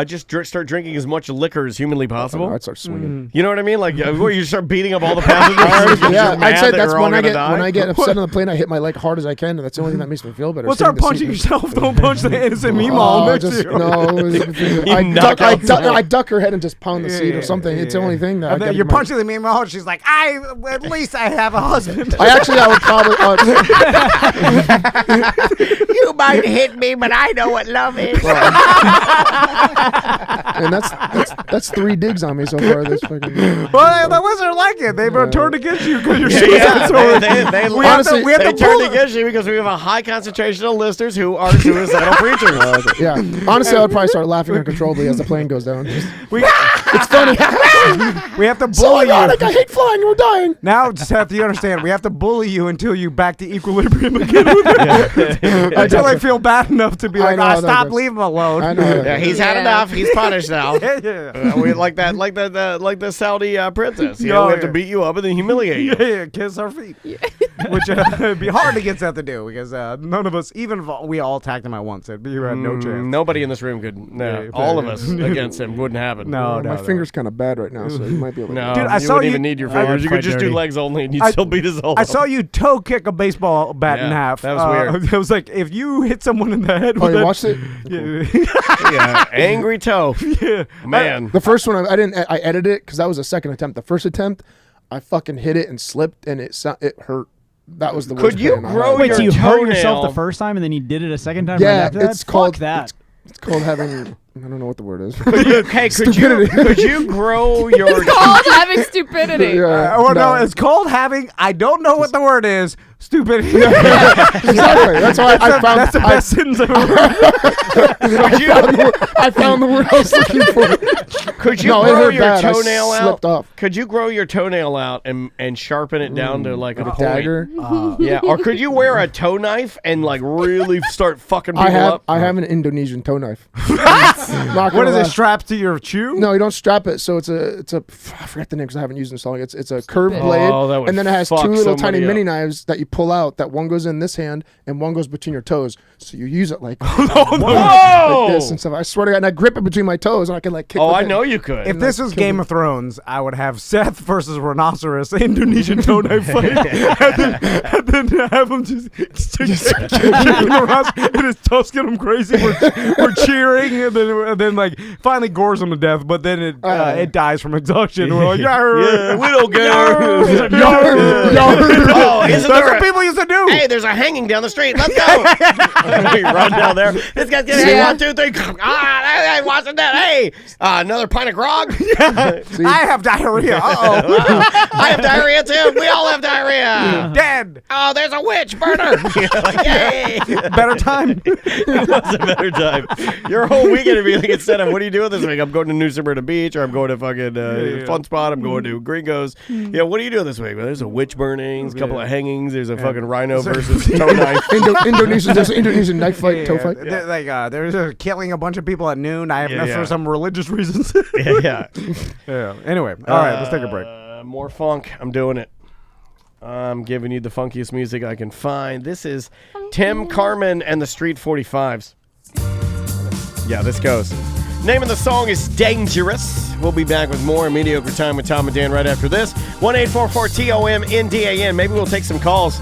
just start drinking as much liquor as humanly possible. I'd start swinging. You know what I mean? Like where you start beating up all the passengers. Yeah, I'd say that's when I get get upset on the plane. I hit my leg hard as I can, and that's the only thing that makes me feel better. Well, start punching yourself. Don't punch the innocent meemaw next to you. I duck her head and just pound the seat or something. It's the only thing that you're punching the meemaw. She's like, at least I have a husband. I would probably. You might hit me, but I know what love is. And that's 3 digs on me so far. This fucking. Well, the listeners like it. They've turned against you because you're They turned against you because we have a high concentration of listeners who are suicidal preachers. Yeah, honestly, I would probably start laughing uncontrollably as the plane goes down. It's funny. We have to bully so you. I hate flying. We're dying. Now, Seth, you understand? We have to bully you until you back to equilibrium again. Until I feel bad enough to be like, stop, leave him alone. I know. Yeah, he's had enough. He's punished now. We like the Saudi princess. We have to beat you up and then humiliate you. Yeah, kiss our feet. Which would be hard to get Seth to do because none of us, even if we all attacked him at once, you had no chance. Nobody in this room could. No, all of us against him wouldn't happen. No, my finger's kind of bad right now, so you might be able to. No, dude, you wouldn't even need your fingers. You could just do legs only, and you'd still beat his all. I saw you toe kick a baseball bat in half. That was weird. It was like if you hit someone in the head. Oh, you watched it? Yeah, angry toe. Yeah, man. The first one I edited it because that was the second attempt. The first attempt, I fucking hit it and slipped, and it hurt. That was the worst. Could you grow Wait, so you hurt toenail? yourself the first time and then you did it a second time? Yeah, right after that? it's called that. It's called having. I don't know what the word is. Could you grow your? It's called having stupidity. No, it's called having. I don't know what the word is. Stupidity. Exactly. That's why that's the best sentence I've ever heard. I found the word I was looking for. Could you grow your bad. toenail out? Slipped off. Could you grow your toenail out and sharpen it down to like a dagger? Yeah. Or could you wear a toe knife and like really start fucking people up? I have an Indonesian toe knife. What is it? Strapped to your shoe? No, you don't strap it. So it's a I forgot the name because I haven't used it in so long. It's a curved blade, and then it has 2 little tiny mini knives that you pull out. That one goes in this hand and one goes between your toes. So you use it like, like this and stuff. I swear to God, and I grip it between my toes and I can like kick. I know you could. If this was Game of Thrones, I would have Seth versus Rhinoceros Indonesian toe knife fight, and then have him just kicking around and his toes get him crazy. We're cheering, and then like finally gores him to death, but then it dies from exhaustion. We're like, yeah, we don't care. Oh, isn't that's what people used to do. Hey, there's a hanging down the street. Let's go. We run down there. This guy's getting 1, 2, 3. Hey, watching that. Hey, another pint of grog. I have diarrhea. I have diarrhea too. We all have diarrhea. Dead. Oh, there's a witch burner. Yay. Better time. It was a better time. Your whole weekend would be like, instead of, what are you doing this week? I'm going to New Smyrna Beach, or I'm going to fucking Fun Spot. I'm going to Gringos. Yeah, what are you doing this week? Well, there's a witch burning, a couple of hangings. There's a fucking rhino versus toe knife. There's an Indonesian knife fight, toe fight. They're killing a bunch of people at noon. I have for some religious reasons. Yeah. Anyway, all right, let's take a break. More funk. I'm doing it. I'm giving you the funkiest music I can find. This is Tim Carmen and the Street 45s. Yeah, this goes. Name of the song is Dangerous. We'll be back with more Mediocre Time with Tom and Dan right after this. 1-844-TOM-NDAN. Maybe we'll take some calls.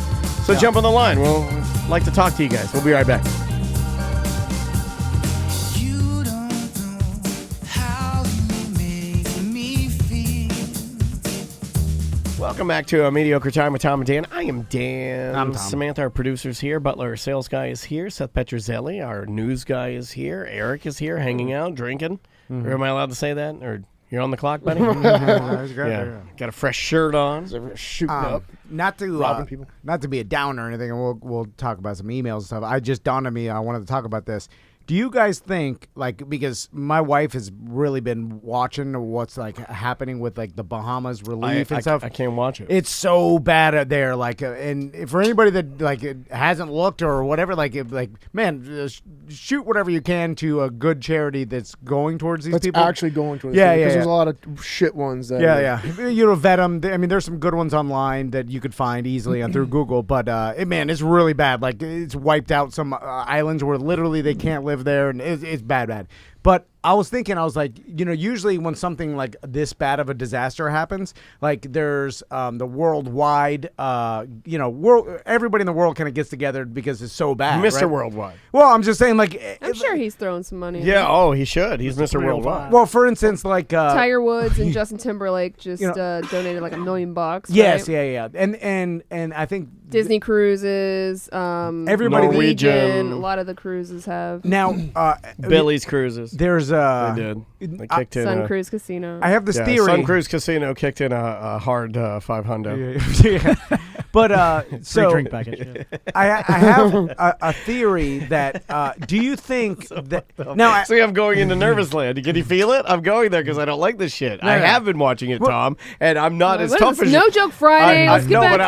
So jump on the line. We'll like to talk to you guys. We'll be right back. Welcome back to a Mediocre Time with Tom and Dan. I am Dan. I'm Tom. Samantha, our producer's here. Butler, our sales guy, is here. Seth Petrozelli, our news guy, is here. Eric is here, hanging out, drinking. Or am I allowed to say that? Or You're on the clock, buddy? Yeah. Got a fresh shirt on. Shooting up. Not to robbing people. Not to be a downer or anything, and we'll talk about some emails and stuff. I just dawned on me. I wanted to talk about this. Do you guys think, like, because my wife has really been watching what's like happening with like the Bahamas relief and stuff. I can't watch it. It's so bad out there. Like, and for anybody that like hasn't looked or whatever, man, shoot whatever you can to a good charity that's going towards these people. Actually going towards. Yeah, because there's a lot of shit ones that. Yeah. You know, vet them. I mean, there's some good ones online that you could find easily through Google. But man, it's really bad. Like, it's wiped out some islands where literally they can't live there, and it's bad. But I was thinking, I was like, you know, usually when something like this bad of a disaster happens, like there's the worldwide, everybody in the world kind of gets together because it's so bad. Mr. Right? Worldwide. Well, I'm just saying, like, I'm sure he's throwing some money. Yeah, he should. He's Mr. Worldwide. Well, for instance, like Tiger Woods and Justin Timberlake just donated like $1 million. Yes, right? yeah, and I think Disney cruises, everybody Norwegian, a lot of the cruises have now Billy's Cruises. There's they did. They kicked in Sun Cruise Casino. I have this theory. Sun Cruise Casino kicked in a hard 500. Yeah. But so drink package. I have a theory that do you think that now? See, I'm going into nervous land. Can you feel it? I'm going there because I don't like this shit. I have been watching it, Tom, and I'm not as tough as No Joke Friday. Let's get back to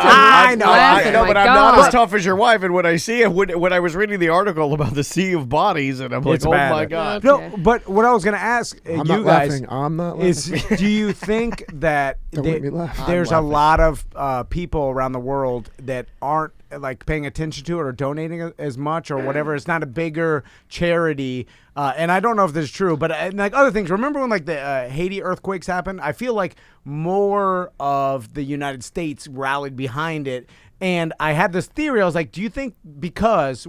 I know, but I'm not as God. tough as your wife. And when I see it, when I was reading the article about the sea of bodies, and I'm like, It's oh bad. my God. Okay. No, but what I was going to ask I'm you not guys laughing. I'm not laughing. is, do you think that Don't make me laugh. there's a lot of people around the world that aren't like paying attention to it or donating as much or whatever? It's not a bigger charity. And I don't know if this is true, but like other things. Remember when like the Haiti earthquakes happened? I feel like more of the United States rallied behind it. And I had this theory. I was like, do you think because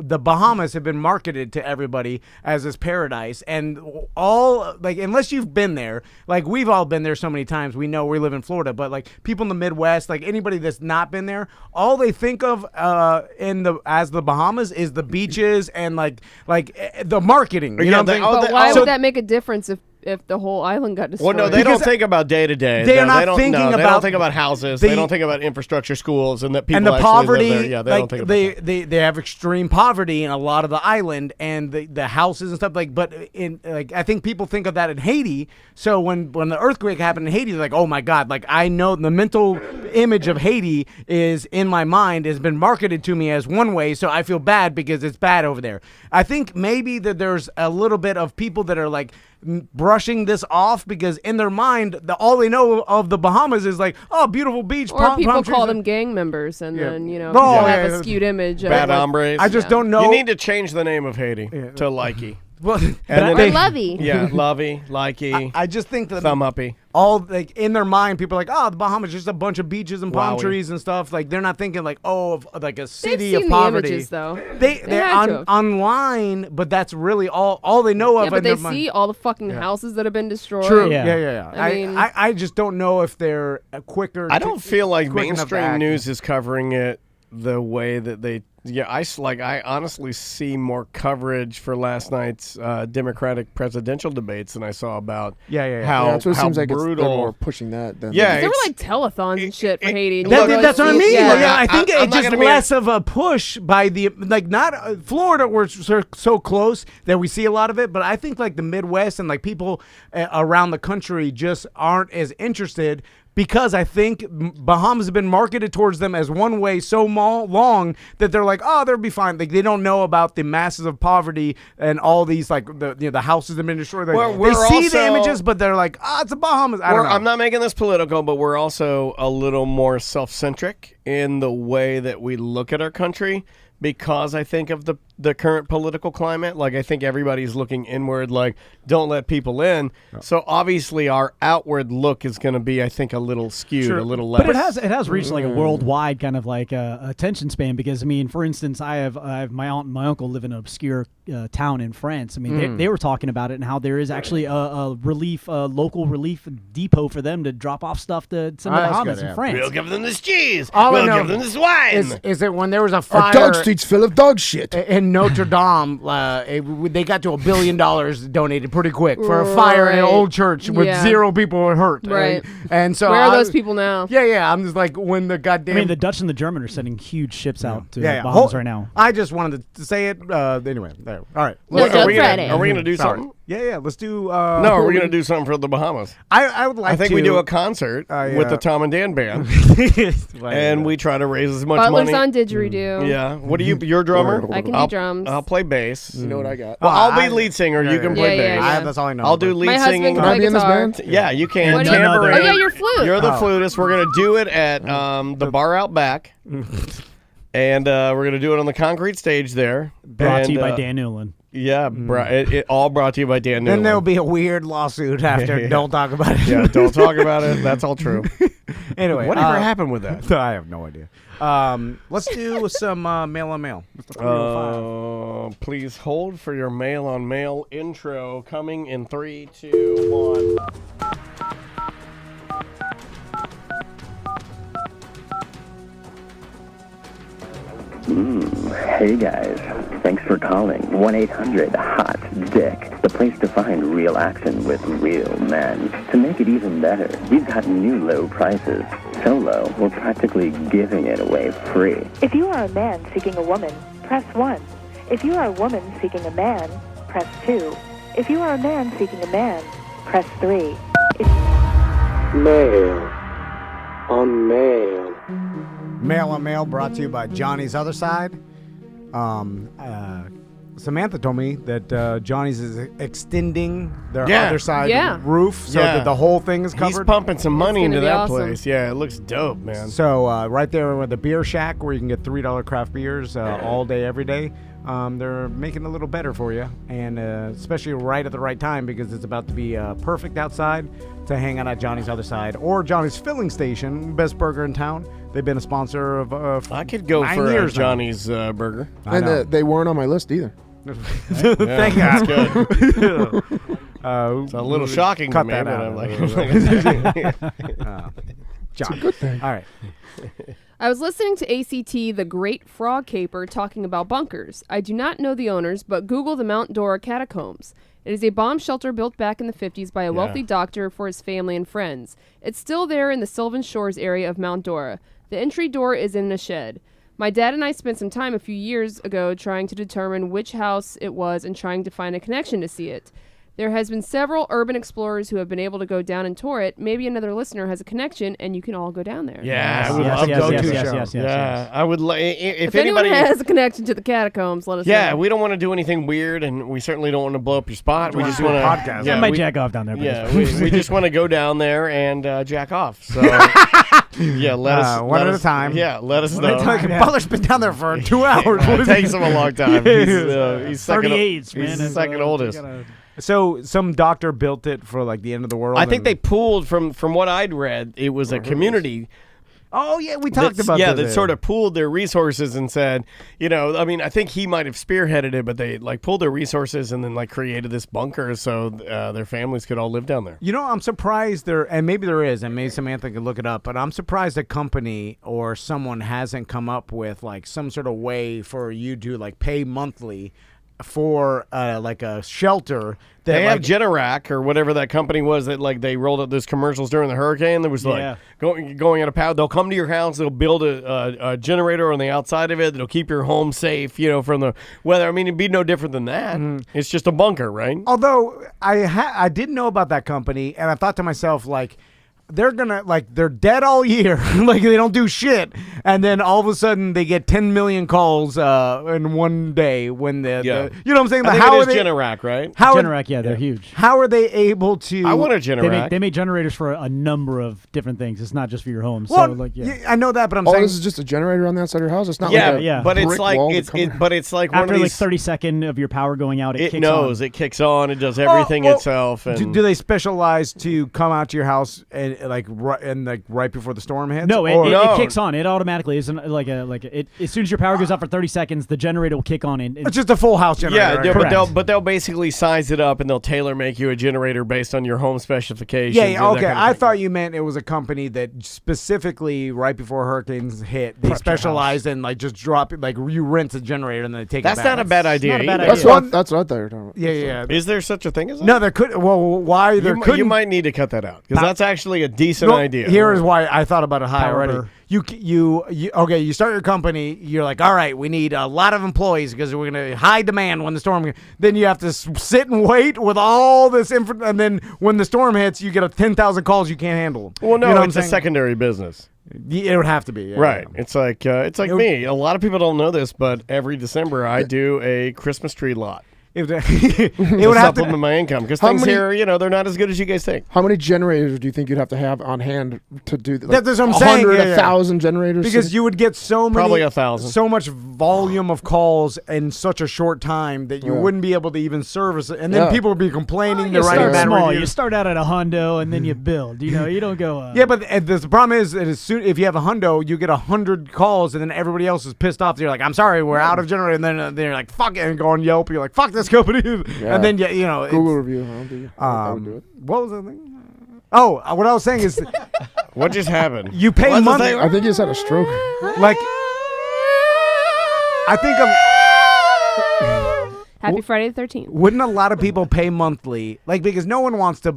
the Bahamas have been marketed to everybody as this paradise, and all like unless you've been there, like we've all been there so many times, we know we live in Florida, but like people in the Midwest, like anybody that's not been there, all they think of as the Bahamas is the beaches and like the marketing. You know what I'm saying? But why would that make a difference if the whole island got destroyed? Well, no, they don't think about day to day. They don't think about houses. They don't think about infrastructure, schools, and that people and the actually poverty. live there. Yeah, they don't think about that. They have extreme poverty in a lot of the island and the houses and stuff like. But in like I think people think of that in Haiti. So when the earthquake happened in Haiti, they're like, oh my God, like I know the mental image of Haiti is in my mind has been marketed to me as one way, so I feel bad because it's bad over there. I think maybe that there's a little bit of people that are like brushing this off because in their mind all they know of the Bahamas is like, oh, beautul beach, or people palm call trees. them gang members, and then people Oh, have a skewed image of bad hombres. I just don't know. You need to change the name of Haiti to Likey. Well, or Lovey. Yeah, Lovey, Likey. I just think that thumb uppy. All like in their mind, people are like, oh, the Bahamas just a bunch of beaches and palm Wowie. trees and stuff. Like they're not thinking like, oh, of like a city They've of seen poverty. The images, though. They're online, but that's really all they know of. Yeah, but in they their mind. see all the fucking houses that have been destroyed. True. Yeah. I mean, I just don't know if they're quicker. I don't feel like quick enough to mainstream act. news is covering it the way that they. Yeah, I honestly see more coverage for last night's Democratic presidential debates than I saw about how that's what it how seems like brutal. they're more pushing that than Yeah, there were like telethons and shit for Haiti. That's what I mean. Yeah. I think I'm it's not just gonna be less of a push by the like not Florida. We're so close that we see a lot of it, but I think like the Midwest and like people around the country just aren't as interested. Because I think Bahamas have been marketed towards them as one way so long that they're like, oh, they'll be fine. Like they don't know about the masses of poverty and all these like the houses that have been destroyed. Like, they see the images, but they're like, it's the Bahamas. I don't know. I'm not making this political, but we're also a little more self-centric in the way that we look at our country. Because I think of the current political climate, like I think everybody's looking inward, like don't let people in. Yeah. So obviously our outward look is going to be, I think, a little skewed, a little less. But it has reached like a worldwide kind of like attention span. Because I mean, for instance, I have my aunt and my uncle live in an obscure town in France. I mean, they were talking about it and how there is actually a local relief depot for them to drop off stuff to some of the Bahamas in France. We'll give them this cheese. We'll give them this wine. Is it when there was a fire? Our dog street's full of dog shit. In in Notre Dame, they got to $1 billion donated pretty quick for a fire in an old church with 0 people were hurt. Right. And so where are those people now? Yeah. I'm just like, when the goddamn. I mean, the Dutch and the German are sending huge ships out to Bahamas right now. I just wanted to say it. Anyway, there. All right. No, are we going to do Sorry. something? Yeah. Let's do. No, are we going to do something for the Bahamas? I would like to. I think we do a concert with the Tom and Dan band. And we try to raise as much Butler's money. on didgeridoo. Yeah. What do you? You're a drummer? I can do drums. I'll play bass. You know what I got? Well, I'll be lead singer. You can play bass. That's all I know. I'll do lead My husband singing. can play guitar. Yeah, you can. What Tambourine. Oh, yeah, your flute. You're the flutist. We're going to do it at the bar out back. And we're going to do it on the concrete stage there. Brought to you by Dan Newland. Yeah, it all brought to you by Dan Newland. Then there'll be a weird lawsuit after. Don't talk about it. Yeah, don't talk about it. That's all true. Anyway, whatever happened with that? I have no idea. Let's do some mail on mail. Please hold for your mail on mail intro coming in 3, 2, 1. Hey guys, thanks for calling 1-800-HOT-DICK, the place to find real action with real men. To make it even better, we've got new low prices. So low, we're practically giving it away free. If you are a man seeking a woman, press 1. If you are a woman seeking a man, press 2. If you are a man seeking a man, press 3. Mail on mail. Mail on mail brought to you by Johnny's Other Side. Samantha told me that Johnny's is extending their other side roof so that the whole thing is covered. He's pumping some money into that awesome. place. Yeah, it looks dope, man. So right there with the beer shack where you can get $3 craft beers all day, every day. They're making it a little better for you, and especially right at the right time because it's about to be perfect outside to hang out at Johnny's Other Side or Johnny's Filling Station, best burger in town. They've been a sponsor of I could go 9 for years Johnny's burger. And they weren't on my list either. Thank That's God. good. It's a little shocking to cut me, that but out. I'm like, John. It's a good thing. All right. I was listening to ACT The Great Frog Caper talking about bunkers. I do not know the owners, but Google the Mount Dora Catacombs. It is a bomb shelter built back in the 50s by a wealthy doctor for his family and friends. It's still there in the Sylvan Shores area of Mount Dora. The entry door is in a shed. My dad and I spent some time a few years ago trying to determine which house it was and trying to find a connection to see it. There has been several urban explorers who have been able to go down and tour it. Maybe another listener has a connection, and you can all go down there. Yeah, I would love to go. Yeah, I would. If anyone anybody has a connection to the catacombs, let us know. Yeah, we don't want to do anything weird, and we certainly don't want to blow up your spot. We just want to podcast. I might jack off down there. Yeah, we just want to go down there and jack off. So yeah, let us one at a time. Yeah, let us know. Butler's been down there for 2 hours. It takes him a long time. He's second, 38, man. He's the second oldest. So some doctor built it for like the end of the world. I think they pooled from what I'd read. It was a community. Oh yeah, we talked about that. Yeah, that sort of pooled their resources and said, I mean, I think he might have spearheaded it, but they like pulled their resources and then like created this bunker so their families could all live down there. I'm surprised and maybe there is, and maybe Samantha can look it up, but I'm surprised a company or someone hasn't come up with like some sort of way for you to like pay monthly for like a shelter. They have Generac or whatever that company was that like they rolled out those commercials during the hurricane. There was like going out of power. They'll come to your house. They'll build a generator on the outside of it. That'll keep your home safe, from the weather. I mean, it'd be no different than that. It's just a bunker, right? Although I didn't know about that company, and I thought to myself like, they're gonna they're dead all year, like they don't do shit, and then all of a sudden they get 10 million calls in one day when you know what I'm saying? I think it is Generac, right? Generac, they're huge. How are they able to? I want a Generac. They make generators for a number of different things. It's not just for your home. Well, so I know that, but I'm saying this is just a generator on the outside of your house. It's not but it's like it's like after one of these, 30 seconds of your power going out, it kicks knows on. It kicks on. It does everything itself. And do they specialize to come out to your house and right before the storm hits? No, Or- it kicks on. It automatically isn't as soon as your power goes up for 30 seconds, the generator will kick on. And it's just a full house generator. Yeah, right? but they'll basically size it up and they'll tailor make you a generator based on your home specifications. Yeah, okay. Kind of I thing. thought you meant it was a company that specifically right before hurricanes hit, they specialized in just drop it, you rent a generator and then they take That's it back. not a bad idea. That's what I thought you were talking about. Yeah. Is there such a thing as that? No, there could. Well, why there couldn't? You might need to cut that out because that's actually a decent idea. Here is why I thought about it high Power already. burr. You start your company. You're like, all right, we need a lot of employees because we're going to high demand when the storm. Then you have to sit and wait with all this info, and then when the storm hits, you get 10,000 calls you can't handle them. Well, no, you know it's a secondary business. It would have to be right. It's like me. A lot of people don't know this, but every December I do a Christmas tree lot. It would to have to supplement my income because things here, they're not as good as you guys think. How many generators do you think you'd have to have on hand to do that? That's what I'm saying. 1,000 generators? Because you would get so many, Probably 1,000. so much volume of calls in such a short time that you wouldn't be able to even service it, and then people would be complaining. You They're start writing small. bad You start out at a hundo and then you build. You don't go. Yeah, but the problem is that if you have a hundo, you get 100 calls, and then everybody else is pissed off. You're like, I'm sorry, we're out of generator, and then they're like, fuck it, and go on Yelp. You're like, fuck this company. Yeah. And then Google review. I would do it. What was the thing? Oh, what I was saying is, what just happened? You pay monthly. I think he just had a stroke. Like, I think Happy Friday the 13th. Wouldn't a lot of people pay monthly? Because no one wants to,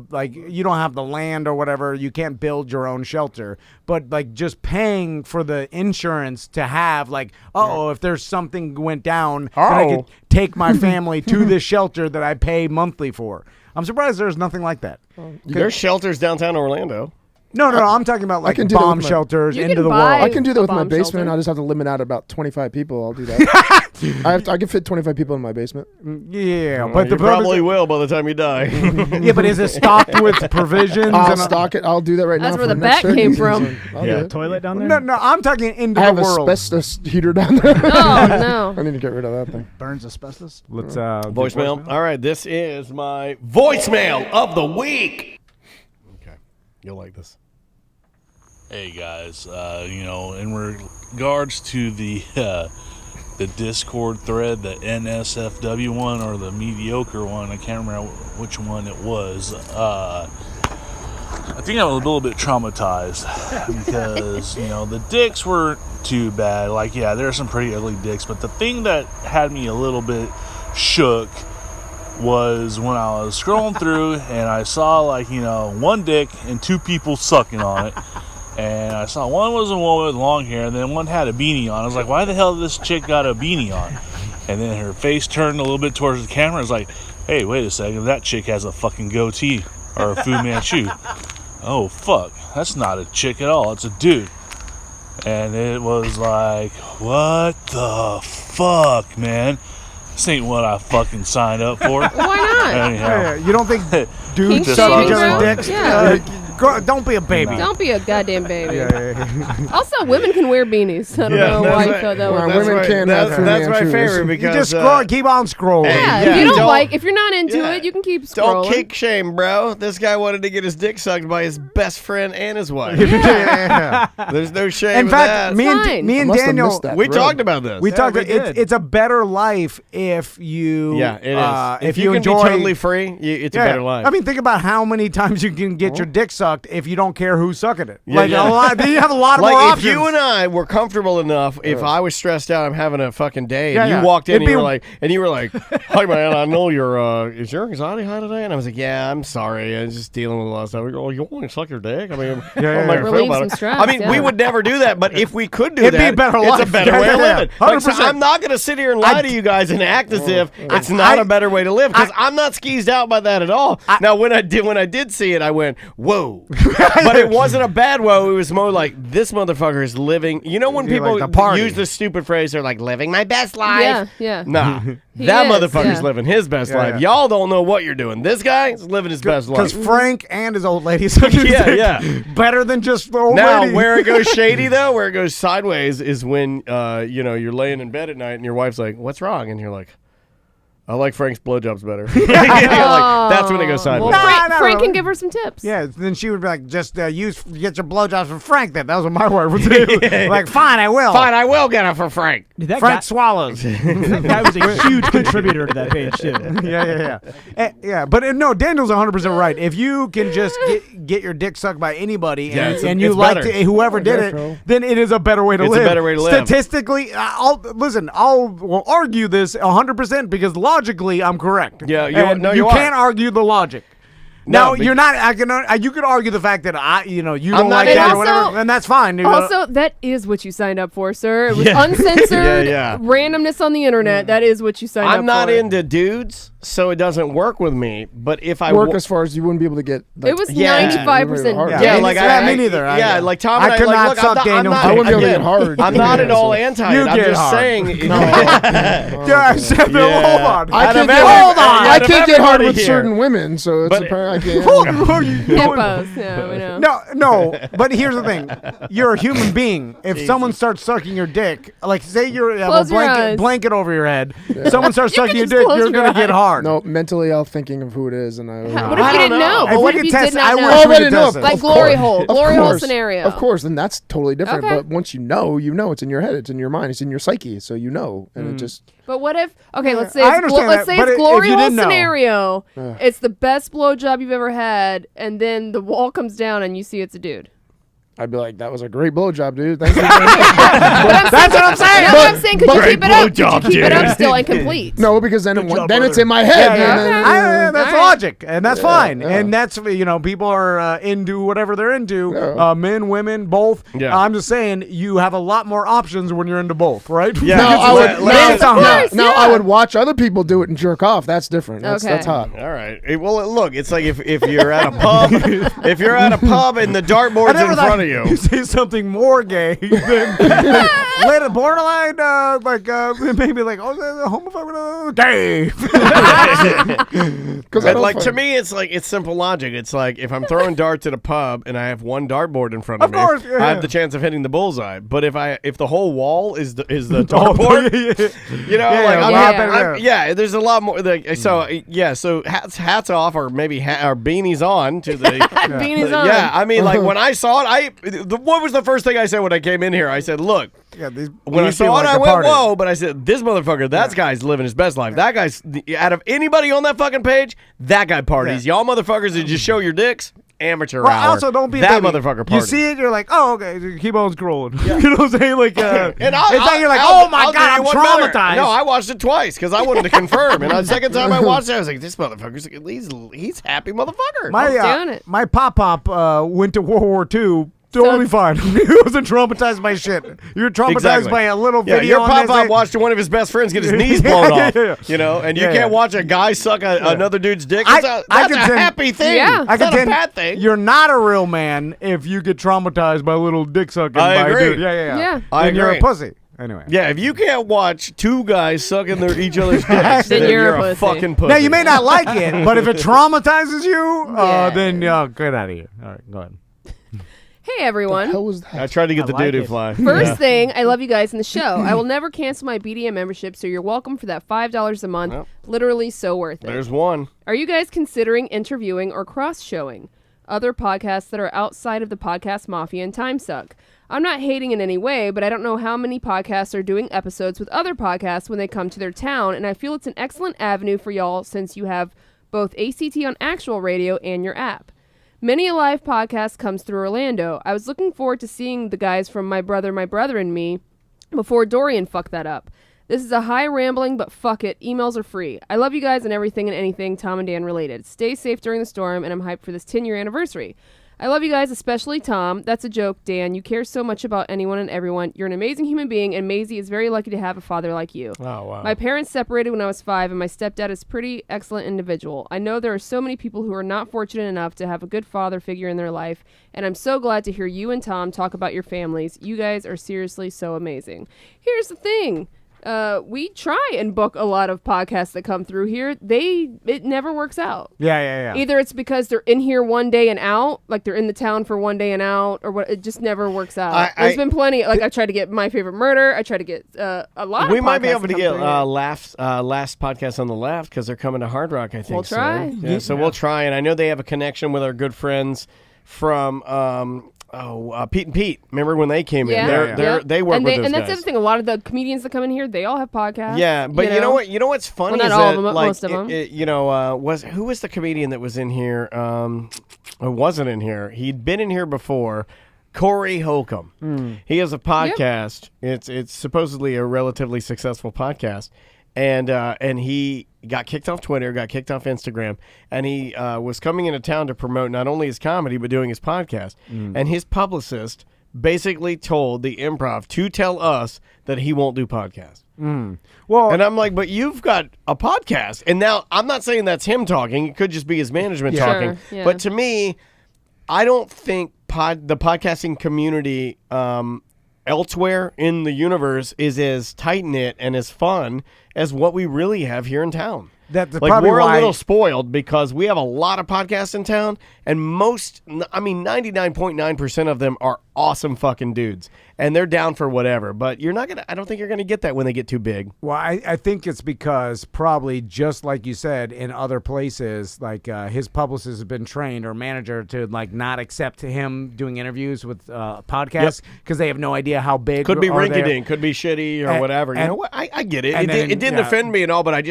you don't have the land or whatever. You can't build your own shelter. But, just paying for the insurance to have, if there's something went down, then I could take my family to this shelter that I pay monthly for. I'm surprised there's nothing like that. There's shelters downtown Orlando. No, I'm talking about I can do bomb that with my- shelters You into can the buy wall. I can do that with my bomb basement. shelter. I just have to limit out about 25 people. I'll do that. I can fit 25 people in my basement. Yeah, But but you the problem probably is, will by the time you die. yeah, but is it stocked with provisions? I'll stock it. I'll do that right now. That's where for the next bat came turkey from. season. I'll do it. Toilet down there? No, I'm talking into I have the world. asbestos heater down there. Oh, no. I need to get rid of that thing. Burns asbestos. Let's do Voicemail. All right, this is my voicemail of the week. Okay, you'll like this. Hey guys, in regards to the Discord thread, the NSFW one or the Mediocre one, I can't remember which one it was. I think I was a little bit traumatized because, the dicks weren't too bad. There are some pretty ugly dicks, but the thing that had me a little bit shook was when I was scrolling through and I saw, one dick and two people sucking on it. And I saw one was a woman with long hair, and then one had a beanie on. I was like, why the hell did this chick got a beanie on? And then her face turned a little bit towards the camera. I was like, hey, wait a second. That chick has a fucking goatee or a Fu Manchu. Oh, fuck. That's not a chick at all. It's a dude. And it was like, what the fuck, man? This ain't what I fucking signed up for. Why not? Yeah, you don't think dudes Pink suck each shaving other's bro? dicks? Yeah. Don't be a baby. Don't be a goddamn baby. Yeah. Also, women can wear beanies. I don't know why you thought that was. Women can't have Fu That's my Manchus. favorite You because just scroll, keep on scrolling. Yeah, Yeah, if you don't don't- like, if you're not into it, you can keep scrolling. Don't kick shame, bro. This guy wanted to get his dick sucked by his best friend and his wife. Yeah. There's no shame In fact, in me that. Fine. and must have Daniel, missed that We thread. talked about this. we talked. we It's, did. it's a better life if you. Yeah, it is. If you can enjoy be totally free, it's a better life. I mean, think about how many times you can get your dick sucked if you don't care who's sucking it. Yeah, yeah. A lot. You have a lot more like if options. you and I were comfortable enough, if I was stressed out, I'm having a fucking day, and Yeah, you walked in It'd and you were like, "Hi man, I know is your anxiety high today?" And I was like, "Yeah, I'm sorry, I'm just dealing with a lot of stuff." We go, "Oh, you want to suck your dick?" I mean, I don't make her feel Relieve about some it. stress, I mean, we yeah. would never do that, but if we could do It'd be that, a better it's life. a better Yeah, way of yeah, living. 100%. Like, so I'm not going to sit here and lie to you guys and act as if it's not a better way to live because I'm not skeezed out by that at all. Now, when I did see it, I went, "Whoa," but it wasn't a bad whoa. It was more like this motherfucker is living. You know when Yeah, people like the party. use this stupid phrase, they're like living my best life. Yeah, yeah. Nah, He that is, motherfucker's yeah. living his best Yeah, life. yeah. Y'all don't know what you're doing. This guy is living his best Because life. Frank and his old lady suck his Yeah, dick yeah. better than just the old Now, lady. where it goes shady though, where it goes sideways, is when you're laying in bed at night and your wife's like, "What's wrong?" and you're like, I like Frank's blowjobs better. Like, that's when it goes sideways. Well, Frank can give her some tips. Yeah, then she would be like, just get your blowjobs from Frank then. That was what my wife would do. Like, fine, I will. Fine, I will get it for Frank. Dude, Frank swallows. That guy was a huge contributor to that page, too. Yeah. But no, Daniel's 100% right. If you can just get your dick sucked by anybody and you like whoever did it, then it is a better way to live. It's a better way to live. Statistically, I'll argue this 100% because logically I'm correct. Yeah, you can't argue the logic. No, you're not. You could argue the fact that you don't like that or whatever, and that's fine. Also, that is what you signed up for, sir. It was uncensored randomness on the internet. That is what you signed up for. I'm not into dudes, so it doesn't work with me. But if I work as far as you wouldn't be able to get, it was 95%. Yeah, like me neither. Yeah, like Tom and I could not look, suck Daniel. I wouldn't be able to get hard. I'm not at all anti it. I'm just saying. Hold on. I can't get hard with certain women, so it's apparent I can't. Hippos. Yeah, we know. No, but here's the thing. You're a human being. If someone starts sucking your dick, like say you have a blanket over your head, someone starts sucking your dick, you're going to get hard. No, mentally I'm thinking of who it is. And what if you didn't know? If What we if you could did test, not know? I wish we could know. test it. Like glory hole scenario. Of course, then that's totally different. Okay. But once you know, it's in your head, it's in your mind, it's in your psyche, so you know, and it just. But what if? Okay, let's say I understand let's say that, it's but glory if you hole didn't know. scenario. It's the best blowjob you've ever had, and then the wall comes down and you see it's a dude. I'd be like, that was a great blowjob, dude. Thank you. That's what I'm saying. No, I'm saying, could you keep it up? Could you keep it up still and complete? No, because then it's in my head. That's logic, and that's fine. And that's people are into whatever they're into. Men, women, both. Yeah. I'm just saying you have a lot more options when you're into both, right? Yeah. I would watch other people do it and jerk off. That's different. That's hot. All right. Well, look, it's like if you're at a pub, and the dartboard's in front of you. You say something more gay than borderline, maybe like homophobic gay. Because to me, it's simple logic. It's like if I'm throwing darts at a pub and I have one dartboard in front of me, I have the chance of hitting the bullseye. But if the whole wall is the dartboard, there's a lot more. So hats off, or maybe or beanies on to the beanies on. Yeah, I mean, like when I saw it, what was the first thing I said when I came in here? I said, look. When I saw it, I went, whoa, but I said, this motherfucker, that guy's living his best life. That guy's, out of anybody on that fucking page, that guy parties. Y'all motherfuckers that just show your dicks, amateur hour. Also, don't be that motherfucker party. You see it, you're like, oh, okay, keep on scrolling. You know what I'm saying? Like, and you're like, oh my God, I'm traumatized. No, I watched it twice because I wanted to confirm. And the second time I watched it, I was like, this motherfucker's, he's happy motherfucker. My pop went to World War II. Totally fine. He wasn't traumatized by shit. You're traumatized by a little video. Your pop-up watched one of his best friends get his knees blown off. And you can't watch a guy suck another dude's dick. That's a happy thing. Yeah. It's not a bad thing. You're not a real man if you get traumatized by a little dick sucking by agree. a dude. Yeah. Then you're a pussy. Anyway. Yeah, if you can't watch two guys sucking each other's dicks, then you're a fucking pussy. Now, you may not like it, but if it traumatizes you, then get out of here. All right, go ahead. Hey, everyone. How was that? I tried to get the doo-doo fly. First thing, I love you guys in the show. I will never cancel my BDM membership, so you're welcome for that $5 a month. Yep. Literally so worth it. There's one. Are you guys considering interviewing or cross-showing other podcasts that are outside of the podcast mafia and time suck? I'm not hating in any way, but I don't know how many podcasts are doing episodes with other podcasts when they come to their town, and I feel it's an excellent avenue for y'all since you have both ACT on actual radio and your app. Many a live podcast comes through Orlando. I was looking forward to seeing the guys from My Brother and Me before Dorian fucked that up. This is a high rambling, but fuck it. Emails are free. I love you guys and everything and anything Tom and Dan related. Stay safe during the storm, and I'm hyped for this 10-year anniversary. I love you guys, especially Tom. That's a joke, Dan. You care so much about anyone and everyone. You're an amazing human being, and Maisie is very lucky to have a father like you. Oh, wow. My parents separated when I was 5, and my stepdad is a pretty excellent individual. I know there are so many people who are not fortunate enough to have a good father figure in their life, and I'm so glad to hear you and Tom talk about your families. You guys are seriously so amazing. Here's the thing. We try and book a lot of podcasts that come through here. It never works out. Yeah. Either it's because they're in here one day and out, like they're in the town for one day and out, or what. It just never works out. There's been plenty. Like I tried to get My Favorite Murder. I tried to get a lot. We of might be podcasts able to come get through here. last podcast on the left because they're coming to Hard Rock. I think We'll try. So. Yeah, so we'll try, and I know they have a connection with our good friends from. Pete and Pete. Remember when they came in? They work with those and that's guys. the other thing. A lot of the comedians that come in here, they all have podcasts. Yeah, but you know what? You know what's funny Well, is not all that of them, but like most of them. who was the comedian that was in here? Or wasn't in here. He'd been in here before. Corey Holcomb. He has a podcast. It's supposedly a relatively successful podcast, and he got kicked off Twitter, got kicked off Instagram, and he was coming into town to promote not only his comedy but doing his podcast. And his publicist basically told the Improv to tell us that he won't do podcasts. Well, and I'm like, but you've got a podcast, and now I'm not saying that's him talking. It could just be his management talking. Sure, yeah. But to me, I don't think the podcasting community elsewhere in the universe is as tight-knit and as fun as what we really have here in town. That's like probably we're why- a little spoiled because we have a lot of podcasts in town, and 99.9% of them are awesome fucking dudes, and they're down for whatever. But I don't think you're gonna get that when they get too big. Well, I think it's because probably just like you said, in other places, like his publicist has been trained or manager to like not accept him doing interviews with podcasts because they have no idea how big. Could be are they. rinky-dink, could be shitty or whatever. You know what? I get it. and It then, didn't yeah. offend me at all, but I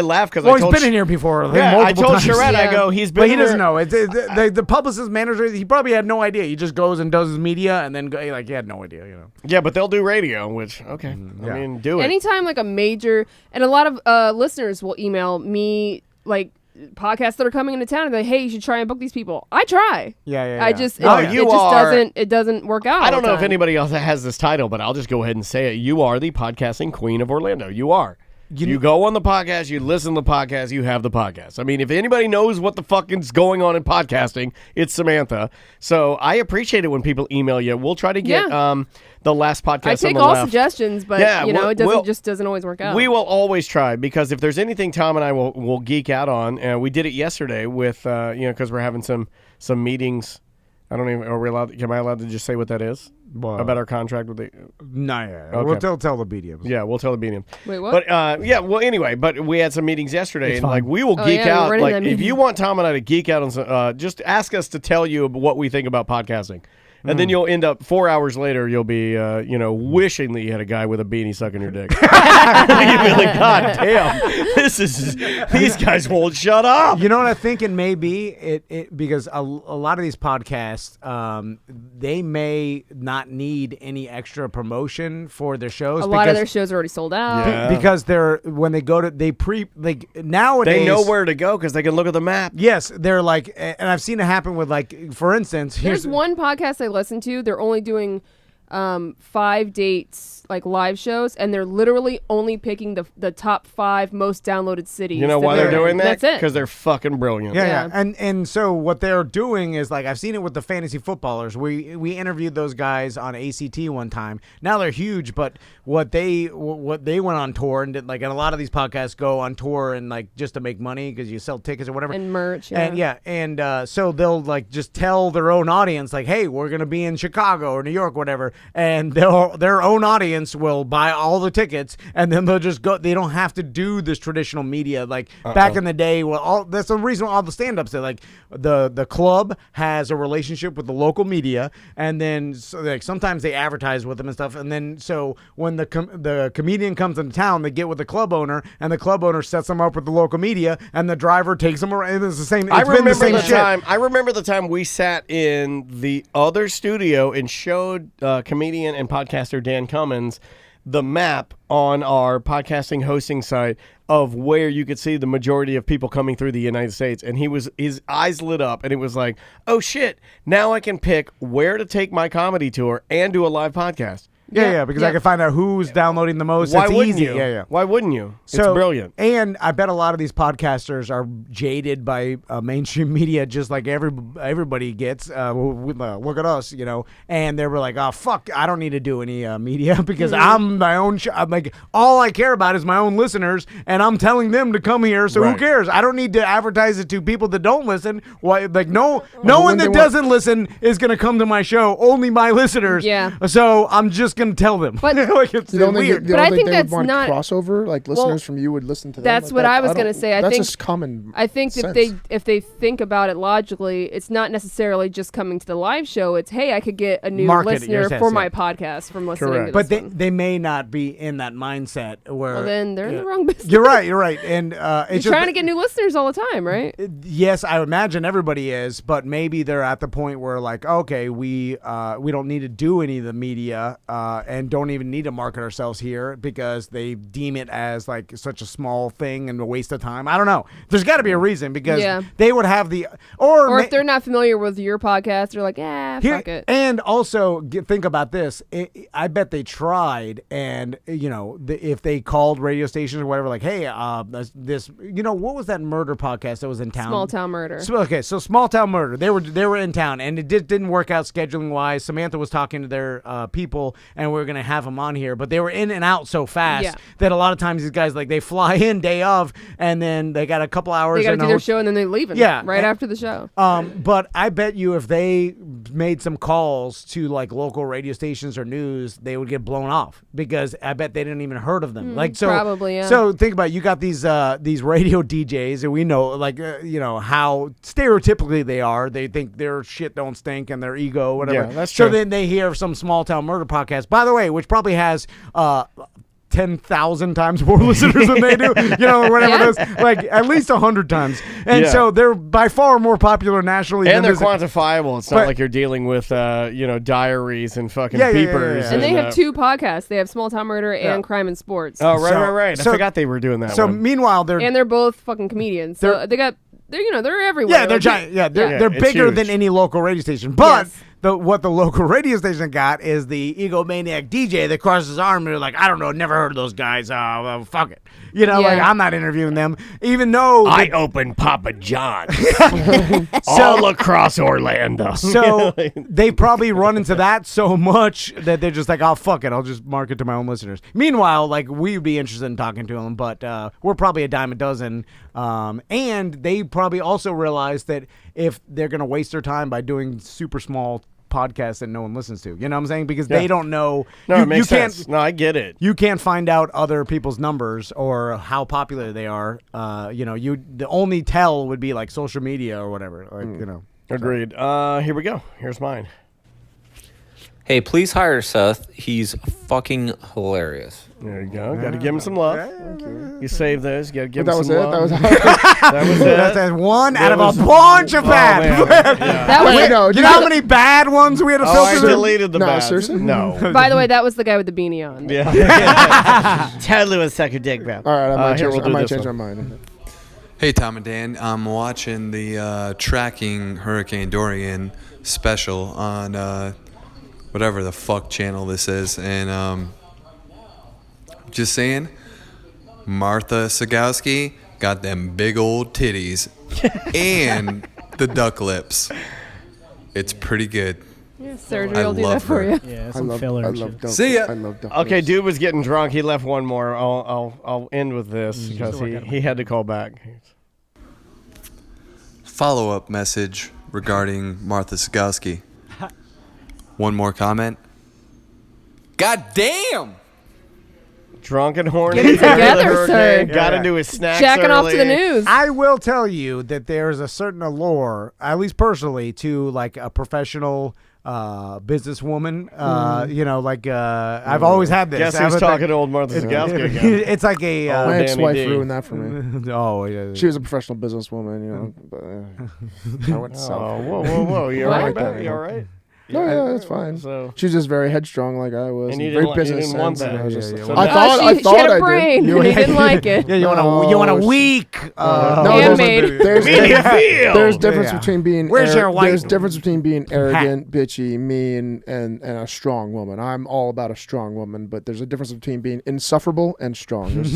laughed because Well, I told he's been in here before. I think, Yeah, I multiple told times. Charette, I go, he's been But he in doesn't here. know. The publicist manager, he probably had no idea. He just goes and does his media and then he had no idea, Yeah, but they'll do radio, which, okay. I mean, do it. Anytime like a major, and a lot of listeners will email me like podcasts that are coming into town and they're like, hey, you should try and book these people. I try. Yeah. I just No, it you just are- doesn't work out. I all don't the know if time. anybody else has this title, but I'll just go ahead and say it. You are the podcasting queen of Orlando. You are. You go on the podcast, you listen to the podcast, you have the podcast. I mean, if anybody knows what the fucking's going on in podcasting, it's Samantha. So I appreciate it when people email you. We'll try to get the last podcast I on take the all left. suggestions, but it just doesn't always work out. We will always try because if there's anything Tom and I will geek out on, and we did it yesterday with because we're having some meetings. I don't even. Am I allowed to just say what that is? What? About our contract with the? No, yeah. Okay. We'll tell the mediums. Yeah, we'll tell the medium. Wait, what? But well, anyway, but we had some meetings yesterday, It's and fine. like we will Oh, geek yeah, we out. were in Like that if meeting. you want Tom and I to geek out on some, just ask us to tell you what we think about podcasting. And then you'll end up 4 hours later. You'll be, wishing that you had a guy with a beanie sucking your dick. You'll be like, God damn, these guys won't shut up. You know what I think it may be? It because a lot of these podcasts, they may not need any extra promotion for their shows. a lot of their shows are already sold out. Yeah. Because when they go to nowadays They know where to go because they can look at the map. Yes, they're like, and I've seen it happen with like, for instance, There's one podcast I listen to. They're only doing 5 dates, like live shows, and they're literally only picking the top 5 most downloaded cities. You know why they're doing that? That's it. Because they're fucking brilliant. Yeah. And so what they're doing is like I've seen it with the fantasy footballers. We interviewed those guys on ACT one time. Now they're huge, but what they went on tour and did, like, and a lot of these podcasts go on tour and like just to make money because you sell tickets or whatever And merch. and so they'll like just tell their own audience like, hey, we're gonna be in Chicago or New York, whatever, and their own audience will buy all the tickets and then they'll just go. They don't have to do this traditional media like back in the day. Well, that's the reason all the stand-ups that like the club has a relationship with the local media, and then so like sometimes they advertise with them and stuff, and then so when the comedian comes into town, they get with the club owner, and the club owner sets them up with the local media, and the driver takes them around. It's the same. I It's been remember the same the shit. time. I remember the time we sat in the other studio and showed comedian and podcaster Dan Cummins the map on our podcasting hosting site of where you could see the majority of people coming through the United States, and his eyes lit up, and it was like, oh shit! Now I can pick where to take my comedy tour and do a live podcast. Yeah, because I can find out who's downloading the most. Why it's wouldn't easy. you? Yeah. Why wouldn't you? It's So, brilliant. And I bet a lot of these podcasters are jaded by mainstream media, just like everybody gets. Look at us, and they were like, "Oh fuck, I don't need to do any media because I'm my own." I'm like, all I care about is my own listeners, and I'm telling them to come here. So who cares? I don't need to advertise it to people that don't listen. Why? Like no one that doesn't listen is gonna come to my show. Only my listeners. Yeah. So I'm just gonna tell them. But like it's weird. But I think that's want not crossover. Like listeners from you would listen to them. That's like what that. I was going to say. That's just common. I think sense. if they think about it logically, it's not necessarily just coming to the live show. It's hey, I could get a new listener for my podcast from listening to But this one. they may not be in that mindset where. Well, then they're in the wrong business. You're right, and you're trying to get new listeners all the time, right? Yes, I imagine everybody is, but maybe they're at the point where like, okay, we don't need to do any of the media and don't even need to market ourselves here because they deem it as like such a small thing and a waste of time. I don't know. There's got to be a reason because they would have the or if they're not familiar with your podcast, they're like, fuck it. And also think about this. I bet they tried, and if they called radio stations or whatever, like, hey, this, what was that murder podcast that was in town? Small Town Murder. Okay, so Small Town Murder. They were in town, and it didn't work out scheduling wise. Samantha was talking to their people, and we were gonna have them on here, but they were in and out so fast that a lot of times these guys like they fly in day of, and then they got a couple hours. They got to do their show, and then they leave. Right after the show. But I bet you if they made some calls to like local radio stations or news, they would get blown off because I bet they didn't even heard of them. Probably, yeah. So think about it. You got these radio DJs, and we know how stereotypically they are. They think their shit don't stink and their ego, whatever. Yeah, that's true. So then they hear some Small Town Murder podcast, by the way, which probably has 10,000 times more listeners than they do, whatever it is, like at least 100 times. And so they're by far more popular nationally. And they're quantifiable. It's not like you're dealing with, diaries and fucking beepers. And they have two podcasts. They have Small Town Murder and Crime and Sports. Oh, right. I forgot they were doing that So one. meanwhile, they're both fucking comedians. So they're everywhere. Yeah, they're giant. Yeah, they're bigger than any local radio station. But what the local radio station got is the egomaniac DJ that crosses his arm and they're like, I don't know, never heard of those guys. Fuck it. Like I'm not interviewing them, even though I opened Papa John's all across Orlando. So they probably run into that so much that they're just like, oh, fuck it, I'll just market to my own listeners. Meanwhile, like we'd be interested in talking to them, but we're probably a dime a dozen. And they probably also realize that if they're going to waste their time by doing super small podcasts that no one listens to, you know what I'm saying? Because they don't know. No, it makes sense. No, I get it. You can't find out other people's numbers or how popular they are. The only tell would be like social media or whatever. Agreed. Here we go. Here's mine. Hey, please hire Seth. He's fucking hilarious. There you go. Got to give him some love. You save those. Got to give That him was some it. love. That was That was it. That's one out of a bunch of bad. That was You know how many bad ones we had to filter? I deleted the bad. Seriously? No. By the way, that was the guy with the beanie on. Yeah. Totally was suck a dick, bro. All right, I might change one. my mind. Hey, Tom and Dan. I'm watching the Tracking Hurricane Dorian special on whatever the fuck channel this is. And just saying, Martha Sagowski got them big old titties and the duck lips. It's pretty good. Yeah, surgery will do that for you. Yeah, some filler. See ya. I love duck Okay, lips. dude was getting drunk. He left one more. I'll end with this because he had to call back. Follow-up message regarding Martha Sagowski. One more comment. God damn! Drunk and horny. Get it together, sir. Got to do his snacks Jacking off to the early. news. I will tell you that there's a certain allure, at least personally, to like a professional businesswoman. I've always had this. Guess who's talking to old Martha Sagowski again? It's like a My ex-wife D. ruined that for me. oh yeah. She was a professional businesswoman, but I went south. Oh, whoa. You all right, Like that, baby? You all right? No, yeah, that's fine. So she's just very headstrong, like I was. And you very didn't business want sense, that. and I was just Yeah, like- I thought she had a I brain, did. and he didn't like it. Yeah, you want a weak. Handmade. There's difference between being. Where's your white? There's difference between being arrogant, bitchy, mean, and a strong woman. I'm all about a strong woman, but there's a difference between being insufferable and strong. There's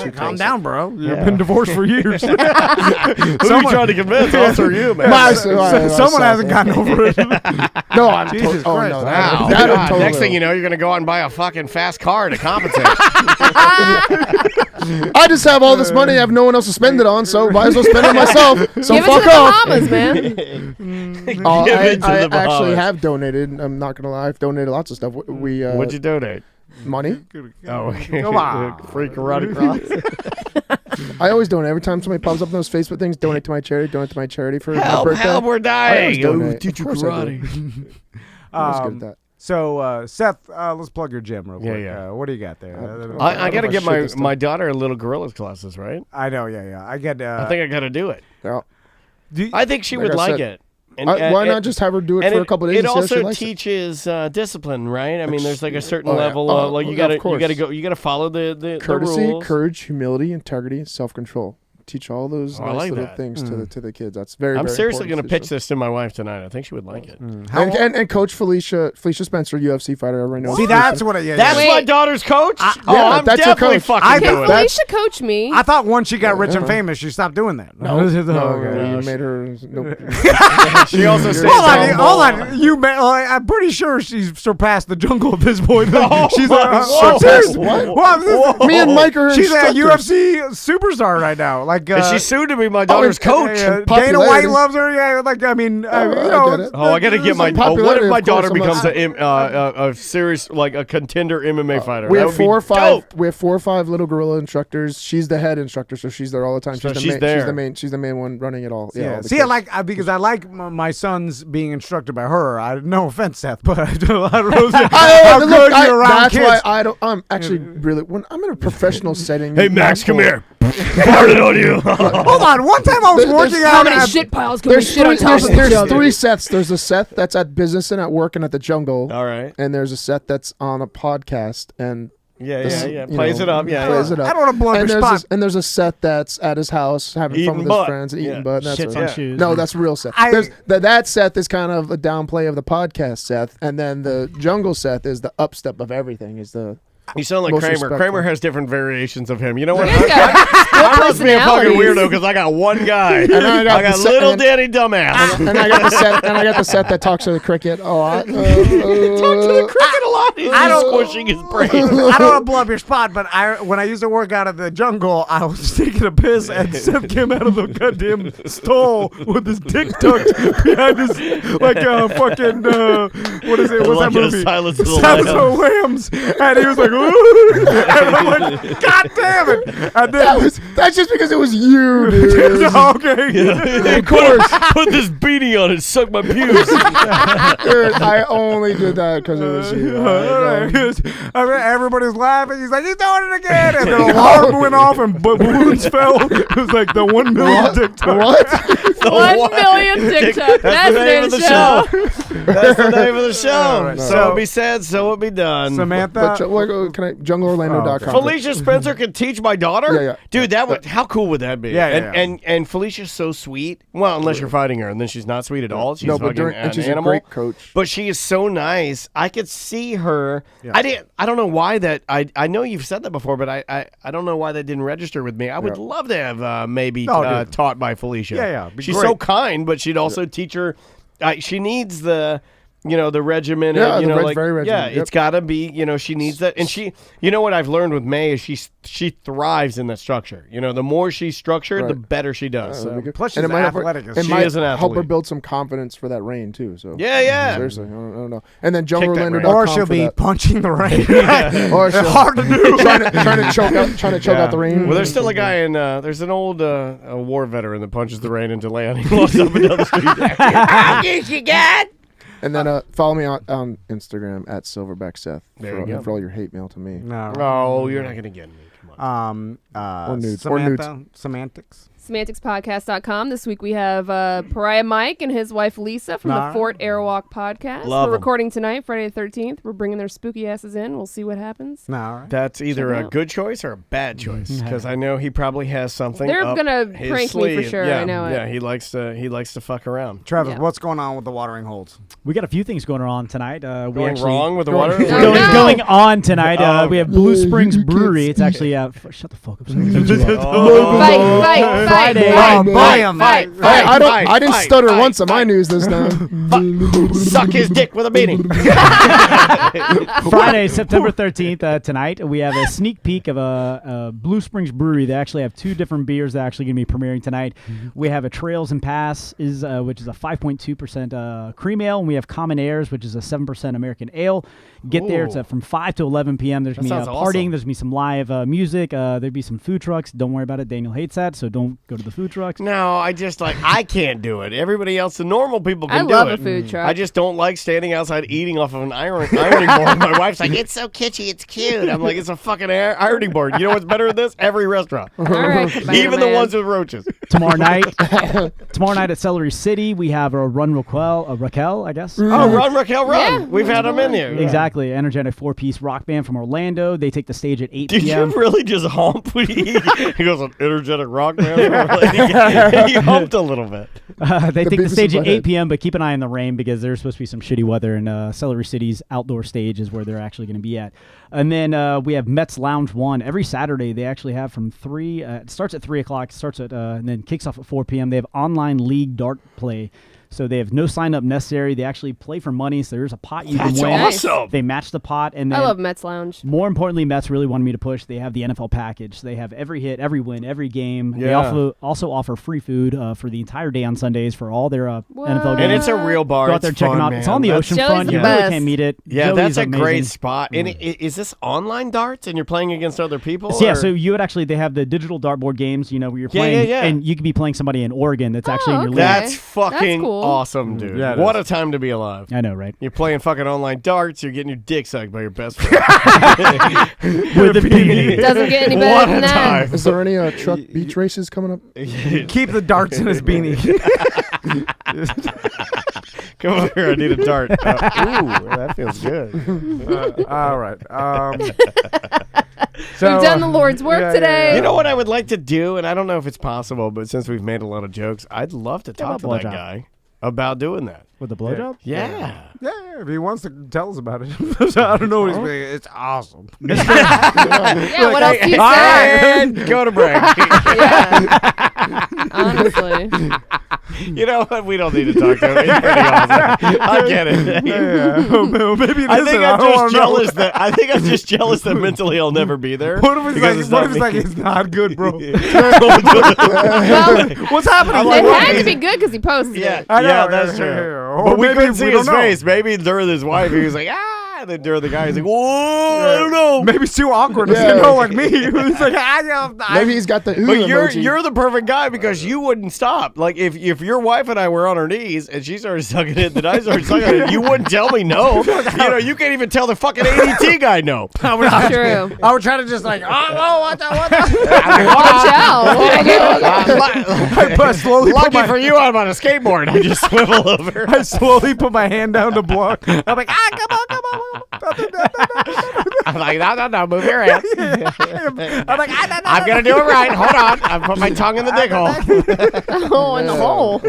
two. Calm things. down, bro. You've been divorced for years. Who are you trying to convince? Us or you, man? Someone hasn't gotten over it. No, I'm Jesus oh Christ. no, Wow. that I'm totally Next thing you know, you're going to go out and buy a fucking fast car to compensate. I just have all this money. I have no one else to spend it on, so might as well spend it myself. So Give fuck it to off. the Bahamas, man. I actually have donated. I'm not gonna lie. I've donated lots of stuff. What'd you donate? Money. Oh, Come on. Free karate cross. I always donate. Every time somebody pops up on those Facebook things, donate to my charity. Donate to my charity for my Help, birthday. help, we're I always dying. donate. Teach you Of course I do. karate. I was good at that. So, Seth, let's plug your gym real Yeah, got. yeah. What do you got there? I got to get shit this my daughter a little gorillas classes, right? I know, yeah. I get. I think I got to do it. Yeah. I think she Like would I like said, it. And, why not just have her do it for a couple of days? It and see how she also likes it? teaches discipline, right? I mean, there's like a certain Oh, yeah. level. Oh, Like you of got course. to follow the Courtesy, rules. courage, humility, integrity, and self-control. Teach all those I nice like little that. things to the kids. That's very. I'm very seriously going to important pitch this to my wife tonight. I think she would like it. And coach Felicia Spencer, UFC fighter. Everyone knows. See, that's what. That's my daughter's coach. yeah, I'm that's your definitely coach. fucking Can doing it. Felicia coach me? I thought once she got rich and famous, she stopped doing that. No, Okay. you made her. Nope. She also stays Hold on. I'm pretty sure she's surpassed the jungle at this point. She's surpassed what? Me and Mike are She's a instructors. UFC superstar right now. Like And she's soon to be my daughter's coach. Dana Popularity. White loves her. Yeah, like I mean, I get it. Oh, I got to get my. Popularity, What if my of course, daughter I'm becomes not- a serious, like a contender MMA fighter? We That have would be 4 or 5. dope. We have 4 or 5 little gorilla instructors. She's the head instructor, so she's there all the time. So she's she's the main. there. She's the main one running it all. Yeah, all the see, kids. because I like my sons being instructed by her. No offense, Seth, but I don't know how good you're around that's kids. why I don't. I'm actually really when I'm in a professional setting. Hey Max, come here. Farted on you. Hold on. One time I was working How out many at shit piles can we There's shit on top of each there's other? 3 sets. There's a set that's at business and at work and at the jungle. All right. And there's a set that's on a podcast and Yeah. you Plays know, it up. Yeah. plays it up. I don't want to blow up And your there's spot. and there's a set that's at his house having Eating fun with butt. his friends and eating Yeah. butt. And that's Shits on shoes. No, that's real Seth. That Seth is kind of a downplay of the podcast Seth, and then the jungle Seth is the upstep of everything. Is the You sound like most Kramer. respectful. Kramer has different variations of him. You know what? You guys got I must be a fucking personalities. weird because I got one guy. And I got the set- little and- Danny dumbass. and I got the set and I got the set that talks to the cricket a lot. Talk to the cricket a lot. He's squishing his brain. I don't want to blow up your spot, but when I used to work out at the jungle, I was taking a piss, and Seth came out of the goddamn stall with his dick tucked behind his, like fucking, what is it? What's Like that movie? Silence of the Silence of the Lambs. And he was like, ooh. And I'm like, God damn it. And then, That's just because it was you, dude. okay. Of course. Put this beanie on and suck my pubes. Dude, I only did that because it was you. I mean, everybody's laughing. He's like, he's doing it again. And the alarm went off and balloons fell. It was like the 1 million TikTok. What? 1 million TikTok. That's the name of the show. That's the name of the show. right. So it be said, so it be done. Samantha. Can I jungleorlando.com? Felicia Spencer can teach my daughter? Yeah, yeah. Dude, that would how cool would that be? Yeah, yeah, And Felicia's so sweet. Well, unless you're fighting her, and then she's not sweet at all. She's No, but fucking and she's an animal. a great coach. But she is so nice. I could see her. I don't know why that. I know you've said that before, but I don't know why that didn't register with me. I would love to have maybe dude. taught by Felicia. Yeah, be She's great. so kind, but she'd also teach her. She needs the. The regimen. Yeah, and, the like, very regimen, yeah, yep. it's got to be. She needs that, and she. What I've learned with May is she thrives in that structure. The more she's structured, the Right. better she does. So. Plus, And she's it might help her- athletic as it shit. might is an help her athlete. build some confidence for that rain too. So Yeah. seriously, I don't know. And then Kick that rain. jungleorlando.com Or she'll for be that. punching the rain. Or she'll- Hard to do. trying to choke out the rain. Well, there's still a guy in. There's an old a war veteran that punches the rain into land. He walks up and down the street. I'll get you, God. And then follow me on Instagram at SilverbackSeth There you go. for all your hate mail to me. No. Oh, you're not gonna get me. Come on. Or nudes. Samantha, semantics. semanticspodcast.com. This week we have Pariah Mike and his wife Lisa from the Fort Airwalk podcast. Love We're 'em. recording tonight, Friday the 13th. We're bringing their spooky asses in. We'll see what happens. That's either Check it a out. good choice or a bad choice because I know he probably has something. They're up gonna his prank me for sleeve. sure, Yeah, I know it. Yeah, he likes to fuck around. Travis, what's going on with the watering holes? We got a few things going on tonight. Going wrong with the water? Going on tonight. Oh. We have Blue Springs Brewery. It's actually shut the fuck up. Friday. I didn't stutter once on my news this time. Suck his dick with a beanie. Friday, September 13th, tonight, we have a sneak peek of a Blue Springs Brewery. They actually have two different beers that are actually going to be premiering tonight. We have a Trails and Pass, which is a 5.2% cream ale, and we have Common Airs, which is a 7% American ale. Get there. It's from 5 to 11 p.m. There's going to be partying. awesome. There's going to be some live music. There'll be some food trucks. Don't worry about it. Daniel hates that, so don't go to the food trucks. No, I can't do it. Everybody else, the normal people can do it. I love a food truck. I just don't like standing outside eating off of an ironing board. My wife's like, it's so kitschy, it's cute. I'm like, it's a fucking ironing board. You know what's better than this? Every restaurant. All right, Even the ones with roaches. Tomorrow night at Celery City, we have a Run Raquel, I guess. Oh, Run Raquel Run. Yeah, We've had them in here. Exactly. Energetic 4-piece rock band from Orlando. They take the stage at 8 Did p.m. you really just hump? He goes on energetic rock man. He humped a little bit. They take the Beavis stage and at 8 Butthead. p.m., but keep an eye on the rain because there's supposed to be some shitty weather, and Celery City's outdoor stage is where they're actually going to be at. And then we have Mets Lounge 1. Every Saturday, they actually have from 3, it starts at 3 o'clock, and then kicks off at 4 p.m. They have online league dart play. So they have no sign up necessary. They actually play for money, so there's a pot you can win. That's awesome. They match the pot, and then I love Mets Lounge. more importantly, Mets really wanted me to push. They have the NFL package. They have every hit, every win, every game. They Yeah. also offer free food for the entire day on Sundays for all their NFL What? games. And it's a real bar. Go out there, It's check them fun, out. man. It's on the That's- ocean Joey's front. the You really best. can't meet it. Yeah, Joey's that's a amazing. great spot. And is this online darts and you're playing against other people? So, yeah, or- so you would actually, they have the digital dartboard games, where you're Yeah, playing, yeah. and you could be playing somebody in Oregon that's actually in your okay. league. That's fucking cool. awesome, dude. Yeah, it what is. a time to be alive. I know, right? You're playing fucking online darts. You're getting your dick sucked by your best friend. With the beanie. Doesn't get any What better a than that. time. Is there any truck beach races coming up? Keep the darts in his beanie. Come over here. I need a dart. Ooh, that feels good. All right. We've done the Lord's work today. You know what I would like to do, and I don't know if it's possible, but since we've made a lot of jokes, I'd love to talk to that blowjob. guy about doing that. With the blowjob? Yeah. Yeah, if he wants to tell us about it. I don't know what he's saying. It's awesome. Yeah, what else do you All say? right, go to break. Yeah. Honestly. You know what? We don't need to talk to him. He's pretty awesome. I get it. Well, maybe I think I'm don't just know. jealous that mentally I'll never be there. What if it's because like, it's what not if it's me. like, it's not good, bro? Well, What's happening? it had to be good because he posted Yeah, it. I know, yeah, that's yeah, true. yeah. But Or we maybe couldn't see we his don't know. face. Maybe during his wife, he was like, ah. And then during the guy, he's like, whoa, I don't know. Maybe it's too awkward. Yeah. You know, like me. It's like, I Maybe he's got the ooh But emoji. you're the perfect guy because you wouldn't stop. Like if your wife and I were on her knees and she started sucking it, then I started sucking it, you wouldn't tell me no. You can't even tell the fucking ADT guy no. True. I would try to just like, watch out. Watch out. I slowly put Lucky my, for you, I'm on a skateboard. I just swivel over. I slowly put my hand down to block. I'm like, come on. I'm like, no, move your hand. I'm like, I'm gonna do it right. Hold on. I put my tongue in the dick hole. Oh, in the hole.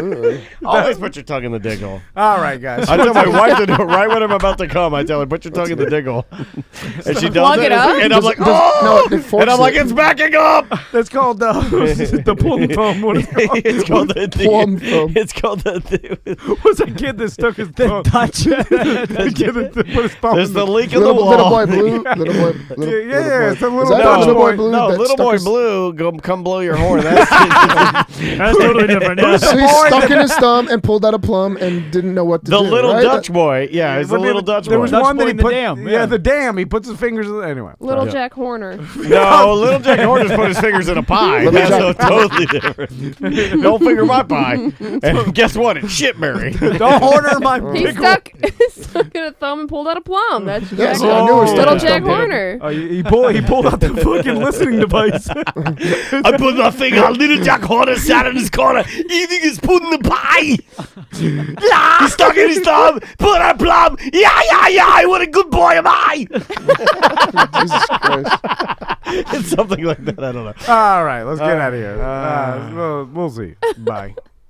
Always put your tongue in the dick hole. All right, guys. I tell my wife to do it right when I'm about to come. I tell her, put your tongue in the dick hole. And she does Plug it. it up? And I'm like, No, oh! it forks And I'm like, it. it's backing up. That's called the plum thumb. What is it called? It's called the Plum thumb. It's called the. What's that kid that stuck his thumb? Dutch. The kid that put his thumb There's in the leak in the Little wall. boy blue. Little boy. Little, Yeah, it's a little Is that Dutch little boy boy. blue? No, that little stuck boy his- blue, come blow your horn. That's That's totally different. Yeah. So he stuck in his thumb and pulled out a plum and didn't know what to the do. little right? Dutch boy. Yeah, he's a little Dutch boy. There was Dutch one boy that he in the put. dam, Yeah, yeah. the dam. He puts his fingers in. Anyway. Little Jack Horner. No, little Jack Horner just put his fingers in a pie. Little That's Jack- so totally different. Don't finger my pie. And guess what? It's shitberry. Don't order my He pickle. stuck Get a thumb and pulled out a plum. That's Yes, Jack, I knew it was little Jack Jack Thumb. Horner. Oh, he pulled out the fucking listening device. I put my finger on little Jack Horner sat in his corner eating his pudding pie. He stuck in his thumb, put a plum. Yeah, what a good boy am I. Jesus Christ. It's something like that. I don't know. All right, let's get out of here. We'll see. Bye.